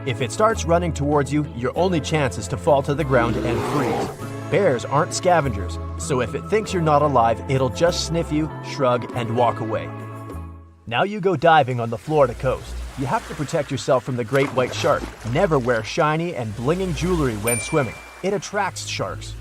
If it starts running towards you, your only chance is to fall to the ground and freeze. Bears aren't scavengers, so if it thinks you're not alive, it'll just sniff you, shrug, and walk away. Now you go diving on the Florida coast. You have to protect yourself from the great white shark. Never wear shiny and blinging jewelry when swimming. It attracts sharks.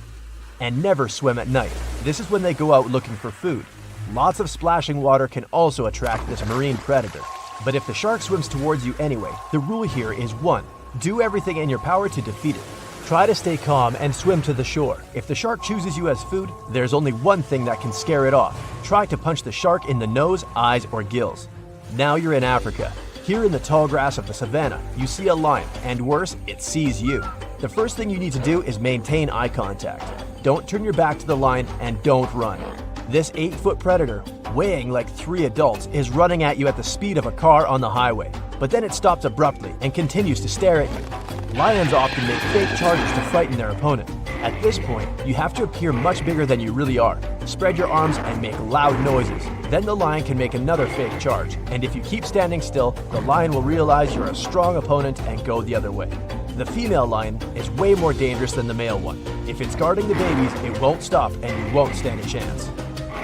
And never swim at night. This is when they go out looking for food. Lots of splashing water can also attract this marine predator. But if the shark swims towards you anyway, the rule here is 1. Do everything in your power to defeat it. Try to stay calm and swim to the shore. If the shark chooses you as food, there's only one thing that can scare it off. Try to punch the shark in the nose, eyes, or gills. Now you're in Africa. Here in the tall grass of the savannah, you see a lion, and worse, it sees you. The first thing you need to do is maintain eye contact. Don't turn your back to the lion and don't run. This 8-foot predator, weighing like 3 adults, is running at you at the speed of a car on the highway. But then it stops abruptly and continues to stare at you. Lions often make fake charges to frighten their opponent. At this point, you have to appear much bigger than you really are. Spread your arms and make loud noises. Then the lion can make another fake charge. And if you keep standing still, the lion will realize you're a strong opponent and go the other way. The female lion is way more dangerous than the male one. If it's guarding the babies, it won't stop and you won't stand a chance.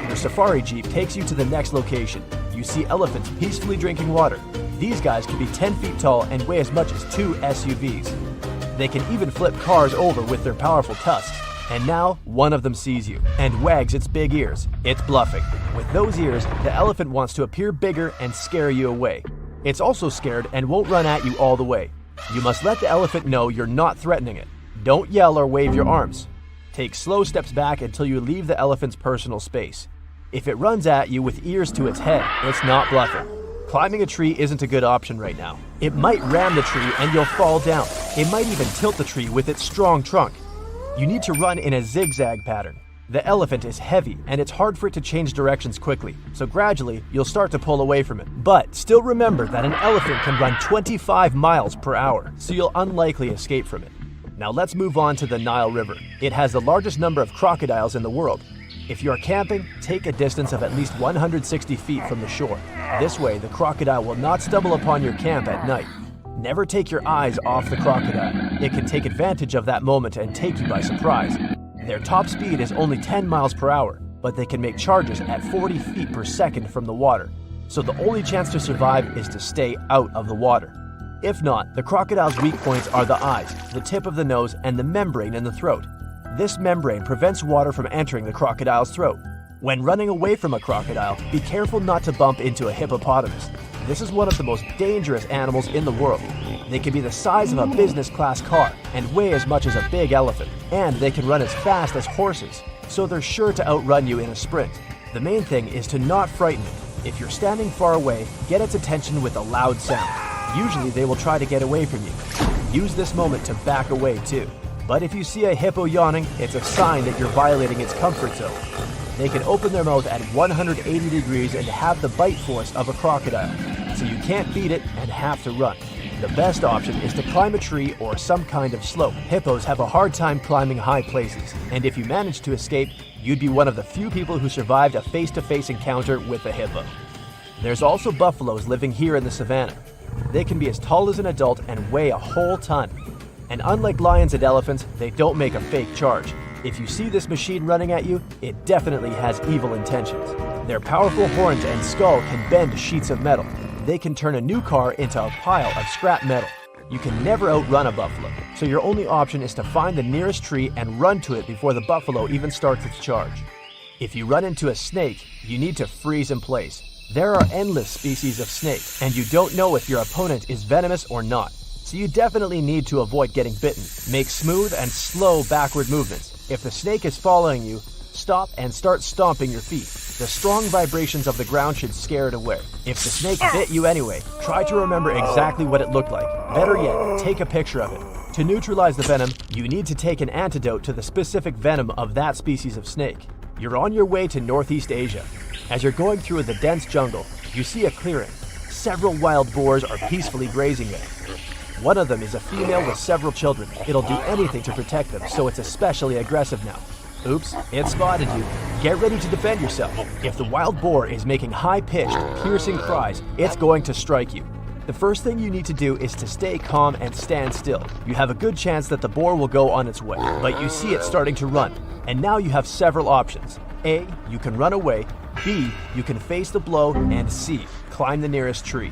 Your safari jeep takes you to the next location. You see elephants peacefully drinking water. These guys can be 10 feet tall and weigh as much as 2 SUVs. They can even flip cars over with their powerful tusks. And now, one of them sees you and wags its big ears. It's bluffing. With those ears, the elephant wants to appear bigger and scare you away. It's also scared and won't run at you all the way. You must let the elephant know you're not threatening it. Don't yell or wave your arms. Take slow steps back until you leave the elephant's personal space. If it runs at you with ears to its head, it's not bluffing. Climbing a tree isn't a good option right now. It might ram the tree and you'll fall down. It might even tilt the tree with its strong trunk. You need to run in a zigzag pattern. The elephant is heavy and it's hard for it to change directions quickly, so gradually you'll start to pull away from it. But still remember that an elephant can run 25 miles per hour, so you'll unlikely escape from it. Now let's move on to the Nile River. It has the largest number of crocodiles in the world. If you are camping, take a distance of at least 160 feet from the shore. This way, the crocodile will not stumble upon your camp at night. Never take your eyes off the crocodile. It can take advantage of that moment and take you by surprise. Their top speed is only 10 miles per hour, but they can make charges at 40 feet per second from the water. So the only chance to survive is to stay out of the water. If not, the crocodile's weak points are the eyes, the tip of the nose, and the membrane in the throat. This membrane prevents water from entering the crocodile's throat. When running away from a crocodile, be careful not to bump into a hippopotamus. This is one of the most dangerous animals in the world. They can be the size of a business class car and weigh as much as a big elephant. And they can run as fast as horses, so they're sure to outrun you in a sprint. The main thing is to not frighten it. If you're standing far away, get its attention with a loud sound. Usually they will try to get away from you. Use this moment to back away too. But if you see a hippo yawning, it's a sign that you're violating its comfort zone. They can open their mouth at 180 degrees and have the bite force of a crocodile, so you can't beat it and have to run. The best option is to climb a tree or some kind of slope. Hippos have a hard time climbing high places, and if you manage to escape, you'd be one of the few people who survived a face-to-face encounter with a hippo. There's also buffaloes living here in the savannah. They can be as tall as an adult and weigh a whole ton. And unlike lions and elephants, they don't make a fake charge. If you see this machine running at you, it definitely has evil intentions. Their powerful horns and skull can bend sheets of metal. They can turn a new car into a pile of scrap metal. You can never outrun a buffalo, so your only option is to find the nearest tree and run to it before the buffalo even starts its charge. If you run into a snake, you need to freeze in place. There are endless species of snake, and you don't know if your opponent is venomous or not. So you definitely need to avoid getting bitten. Make smooth and slow backward movements. If the snake is following you, stop and start stomping your feet. The strong vibrations of the ground should scare it away. If the snake bit you anyway, try to remember exactly what it looked like. Better yet, take a picture of it. To neutralize the venom, you need to take an antidote to the specific venom of that species of snake. You're on your way to Northeast Asia. As you're going through the dense jungle, you see a clearing. Several wild boars are peacefully grazing there. One of them is a female with several children. It'll do anything to protect them, so it's especially aggressive now. Oops, it spotted you. Get ready to defend yourself. If the wild boar is making high-pitched, piercing cries, it's going to strike you. The first thing you need to do is to stay calm and stand still. You have a good chance that the boar will go on its way, but you see it starting to run. And now you have several options. A, you can run away. B, you can face the blow. And C, climb the nearest tree.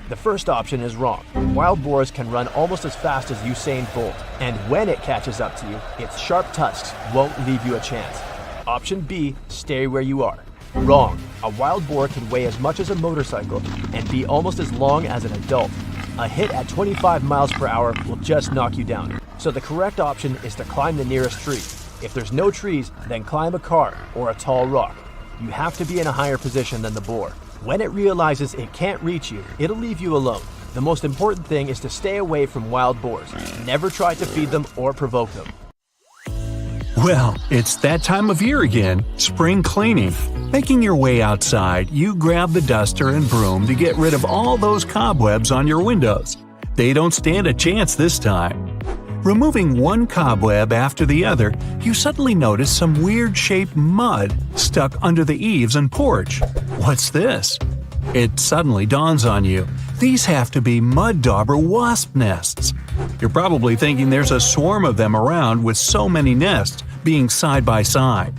The first option is wrong. Wild boars can run almost as fast as Usain Bolt, and when it catches up to you, its sharp tusks won't leave you a chance. Option B, stay where you are. Wrong. A wild boar can weigh as much as a motorcycle and be almost as long as an adult. A hit at 25 miles per hour will just knock you down. So the correct option is to climb the nearest tree. If there's no trees, then climb a car or a tall rock. You have to be in a higher position than the boar. When it realizes it can't reach you, it'll leave you alone. The most important thing is to stay away from wild boars. Never try to feed them or provoke them. Well, it's that time of year again, spring cleaning. Making your way outside, you grab the duster and broom to get rid of all those cobwebs on your windows. They don't stand a chance this time. Removing one cobweb after the other, you suddenly notice some weird-shaped mud stuck under the eaves and porch. What's this? It suddenly dawns on you. These have to be mud dauber wasp nests. You're probably thinking there's a swarm of them around with so many nests being side by side.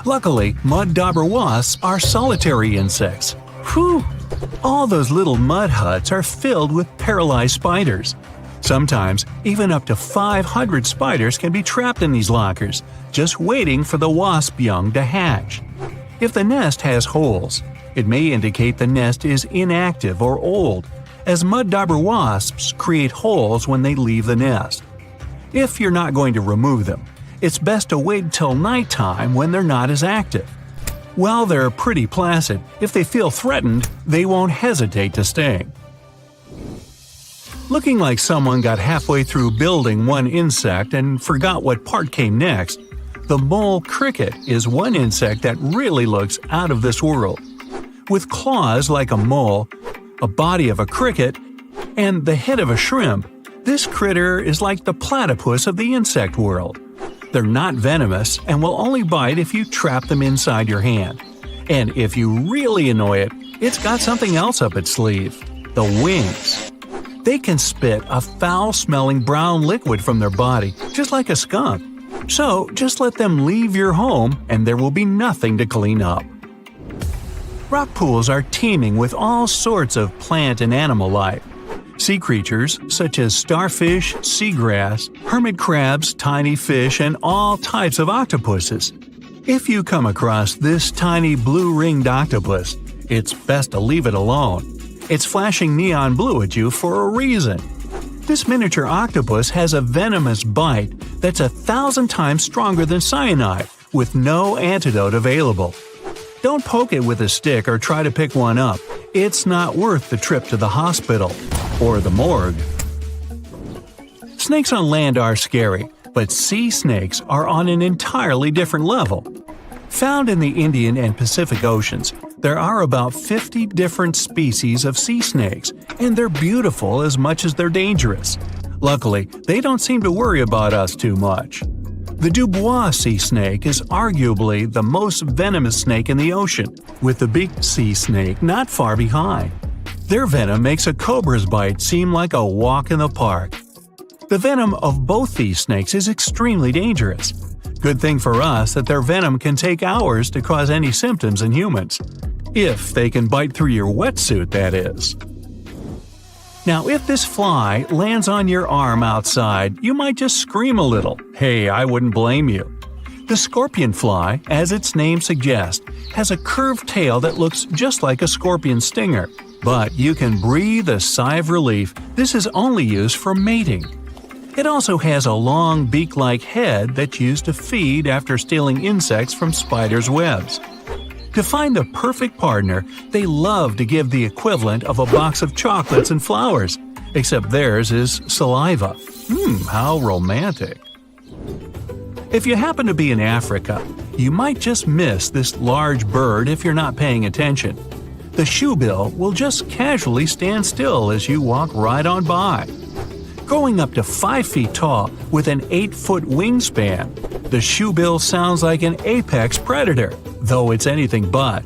Luckily, mud dauber wasps are solitary insects. Whew! All those little mud huts are filled with paralyzed spiders. Sometimes, even up to 500 spiders can be trapped in these lockers, just waiting for the wasp young to hatch. If the nest has holes, it may indicate the nest is inactive or old, as mud dauber wasps create holes when they leave the nest. If you're not going to remove them, it's best to wait till nighttime when they're not as active. While they're pretty placid, if they feel threatened, they won't hesitate to sting. Looking like someone got halfway through building one insect and forgot what part came next, the mole cricket is one insect that really looks out of this world. With claws like a mole, a body of a cricket, and the head of a shrimp, This critter is like the platypus of the insect world. They're not venomous and will only bite if you trap them inside your hand. And if you really annoy it, it's got something else up its sleeve – the wings. They can spit a foul-smelling brown liquid from their body, just like a skunk. So just let them leave your home and there will be nothing to clean up. Rock pools are teeming with all sorts of plant and animal life. Sea creatures such as starfish, seagrass, hermit crabs, tiny fish, and all types of octopuses. If you come across this tiny blue-ringed octopus, it's best to leave it alone. It's flashing neon blue at you for a reason. This miniature octopus has a venomous bite that's 1,000 times stronger than cyanide, with no antidote available. Don't poke it with a stick or try to pick one up. It's not worth the trip to the hospital or the morgue. Snakes on land are scary, but sea snakes are on an entirely different level. Found in the Indian and Pacific Oceans, there are about 50 different species of sea snakes, and they're beautiful as much as they're dangerous. Luckily, they don't seem to worry about us too much. The Dubois sea snake is arguably the most venomous snake in the ocean, with the big sea snake not far behind. Their venom makes a cobra's bite seem like a walk in the park. The venom of both these snakes is extremely dangerous. Good thing for us that their venom can take hours to cause any symptoms in humans. If they can bite through your wetsuit, that is. Now, if this fly lands on your arm outside, you might just scream a little. Hey, I wouldn't blame you. The scorpion fly, as its name suggests, has a curved tail that looks just like a scorpion stinger. But you can breathe a sigh of relief. This is only used for mating. It also has a long beak-like head that's used to feed after stealing insects from spiders' webs. To find the perfect partner, they love to give the equivalent of a box of chocolates and flowers, except theirs is saliva. How romantic. If you happen to be in Africa, you might just miss this large bird if you're not paying attention. The shoebill will just casually stand still as you walk right on by. Growing up to 5 feet tall with an 8-foot wingspan, the shoebill sounds like an apex predator, though it's anything but.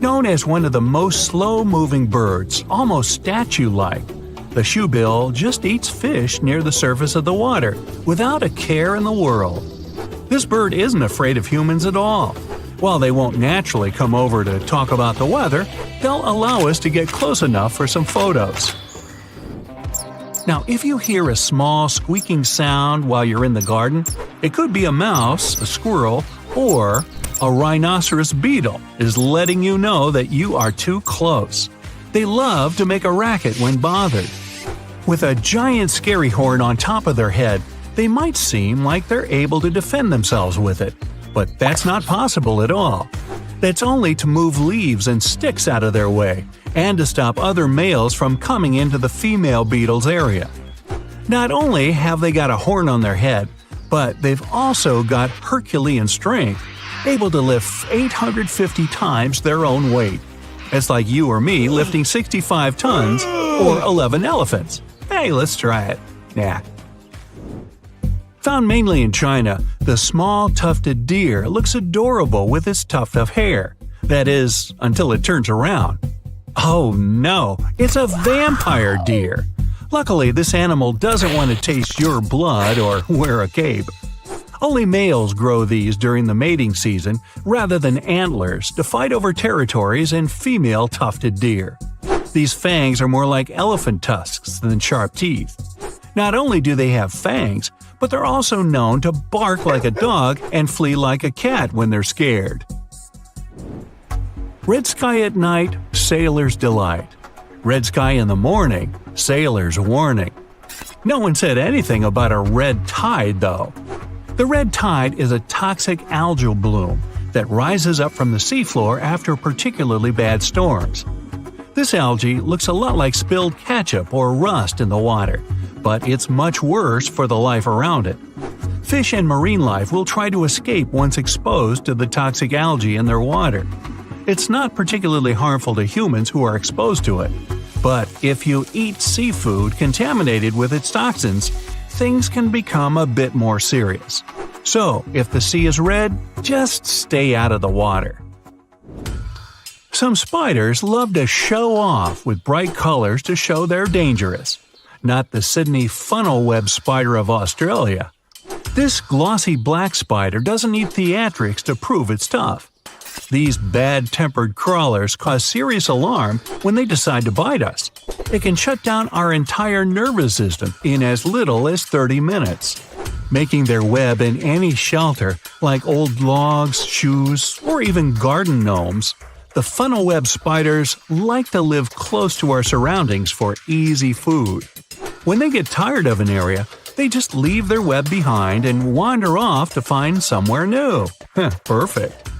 Known as one of the most slow-moving birds, almost statue-like, the shoebill just eats fish near the surface of the water without a care in the world. This bird isn't afraid of humans at all. While they won't naturally come over to talk about the weather, they'll allow us to get close enough for some photos. Now, if you hear a small squeaking sound while you're in the garden, it could be a mouse, a squirrel, or a rhinoceros beetle is letting you know that you are too close. They love to make a racket when bothered. With a giant scary horn on top of their head, they might seem like they're able to defend themselves with it, but that's not possible at all. That's only to move leaves and sticks out of their way, and to stop other males from coming into the female beetle's area. Not only have they got a horn on their head, but they've also got Herculean strength, able to lift 850 times their own weight. It's like you or me lifting 65 tons or 11 elephants. Hey, let's try it. Nah. Found mainly in China, the small tufted deer looks adorable with its tuft of hair. That is, until it turns around. Oh no, it's a vampire deer! Luckily, this animal doesn't want to taste your blood or wear a cape. Only males grow these during the mating season rather than antlers to fight over territories in female tufted deer. These fangs are more like elephant tusks than sharp teeth. Not only do they have fangs, but they're also known to bark like a dog and flee like a cat when they're scared. Red sky at night, sailor's delight. Red sky in the morning, sailor's warning. No one said anything about a red tide, though. The red tide is a toxic algal bloom that rises up from the seafloor after particularly bad storms. This algae looks a lot like spilled ketchup or rust in the water, but it's much worse for the life around it. Fish and marine life will try to escape once exposed to the toxic algae in their water. It's not particularly harmful to humans who are exposed to it. But if you eat seafood contaminated with its toxins, things can become a bit more serious. So, if the sea is red, just stay out of the water. Some spiders love to show off with bright colors to show they're dangerous. Not the Sydney funnel web spider of Australia. This glossy black spider doesn't need theatrics to prove it's tough. These bad-tempered crawlers cause serious alarm when they decide to bite us. It can shut down our entire nervous system in as little as 30 minutes. Making their web in any shelter, like old logs, shoes, or even garden gnomes, the funnel web spiders like to live close to our surroundings for easy food. When they get tired of an area, they just leave their web behind and wander off to find somewhere new. Perfect.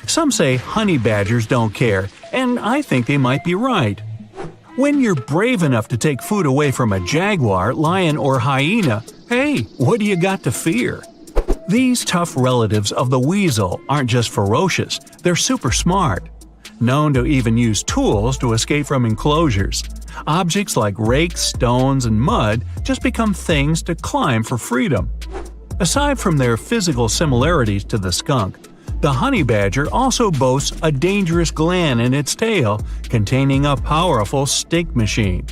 Some say honey badgers don't care, and I think they might be right. When you're brave enough to take food away from a jaguar, lion, or hyena, hey, what do you got to fear? These tough relatives of the weasel aren't just ferocious, they're super smart. Known to even use tools to escape from enclosures. Objects like rakes, stones, and mud just become things to climb for freedom. Aside from their physical similarities to the skunk, the honey badger also boasts a dangerous gland in its tail containing a powerful stink machine.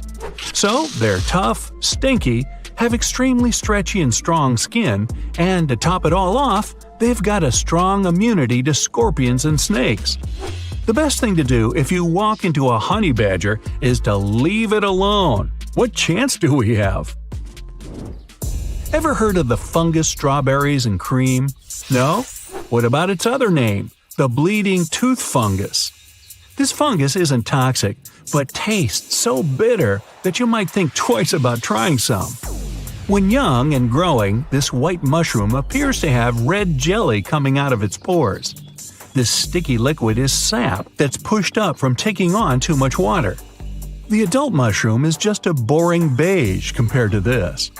So they're tough, stinky, have extremely stretchy and strong skin, and to top it all off, they've got a strong immunity to scorpions and snakes. The best thing to do if you walk into a honey badger is to leave it alone. What chance do we have? Ever heard of the fungus strawberries and cream? No? What about its other name, the bleeding tooth fungus? This fungus isn't toxic, but tastes so bitter that you might think twice about trying some. When young and growing, this white mushroom appears to have red jelly coming out of its pores. This sticky liquid is sap that's pushed up from taking on too much water. The adult mushroom is just a boring beige compared to this.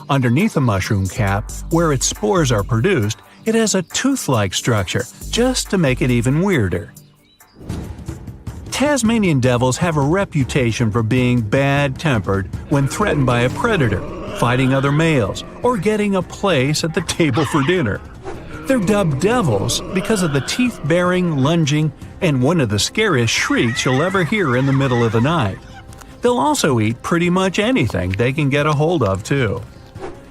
Underneath the mushroom cap, where its spores are produced, it has a tooth-like structure, just to make it even weirder. Tasmanian devils have a reputation for being bad-tempered when threatened by a predator, fighting other males, or getting a place at the table for dinner. They're dubbed devils because of the teeth-baring, lunging, and one of the scariest shrieks you'll ever hear in the middle of the night. They'll also eat pretty much anything they can get a hold of, too.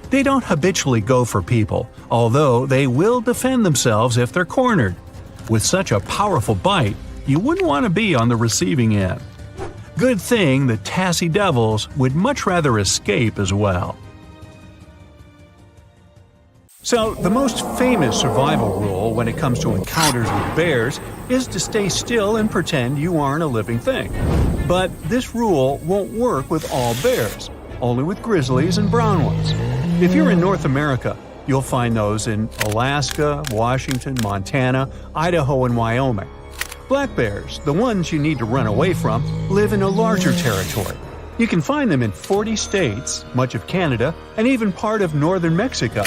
They don't habitually go for people, although they will defend themselves if they're cornered. With such a powerful bite, you wouldn't want to be on the receiving end. Good thing the Tassie devils would much rather escape as well. So, the most famous survival rule when it comes to encounters with bears is to stay still and pretend you aren't a living thing. But this rule won't work with all bears, only with grizzlies and brown ones. If you're in North America, you'll find those in Alaska, Washington, Montana, Idaho, and Wyoming. Black bears, the ones you need to run away from, live in a larger territory. You can find them in 40 states, much of Canada, and even part of northern Mexico.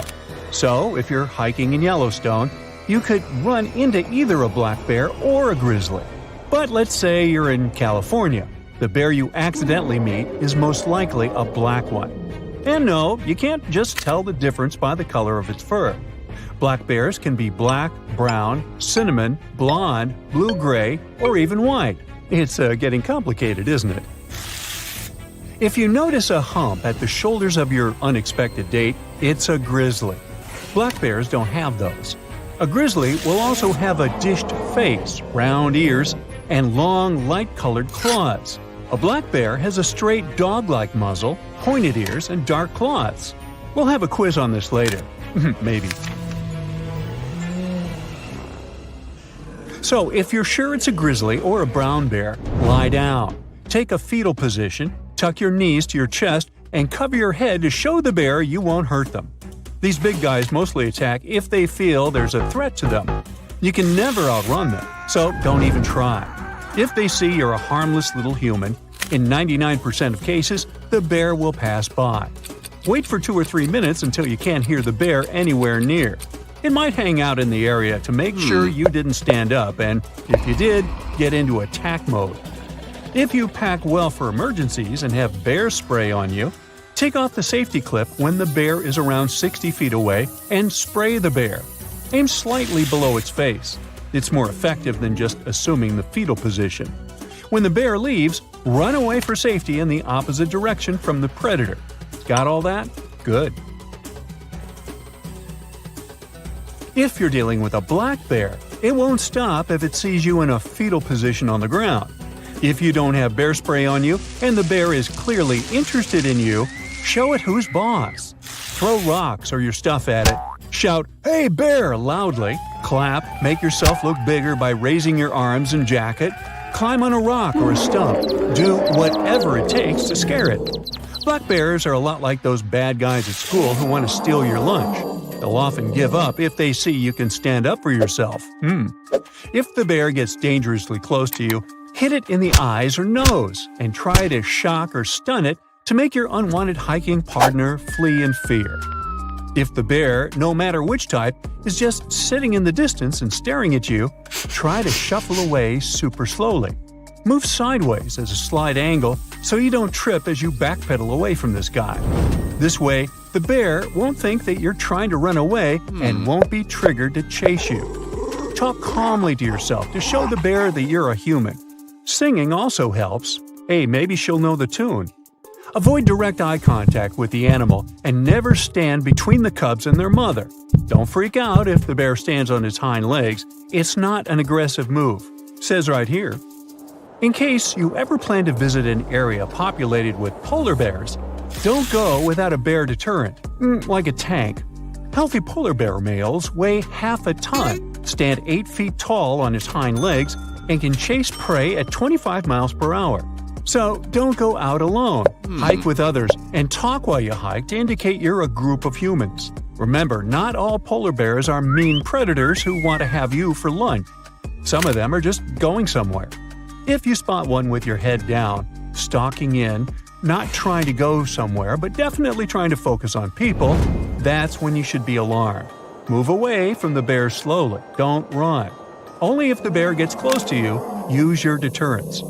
So, if you're hiking in Yellowstone, you could run into either a black bear or a grizzly. But let's say you're in California. The bear you accidentally meet is most likely a black one. And no, you can't just tell the difference by the color of its fur. Black bears can be black, brown, cinnamon, blonde, blue-gray, or even white. It's getting complicated, isn't it? If you notice a hump at the shoulders of your unexpected date, it's a grizzly. Black bears don't have those. A grizzly will also have a dished face, round ears, and long, light-colored claws. A black bear has a straight dog-like muzzle, pointed ears, and dark claws. We'll have a quiz on this later. Maybe. So, if you're sure it's a grizzly or a brown bear, lie down. Take a fetal position, tuck your knees to your chest, and cover your head to show the bear you won't hurt them. These big guys mostly attack if they feel there's a threat to them. You can never outrun them, so don't even try. If they see you're a harmless little human, in 99% of cases, the bear will pass by. Wait for 2 or 3 minutes until you can't hear the bear anywhere near. It might hang out in the area to make sure you didn't stand up, and if you did, get into attack mode. If you pack well for emergencies and have bear spray on you, take off the safety clip when the bear is around 60 feet away and spray the bear. Aim slightly below its face. It's more effective than just assuming the fetal position. When the bear leaves, run away for safety in the opposite direction from the predator. Got all that? Good. If you're dealing with a black bear, it won't stop if it sees you in a fetal position on the ground. If you don't have bear spray on you and the bear is clearly interested in you, show it who's boss. Throw rocks or your stuff at it. Shout, "Hey bear!" loudly. Clap, make yourself look bigger by raising your arms and jacket. Climb on a rock or a stump. Do whatever it takes to scare it. Black bears are a lot like those bad guys at school who want to steal your lunch. They'll often give up if they see you can stand up for yourself. If the bear gets dangerously close to you, hit it in the eyes or nose and try to shock or stun it to make your unwanted hiking partner flee in fear. If the bear, no matter which type, is just sitting in the distance and staring at you, try to shuffle away super slowly. Move sideways as a slight angle so you don't trip as you backpedal away from this guy. This way, the bear won't think that you're trying to run away and won't be triggered to chase you. Talk calmly to yourself to show the bear that you're a human. Singing also helps. Hey, maybe she'll know the tune. Avoid direct eye contact with the animal and never stand between the cubs and their mother. Don't freak out if the bear stands on its hind legs. It's not an aggressive move. Says right here. In case you ever plan to visit an area populated with polar bears, don't go without a bear deterrent, like a tank. Healthy polar bear males weigh half a ton, stand 8 feet tall on its hind legs, and can chase prey at 25 miles per hour. So don't go out alone. Hike with others and talk while you hike to indicate you're a group of humans. Remember, not all polar bears are mean predators who want to have you for lunch. Some of them are just going somewhere. If you spot one with your head down, stalking in, not trying to go somewhere but definitely trying to focus on people, that's when you should be alarmed. Move away from the bear slowly. Don't run. Only if the bear gets close to you, use your deterrents.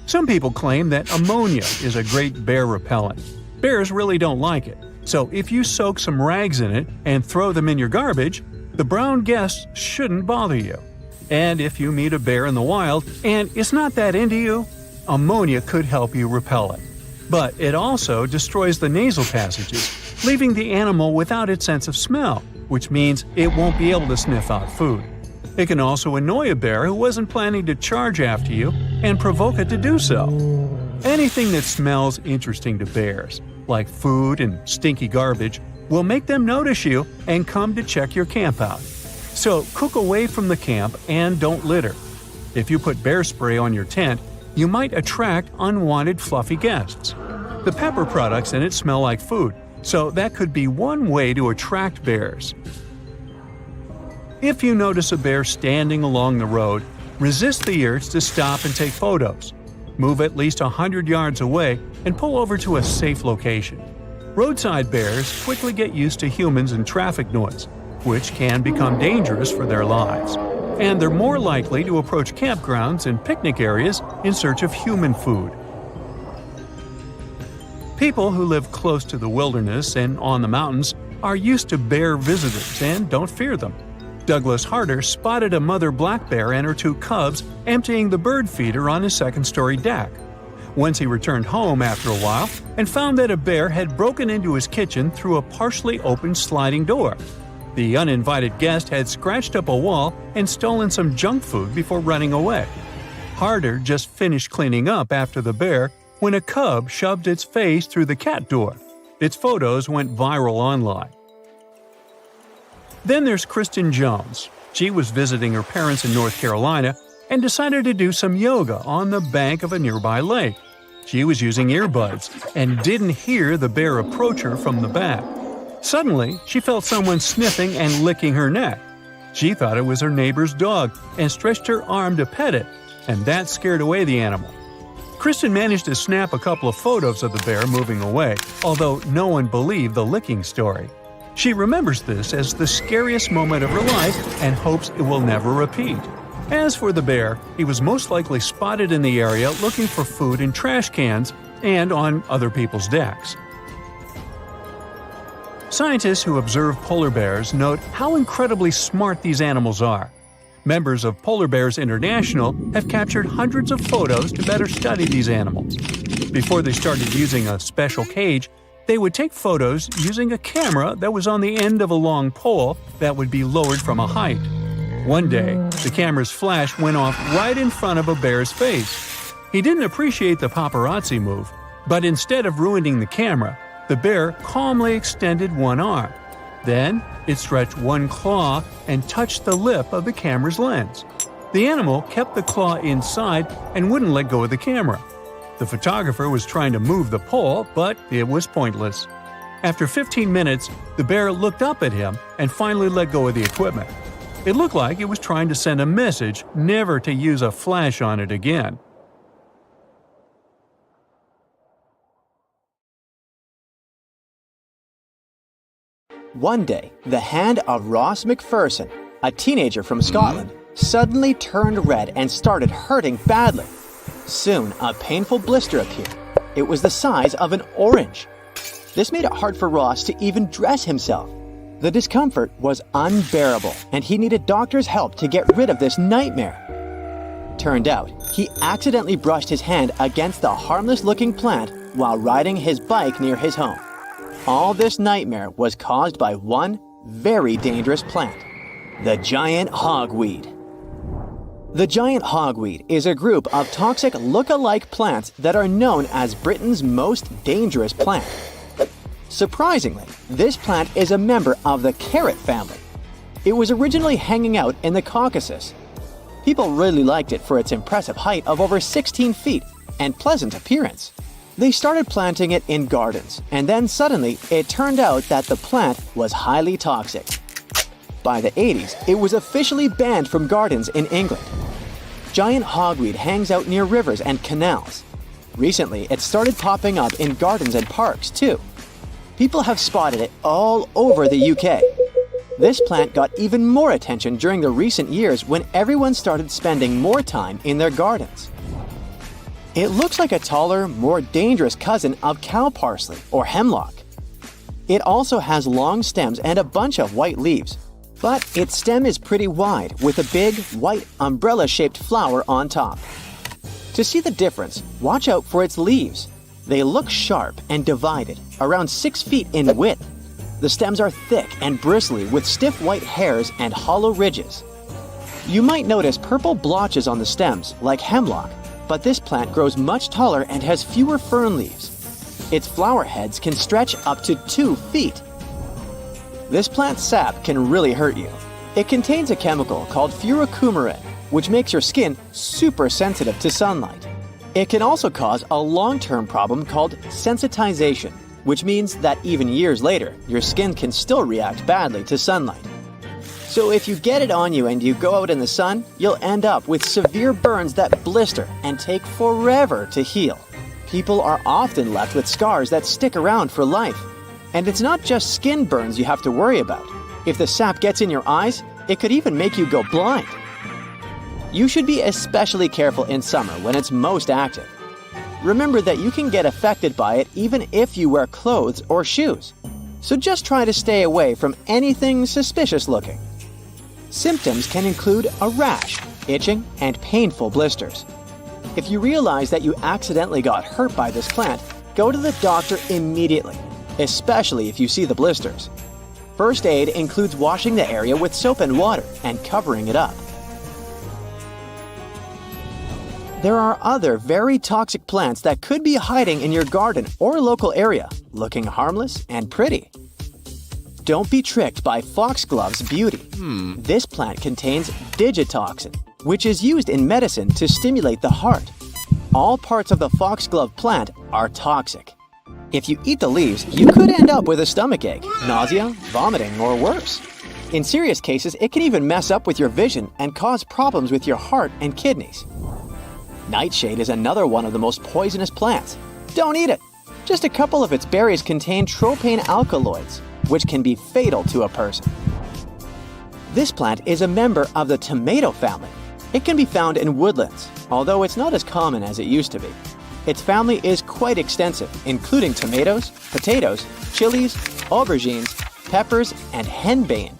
Some people claim that ammonia is a great bear repellent. Bears really don't like it, so if you soak some rags in it and throw them in your garbage, the brown guests shouldn't bother you. And if you meet a bear in the wild and it's not that into you, ammonia could help you repel it. But it also destroys the nasal passages, leaving the animal without its sense of smell, which means it won't be able to sniff out food. It can also annoy a bear who wasn't planning to charge after you and provoke it to do so. Anything that smells interesting to bears, like food and stinky garbage, will make them notice you and come to check your camp out. So cook away from the camp and don't litter. If you put bear spray on your tent, you might attract unwanted fluffy guests. The pepper products in it smell like food, so that could be one way to attract bears. If you notice a bear standing along the road, resist the urge to stop and take photos. Move at least 100 yards away and pull over to a safe location. Roadside bears quickly get used to humans and traffic noise, which can become dangerous for their lives. And they're more likely to approach campgrounds and picnic areas in search of human food. People who live close to the wilderness and on the mountains are used to bear visitors and don't fear them. Douglas Harder spotted a mother black bear and her 2 cubs emptying the bird feeder on his second-story deck. Once he returned home after a while and found that a bear had broken into his kitchen through a partially open sliding door. The uninvited guest had scratched up a wall and stolen some junk food before running away. Harder just finished cleaning up after the bear when a cub shoved its face through the cat door. Its photos went viral online. Then there's Kristen Jones. She was visiting her parents in North Carolina and decided to do some yoga on the bank of a nearby lake. She was using earbuds and didn't hear the bear approach her from the back. Suddenly, she felt someone sniffing and licking her neck. She thought it was her neighbor's dog and stretched her arm to pet it, and that scared away the animal. Kristen managed to snap a couple of photos of the bear moving away, although no one believed the licking story. She remembers this as the scariest moment of her life and hopes it will never repeat. As for the bear, he was most likely spotted in the area looking for food in trash cans and on other people's decks. Scientists who observe polar bears note how incredibly smart these animals are. Members of Polar Bears International have captured hundreds of photos to better study these animals. Before they started using a special cage, they would take photos using a camera that was on the end of a long pole that would be lowered from a height. One day, the camera's flash went off right in front of a bear's face. He didn't appreciate the paparazzi move, but instead of ruining the camera, the bear calmly extended one arm. Then, it stretched one claw and touched the lip of the camera's lens. The animal kept the claw inside and wouldn't let go of the camera. The photographer was trying to move the pole, but it was pointless. After 15 minutes, the bear looked up at him and finally let go of the equipment. It looked like it was trying to send a message never to use a flash on it again. One day, the hand of Ross McPherson, a teenager from Scotland, suddenly turned red and started hurting badly. Soon, a painful blister appeared. It was the size of an orange. This made it hard for Ross to even dress himself. The discomfort was unbearable, and he needed doctor's help to get rid of this nightmare. Turned out, he accidentally brushed his hand against the harmless-looking plant while riding his bike near his home. All this nightmare was caused by one very dangerous plant, the giant hogweed. The giant hogweed is a group of toxic look-alike plants that are known as Britain's most dangerous plant. Surprisingly, this plant is a member of the carrot family. It was originally hanging out in the Caucasus. People really liked it for its impressive height of over 16 feet and pleasant appearance. They started planting it in gardens, and then suddenly it turned out that the plant was highly toxic. By the 80s, it was officially banned from gardens in England. Giant hogweed hangs out near rivers and canals. Recently, it started popping up in gardens and parks, too. People have spotted it all over the UK. This plant got even more attention during the recent years when everyone started spending more time in their gardens. It looks like a taller, more dangerous cousin of cow parsley or hemlock. It also has long stems and a bunch of white leaves, but its stem is pretty wide with a big, white, umbrella-shaped flower on top. To see the difference, watch out for its leaves. They look sharp and divided, around 6 feet in width. The stems are thick and bristly with stiff white hairs and hollow ridges. You might notice purple blotches on the stems, like hemlock, but this plant grows much taller and has fewer fern leaves. Its flower heads can stretch up to 2 feet. This plant's sap can really hurt you. It contains a chemical called furocumarin, which makes your skin super sensitive to sunlight. It can also cause a long-term problem called sensitization, which means that even years later, your skin can still react badly to sunlight. So if you get it on you and you go out in the sun, you'll end up with severe burns that blister and take forever to heal. People are often left with scars that stick around for life. And it's not just skin burns you have to worry about. If the sap gets in your eyes, it could even make you go blind. You should be especially careful in summer when it's most active. Remember that you can get affected by it even if you wear clothes or shoes. So just try to stay away from anything suspicious looking. Symptoms can include a rash, itching, and painful blisters. If you realize that you accidentally got hurt by this plant, go to the doctor immediately, especially if you see the blisters. First aid includes washing the area with soap and water and covering it up. There are other very toxic plants that could be hiding in your garden or local area, looking harmless and pretty. Don't be tricked by foxglove's beauty. This plant contains digitoxin, which is used in medicine to stimulate the heart. All parts of the foxglove plant are toxic. If you eat the leaves, you could end up with a stomachache, nausea, vomiting, or worse. In serious cases, it can even mess up with your vision and cause problems with your heart and kidneys. Nightshade is another one of the most poisonous plants. Don't eat it! Just a couple of its berries contain tropane alkaloids, which can be fatal to a person. This plant is a member of the tomato family. It can be found in woodlands, although it's not as common as it used to be. Its family is quite extensive, including tomatoes, potatoes, chilies, aubergines, peppers, and henbane.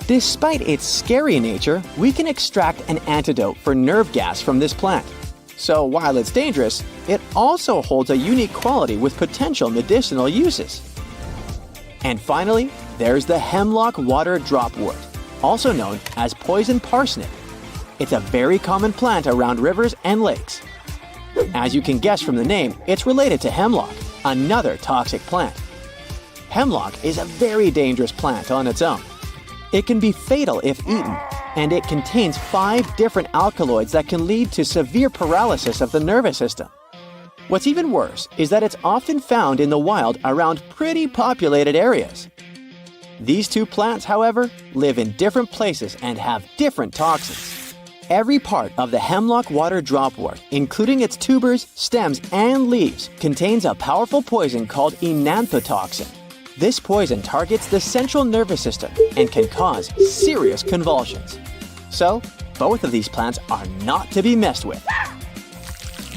Despite its scary nature, we can extract an antidote for nerve gas from this plant. So while it's dangerous, it also holds a unique quality with potential medicinal uses. And finally, there's the hemlock water dropwort, also known as poison parsnip. It's a very common plant around rivers and lakes. As you can guess from the name, it's related to hemlock, another toxic plant. Hemlock is a very dangerous plant on its own. It can be fatal if eaten, and it contains 5 different alkaloids that can lead to severe paralysis of the nervous system. What's even worse is that it's often found in the wild around pretty populated areas. These two plants, however, live in different places and have different toxins. Every part of the hemlock water dropwort, including its tubers, stems, and leaves, contains a powerful poison called enanthotoxin. This poison targets the central nervous system and can cause serious convulsions. So, both of these plants are not to be messed with.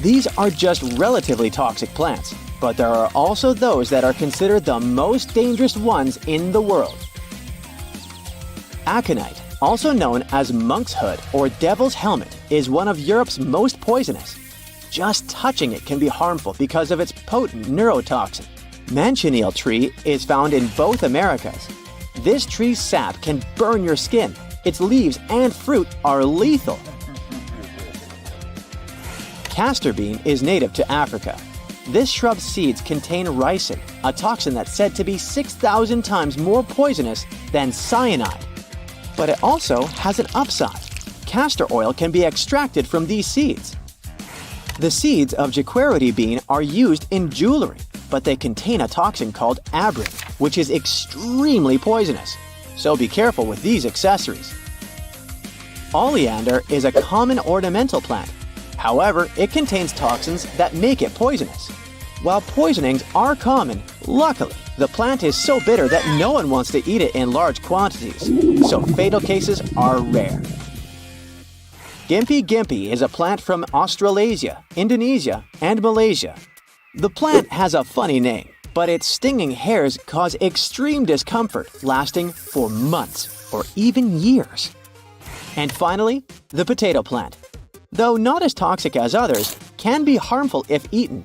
These are just relatively toxic plants, but there are also those that are considered the most dangerous ones in the world. Aconite, also known as monk's hood or devil's helmet, is one of Europe's most poisonous. Just touching it can be harmful because of its potent neurotoxin. Manchineel tree is found in both Americas. This tree's sap can burn your skin. Its leaves and fruit are lethal. Castor bean is native to Africa. This shrub's seeds contain ricin, a toxin that's said to be 6,000 times more poisonous than cyanide. But it also has an upside. Castor oil can be extracted from these seeds. The seeds of jaguarity bean are used in jewelry, but they contain a toxin called abrin, which is extremely poisonous. So be careful with these accessories. Oleander is a common ornamental plant. However, it contains toxins that make it poisonous. While poisonings are common, luckily, the plant is so bitter that no one wants to eat it in large quantities, so fatal cases are rare. Gympie gympie is a plant from Australasia, Indonesia, and Malaysia. The plant has a funny name, but its stinging hairs cause extreme discomfort lasting for months or even years. And finally, the potato plant. Though not as toxic as others, can be harmful if eaten.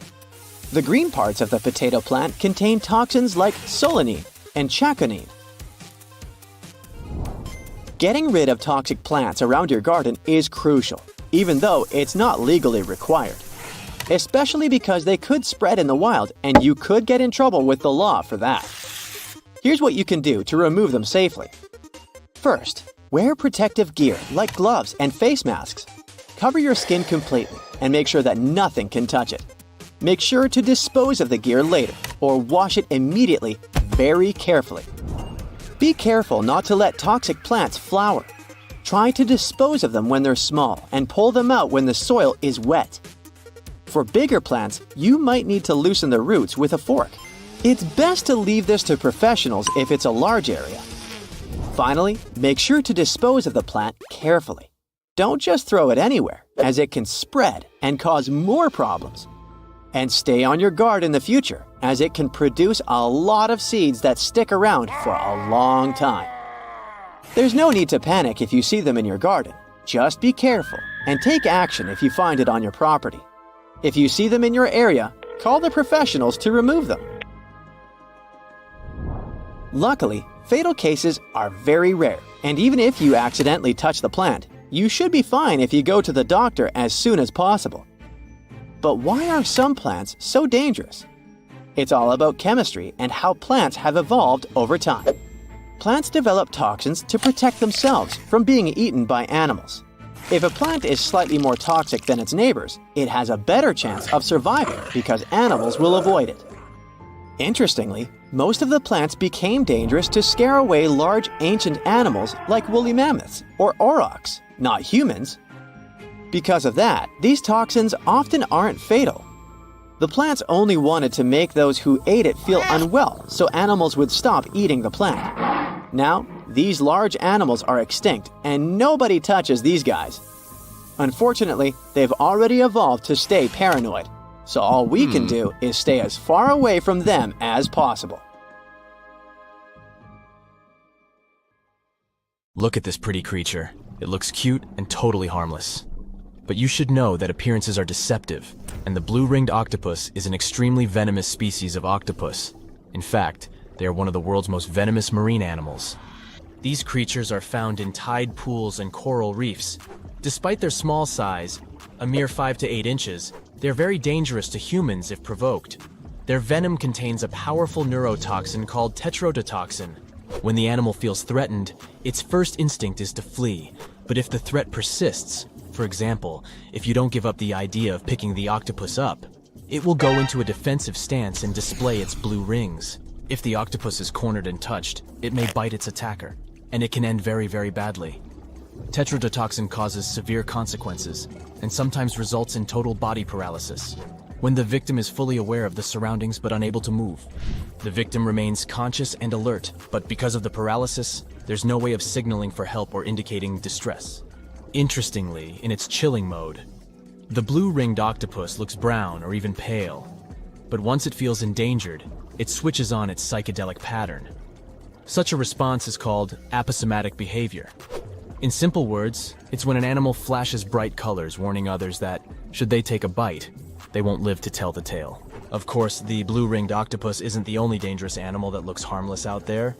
The green parts of the potato plant contain toxins like solanine and chaconine. Getting rid of toxic plants around your garden is crucial, even though it's not legally required. Especially because they could spread in the wild and you could get in trouble with the law for that. Here's what you can do to remove them safely. First, wear protective gear like gloves and face masks. Cover your skin completely and make sure that nothing can touch it. Make sure to dispose of the gear later or wash it immediately very carefully. Be careful not to let toxic plants flower. Try to dispose of them when they're small and pull them out when the soil is wet. For bigger plants, you might need to loosen the roots with a fork. It's best to leave this to professionals if it's a large area. Finally, make sure to dispose of the plant carefully. Don't just throw it anywhere, as it can spread and cause more problems. And stay on your guard in the future, as it can produce a lot of seeds that stick around for a long time. There's no need to panic if you see them in your garden. Just be careful and take action if you find it on your property. If you see them in your area, call the professionals to remove them. Luckily, fatal cases are very rare, and even if you accidentally touch the plant, you should be fine if you go to the doctor as soon as possible. But why are some plants so dangerous? It's all about chemistry and how plants have evolved over time. Plants develop toxins to protect themselves from being eaten by animals. If a plant is slightly more toxic than its neighbors, it has a better chance of surviving because animals will avoid it. Interestingly, most of the plants became dangerous to scare away large ancient animals like woolly mammoths or aurochs, not humans. Because of that, these toxins often aren't fatal. The plants only wanted to make those who ate it feel unwell so animals would stop eating the plant. Now, these large animals are extinct and nobody touches these guys. Unfortunately, they've already evolved to stay paranoid, so all we can do is stay as far away from them as possible. Look at this pretty creature. It looks cute and totally harmless. But you should know that appearances are deceptive, and the blue-ringed octopus is an extremely venomous species of octopus. In fact, they are one of the world's most venomous marine animals. These creatures are found in tide pools and coral reefs. Despite their small size, a mere 5 to 8 inches, they're very dangerous to humans if provoked. Their venom contains a powerful neurotoxin called tetrodotoxin. When the animal feels threatened, its first instinct is to flee. But if the threat persists, for example, if you don't give up the idea of picking the octopus up, it will go into a defensive stance and display its blue rings. If the octopus is cornered and touched, it may bite its attacker, and it can end very, very badly. Tetrodotoxin causes severe consequences, and sometimes results in total body paralysis. When the victim is fully aware of the surroundings but unable to move, the victim remains conscious and alert, but because of the paralysis, there's no way of signaling for help or indicating distress. Interestingly, in its chilling mode, the blue-ringed octopus looks brown or even pale, but once it feels endangered, it switches on its psychedelic pattern. Such a response is called aposematic behavior. In simple words, it's when an animal flashes bright colors warning others that, should they take a bite, they won't live to tell the tale. Of course, the blue-ringed octopus isn't the only dangerous animal that looks harmless out there.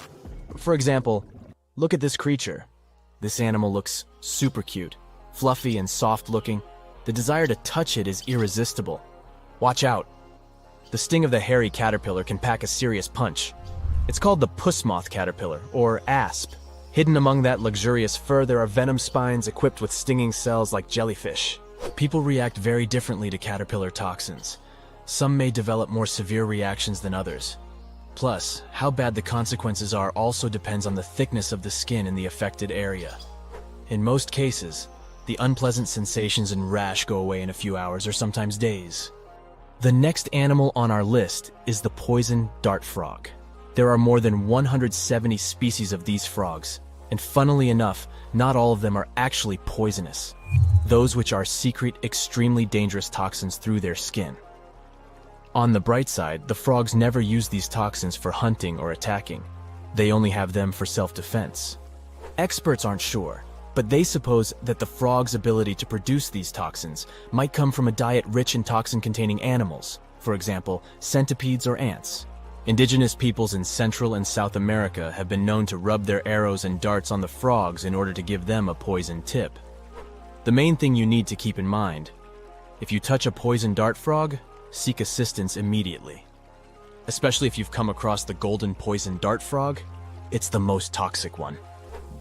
For example, look at this creature. This animal looks super cute, fluffy and soft-looking. The desire to touch it is irresistible. Watch out. The sting of the hairy caterpillar can pack a serious punch. It's called the puss moth caterpillar, or asp. Hidden among that luxurious fur, there are venom spines equipped with stinging cells like jellyfish. People react very differently to caterpillar toxins. Some may develop more severe reactions than others. Plus, how bad the consequences are also depends on the thickness of the skin in the affected area. In most cases, the unpleasant sensations and rash go away in a few hours or sometimes days. The next animal on our list is the poison dart frog. There are more than 170 species of these frogs, and funnily enough, not all of them are actually poisonous. Those which are secret extremely dangerous toxins through their skin. On the bright side, the frogs never use these toxins for hunting or attacking. They only have them for self-defense. Experts aren't sure, but they suppose that the frog's ability to produce these toxins might come from a diet rich in toxin-containing animals, for example, centipedes or ants. Indigenous peoples in Central and South America have been known to rub their arrows and darts on the frogs in order to give them a poison tip. The main thing you need to keep in mind: if you touch a poison dart frog, seek assistance immediately. Especially if you've come across the golden poison dart frog, it's the most toxic one.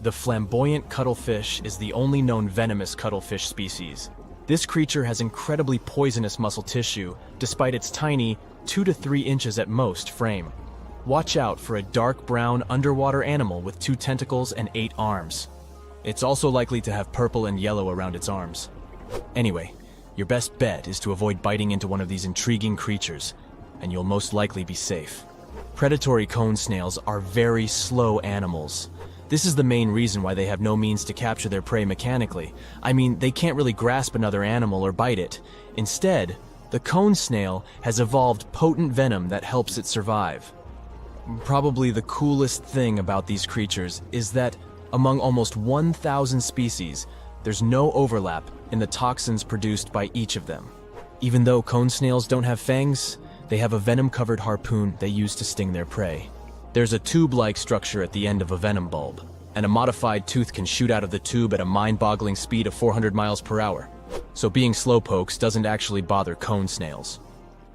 The flamboyant cuttlefish is the only known venomous cuttlefish species. This creature has incredibly poisonous muscle tissue, despite its tiny 2 to 3 inches at most frame. Watch out for a dark brown underwater animal with 2 tentacles and 8 arms. It's also likely to have purple and yellow around its arms. Anyway, your best bet is to avoid biting into one of these intriguing creatures, and you'll most likely be safe. Predatory cone snails are very slow animals. This is the main reason why they have no means to capture their prey mechanically. I mean, they can't really grasp another animal or bite it. Instead, the cone snail has evolved potent venom that helps it survive. Probably the coolest thing about these creatures is that among almost 1,000 species, there's no overlap in the toxins produced by each of them. Even though cone snails don't have fangs, they have a venom-covered harpoon they use to sting their prey. There's a tube-like structure at the end of a venom bulb, and a modified tooth can shoot out of the tube at a mind-boggling speed of 400 miles per hour. So being slowpokes doesn't actually bother cone snails.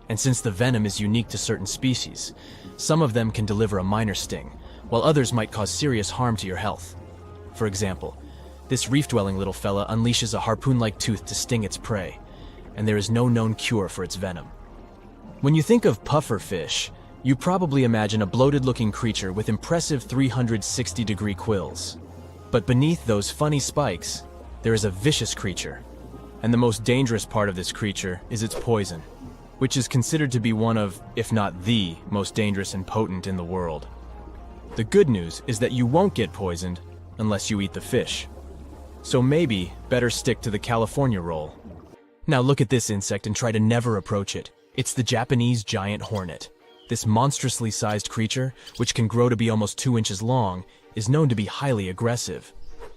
And since the venom is unique to certain species, some of them can deliver a minor sting, while others might cause serious harm to your health. For example, this reef-dwelling little fella unleashes a harpoon-like tooth to sting its prey, and there is no known cure for its venom. When you think of pufferfish, you probably imagine a bloated-looking creature with impressive 360-degree quills. But beneath those funny spikes, there is a vicious creature. And the most dangerous part of this creature is its poison, which is considered to be one of, if not the, most dangerous and potent in the world. The good news is that you won't get poisoned unless you eat the fish. So maybe better stick to the California roll. Now look at this insect and try to never approach it. It's the Japanese giant hornet. This monstrously sized creature, which can grow to be almost 2 inches long, is known to be highly aggressive.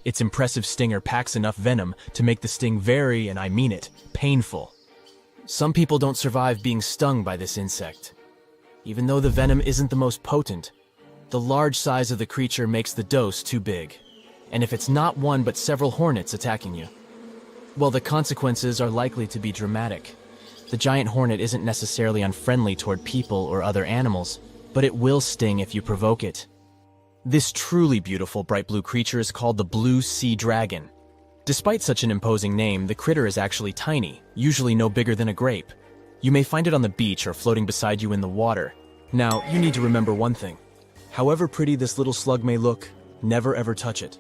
Its impressive stinger packs enough venom to make the sting very, and I mean it, painful. Some people don't survive being stung by this insect. Even though the venom isn't the most potent, the large size of the creature makes the dose too big. And if it's not one but several hornets attacking you, well, the consequences are likely to be dramatic. The giant hornet isn't necessarily unfriendly toward people or other animals, but it will sting if you provoke it. This truly beautiful bright blue creature is called the blue sea dragon. Despite such an imposing name, the critter is actually tiny, usually no bigger than a grape. You may find it on the beach or floating beside you in the water. Now, you need to remember one thing. However pretty this little slug may look, never ever touch it.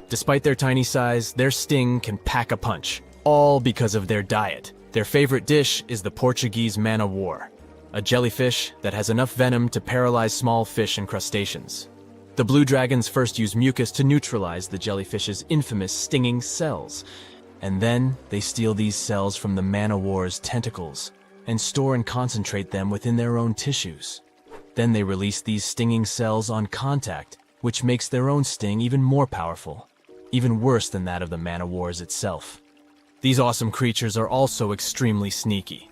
Despite their tiny size, their sting can pack a punch, all because of their diet. Their favorite dish is the Portuguese man-o-war, a jellyfish that has enough venom to paralyze small fish and crustaceans. The blue dragons first use mucus to neutralize the jellyfish's infamous stinging cells, and then they steal these cells from the man-o-war's tentacles and store and concentrate them within their own tissues. Then they release these stinging cells on contact, which makes their own sting even more powerful, even worse than that of the man-o-wars itself. These awesome creatures are also extremely sneaky.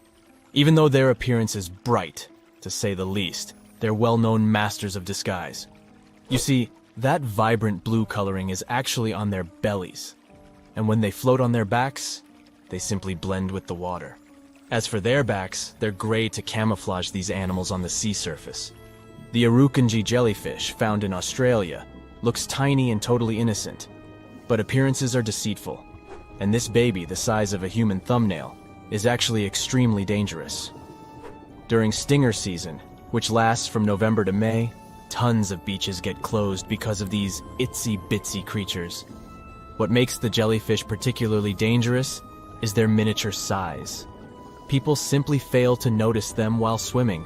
Even though their appearance is bright, to say the least, they're well-known masters of disguise. You see, that vibrant blue coloring is actually on their bellies, and when they float on their backs, they simply blend with the water. As for their backs, they're gray to camouflage these animals on the sea surface. The Irukandji jellyfish, found in Australia, looks tiny and totally innocent, but appearances are deceitful, and this baby, the size of a human thumbnail, is actually extremely dangerous. During stinger season, which lasts from November to May, tons of beaches get closed because of these itsy-bitsy creatures. What makes the jellyfish particularly dangerous is their miniature size. People simply fail to notice them while swimming.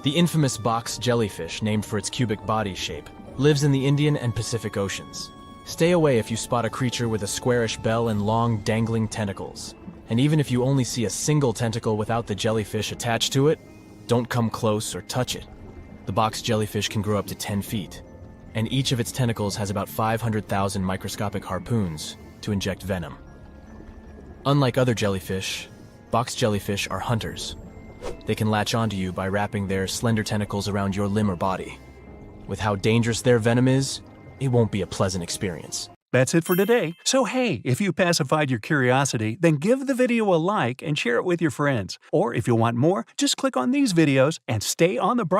The infamous box jellyfish, named for its cubic body shape, lives in the Indian and Pacific Oceans. Stay away if you spot a creature with a squarish bell and long, dangling tentacles. And even if you only see a single tentacle without the jellyfish attached to it, don't come close or touch it. The box jellyfish can grow up to 10 feet, and each of its tentacles has about 500,000 microscopic harpoons to inject venom. Unlike other jellyfish, box jellyfish are hunters. They can latch onto you by wrapping their slender tentacles around your limb or body. With how dangerous their venom is, it won't be a pleasant experience. That's it for today. So hey, if you pacified your curiosity, then give the video a like and share it with your friends. Or if you want more, just click on these videos and stay on the bright